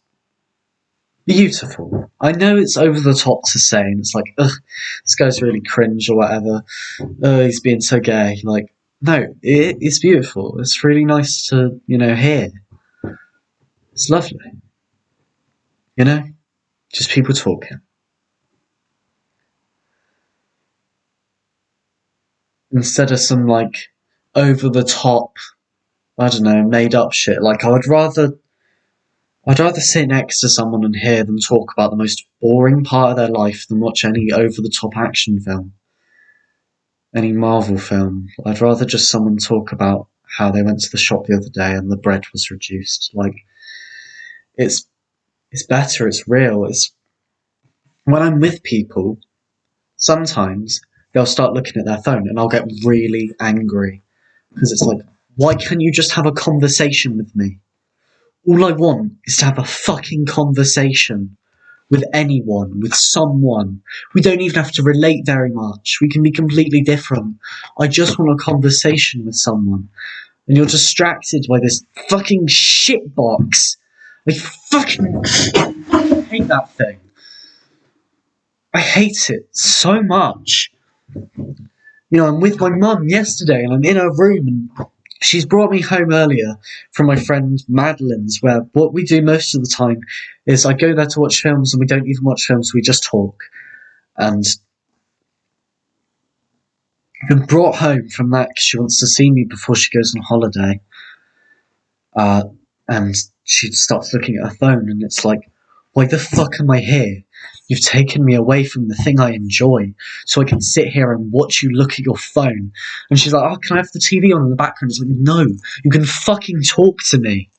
beautiful. I know it's over the top to say, and it's like, ugh, this guy's really cringe or whatever. He's being so gay. Like, no, it's beautiful. It's really nice to, hear. It's lovely. Just people talking. Instead of some, like, over the top, I don't know, made up shit. Like, I'd rather sit next to someone and hear them talk about the most boring part of their life than watch any over-the-top action film. Any Marvel film. I'd rather just someone talk about how they went to the shop the other day and the bread was reduced. Like, it's better, it's real. When I'm with people, sometimes they'll start looking at their phone and I'll get really angry. Because it's like, why can't you just have a conversation with me? All I want is to have a fucking conversation with anyone, with someone. We don't even have to relate very much. We can be completely different. I just want a conversation with someone. And you're distracted by this fucking shitbox. I fucking hate that thing. I hate it so much. I'm with my mum yesterday and I'm in her room and she's brought me home earlier from my friend Madeline's, where what we do most of the time is I go there to watch films and we don't even watch films, we just talk. And I've been brought home from that because she wants to see me before she goes on holiday. And she starts looking at her phone and it's like, why the fuck am I here? You've taken me away from the thing I enjoy, so I can sit here and watch you look at your phone. And she's like, oh, can I have the TV on in the background? It's like, no, you can fucking talk to me.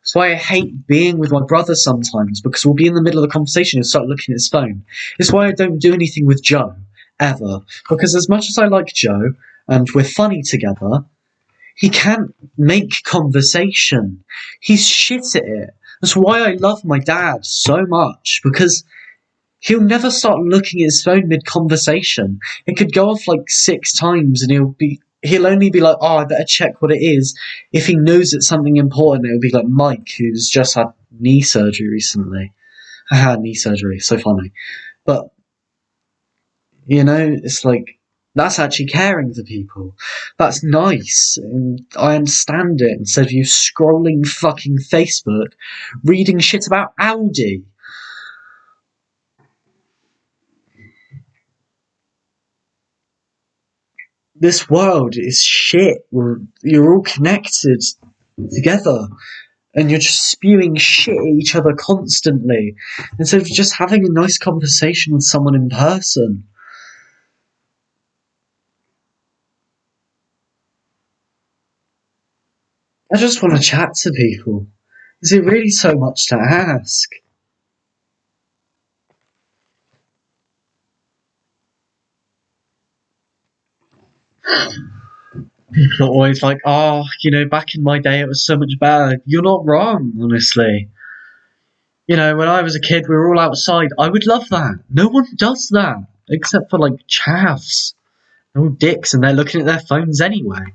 That's why I hate being with my brother sometimes, because we'll be in the middle of the conversation and start looking at his phone. It's why I don't do anything with Joe, ever. Because as much as I like Joe, and we're funny together, he can't make conversation. He's shit at it. That's why I love my dad so much, because he'll never start looking at his phone mid-conversation. It could go off like 6 times and he'll only be like, oh, I better check what it is. If he knows it's something important, it'll be like Mike, who's just had knee surgery recently. I had knee surgery, so funny. But, it's like, that's actually caring for people. That's nice, and I understand it, instead of you scrolling fucking Facebook, reading shit about Audi. This world is shit. You're all connected together and you're just spewing shit at each other constantly instead of just having a nice conversation with someone in person. I just want to chat to people. Is it really so much to ask? People are always like, oh, back in my day it was so much better. You're not wrong, honestly. When I was a kid, we were all outside. I would love that. No one does that, except for, like, chavs. They're all dicks, and they're looking at their phones anyway.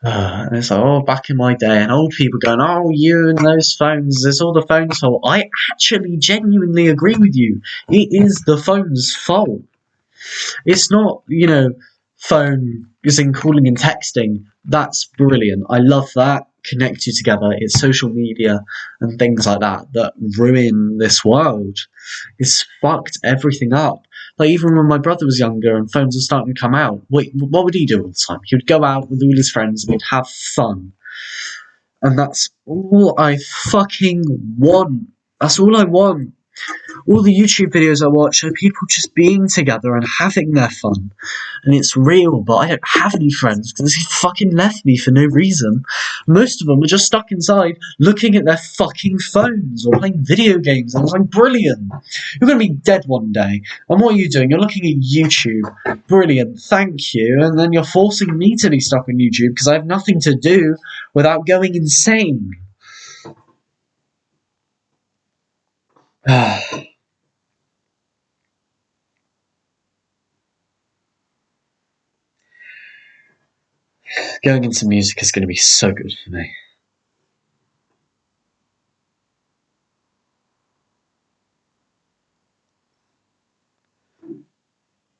And it's like, oh, back in my day, and old people going, oh, you and those phones, it's all the phone's fault. I actually genuinely agree with you. It is the phone's fault. It's not, phone using calling and texting. That's brilliant. I love that. Connect you together. It's social media and things like that ruin this world. It's fucked everything up. Like, even when my brother was younger and phones were starting to come out, what would he do all the time? He would go out with all his friends and he'd have fun. And that's all I fucking want. That's all I want. All the YouTube videos I watch are people just being together and having their fun. And it's real, but I don't have any friends because they fucking left me for no reason. Most of them are just stuck inside looking at their fucking phones or playing video games. And I was like, brilliant. You're going to be dead one day. And what are you doing? You're looking at YouTube. Brilliant. Thank you. And then you're forcing me to be stuck on YouTube because I have nothing to do without going insane. Going into music is going to be so good for me.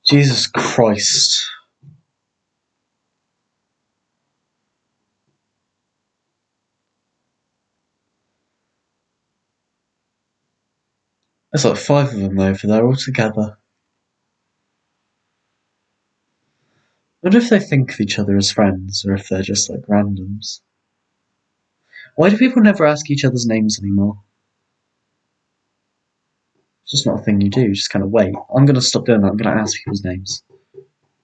Jesus Christ. There's like 5 of them over there all together. I wonder if they think of each other as friends or if they're just like randoms. Why do people never ask each other's names anymore? It's just not a thing you do, you just kind of wait. I'm going to stop doing that, I'm going to ask people's names.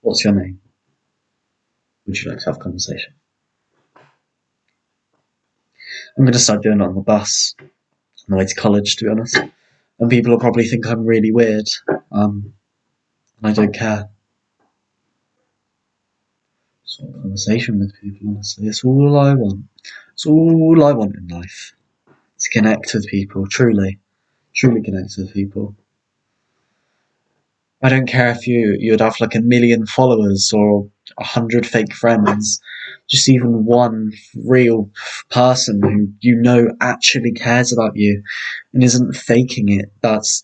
What's your name? Would you like to have a conversation? I'm going to start doing it on the bus on the way to college, to be honest. And people will probably think I'm really weird. And I don't care. Just want a conversation with people, honestly. It's all I want. It's all I want in life. To connect with people, truly. Truly connect with people. I don't care if you'd have like 1 million followers or 100 fake friends. Just even one real person who you know actually cares about you and isn't faking it. That's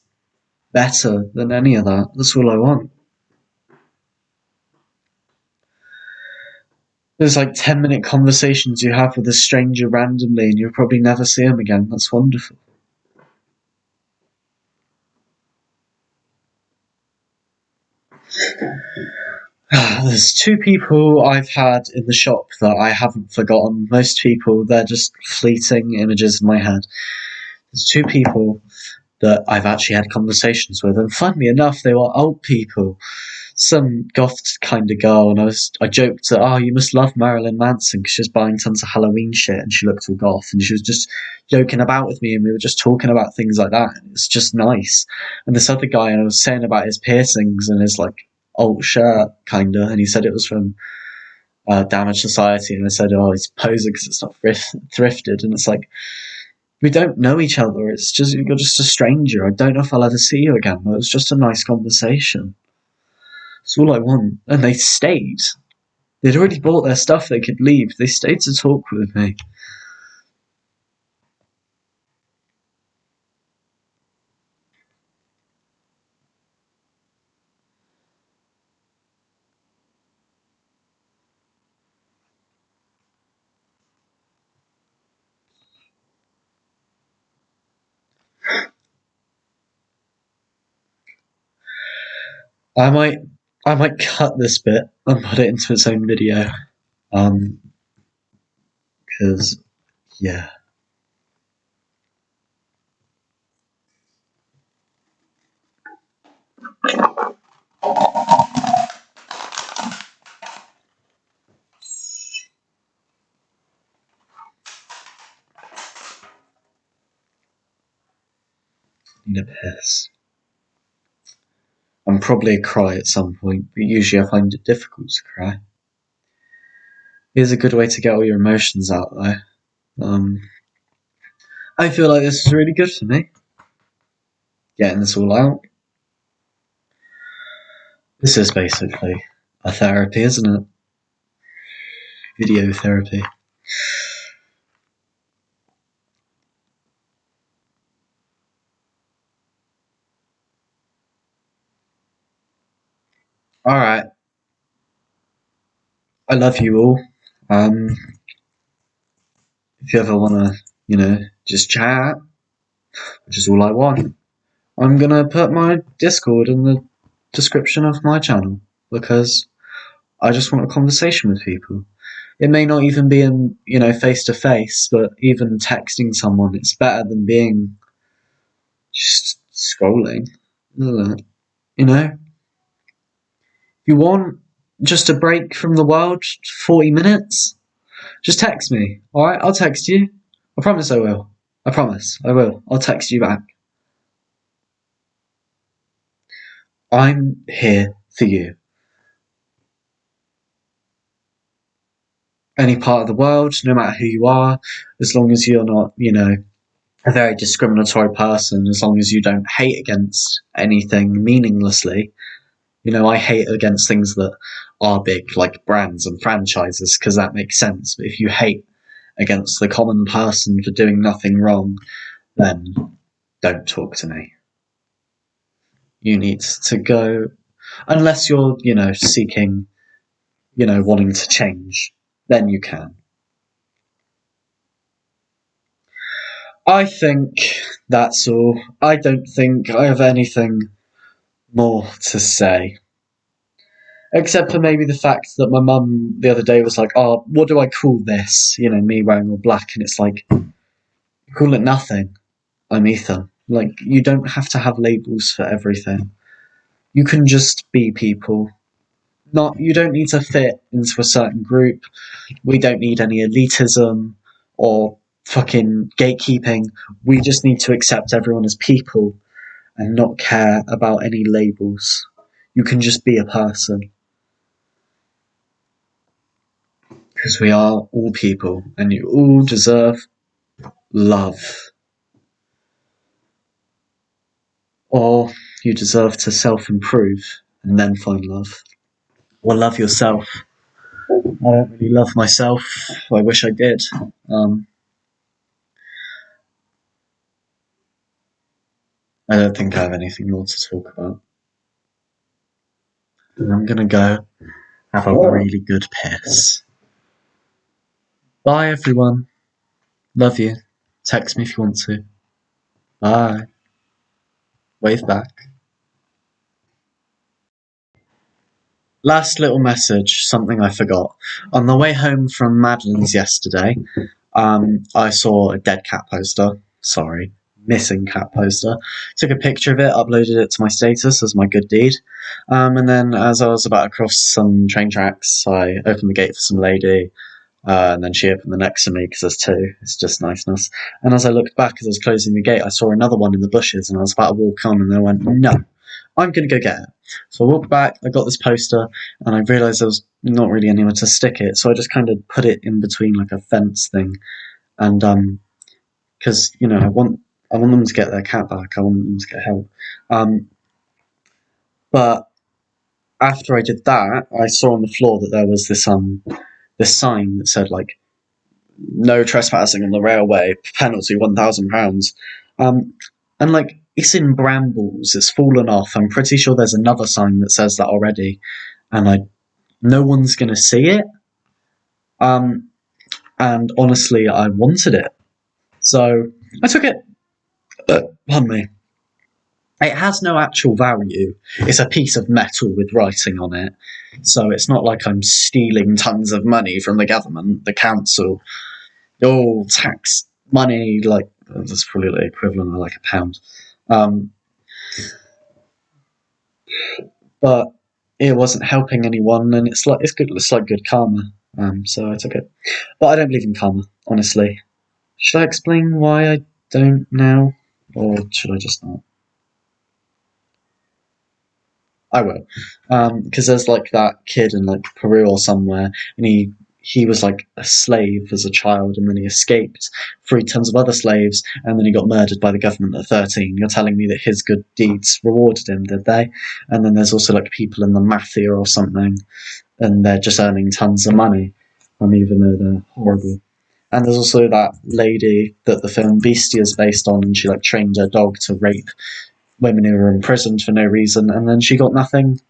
better than any of that. That's all I want. There's like 10-minute conversations you have with a stranger randomly and you'll probably never see them again. That's wonderful. There's 2 people I've had in the shop that I haven't forgotten. Most people, they're just fleeting images in my head. There's 2 people that I've actually had conversations with, and funnily enough, they were old people. Some goth kind of girl, and I joked that, oh, you must love Marilyn Manson because she was buying tons of Halloween shit and she looked all goth, and she was just joking about with me, and we were just talking about things like that. It's just nice. And this other guy, and I was saying about his piercings and his like alt shirt, kinda, and he said it was from Damage Society, and I said, oh, he's posing because it's not thrifted, and it's like, we don't know each other. It's just you're just a stranger. I don't know if I'll ever see you again, but it was just a nice conversation. That's all I want. And they stayed. They'd already bought their stuff. They could leave. They stayed to talk with me. I might cut this bit and put it into its own video. Because yeah. Need a piss. I'm probably a cry at some point, but usually I find it difficult to cry. Here's a good way to get all your emotions out, though. I feel like this is really good for me. Getting this all out. This is basically a therapy, isn't it? Video therapy. Alright. I love you all. If you ever want to, just chat, which is all I want, I'm going to put my Discord in the description of my channel because I just want a conversation with people. It may not even be in, face to face, but even texting someone, it's better than being just scrolling, isn't it? You know? If you want just a break from the world, 40 minutes, just text me, alright? I'll text you. I promise I will. I promise, I will. I'll text you back. I'm here for you. Any part of the world, no matter who you are, as long as you're not, a very discriminatory person, as long as you don't hate against anything meaninglessly. I hate against things that are big, like brands and franchises, because that makes sense. But if you hate against the common person for doing nothing wrong, then don't talk to me. You need to go, unless you're, seeking, wanting to change, then you can. I think that's all. I don't think I have anything more to say. Except for maybe the fact that my mum the other day was like, oh, what do I call this? Me wearing all black. And it's like, call it nothing. I'm Ethan. Like, you don't have to have labels for everything. You can just be people. You don't need to fit into a certain group. We don't need any elitism or fucking gatekeeping. We just need to accept everyone as people and not care about any labels. You can just be a person. Because we are all people, and you all deserve love. Or you deserve to self-improve and then find love. Or love yourself. I don't really love myself. I wish I did. I don't think I have anything more to talk about. And I'm gonna go have a really good piss. Bye, everyone. Love you. Text me if you want to. Bye. Wave back. Last little message, something I forgot. On the way home from Madeline's yesterday, I saw a dead cat poster. Sorry, missing cat poster. Took a picture of it, uploaded it to my status as my good deed. And then as I was about to cross some train tracks, I opened the gate for some lady. And then she opened the next to me because there's two. It's just niceness. And as I looked back as I was closing the gate, I saw another one in the bushes, and I was about to walk on, and I went, no, I'm going to go get it. So I walked back, I got this poster, and I realised there was not really anywhere to stick it, so I just kind of put it in between like a fence thing. And because I want them to get their cat back. I want them to get help. But after I did that, I saw on the floor that there was this sign that said like, no trespassing on the railway, penalty £1,000. And like, it's in brambles, it's fallen off. I'm pretty sure there's another sign that says that already, and no one's gonna see it. And honestly, I wanted it, so I took it. Pardon me. It has no actual value. It's a piece of metal with writing on it, so it's not like I'm stealing tons of money from the government, the council. Oh, tax money, like, that's probably the equivalent of like £1. But it wasn't helping anyone, and it's good. It's like good karma. So I took it, but I don't believe in karma, honestly. Should I explain why I don't now, or should I just not? I will, because there's like that kid in like Peru or somewhere, and he was like a slave as a child, and then he escaped, freed tons of other slaves, and then he got murdered by the government at 13. You're telling me that his good deeds rewarded him, did they? And then there's also like people in the mafia or something, and they're just earning tons of money, even though they're horrible. And there's also that lady that the film Beastie is based on, and she like trained her dog to rape women who were imprisoned for no reason, and then she got nothing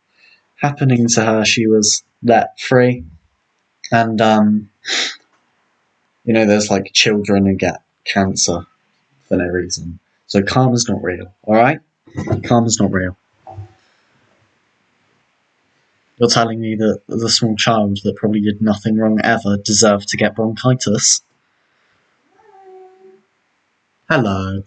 happening to her. She was let free. And there's like children who get cancer for no reason. So karma's not real, alright? Karma's not real. You're telling me that the small child that probably did nothing wrong ever deserved to get bronchitis? Hello.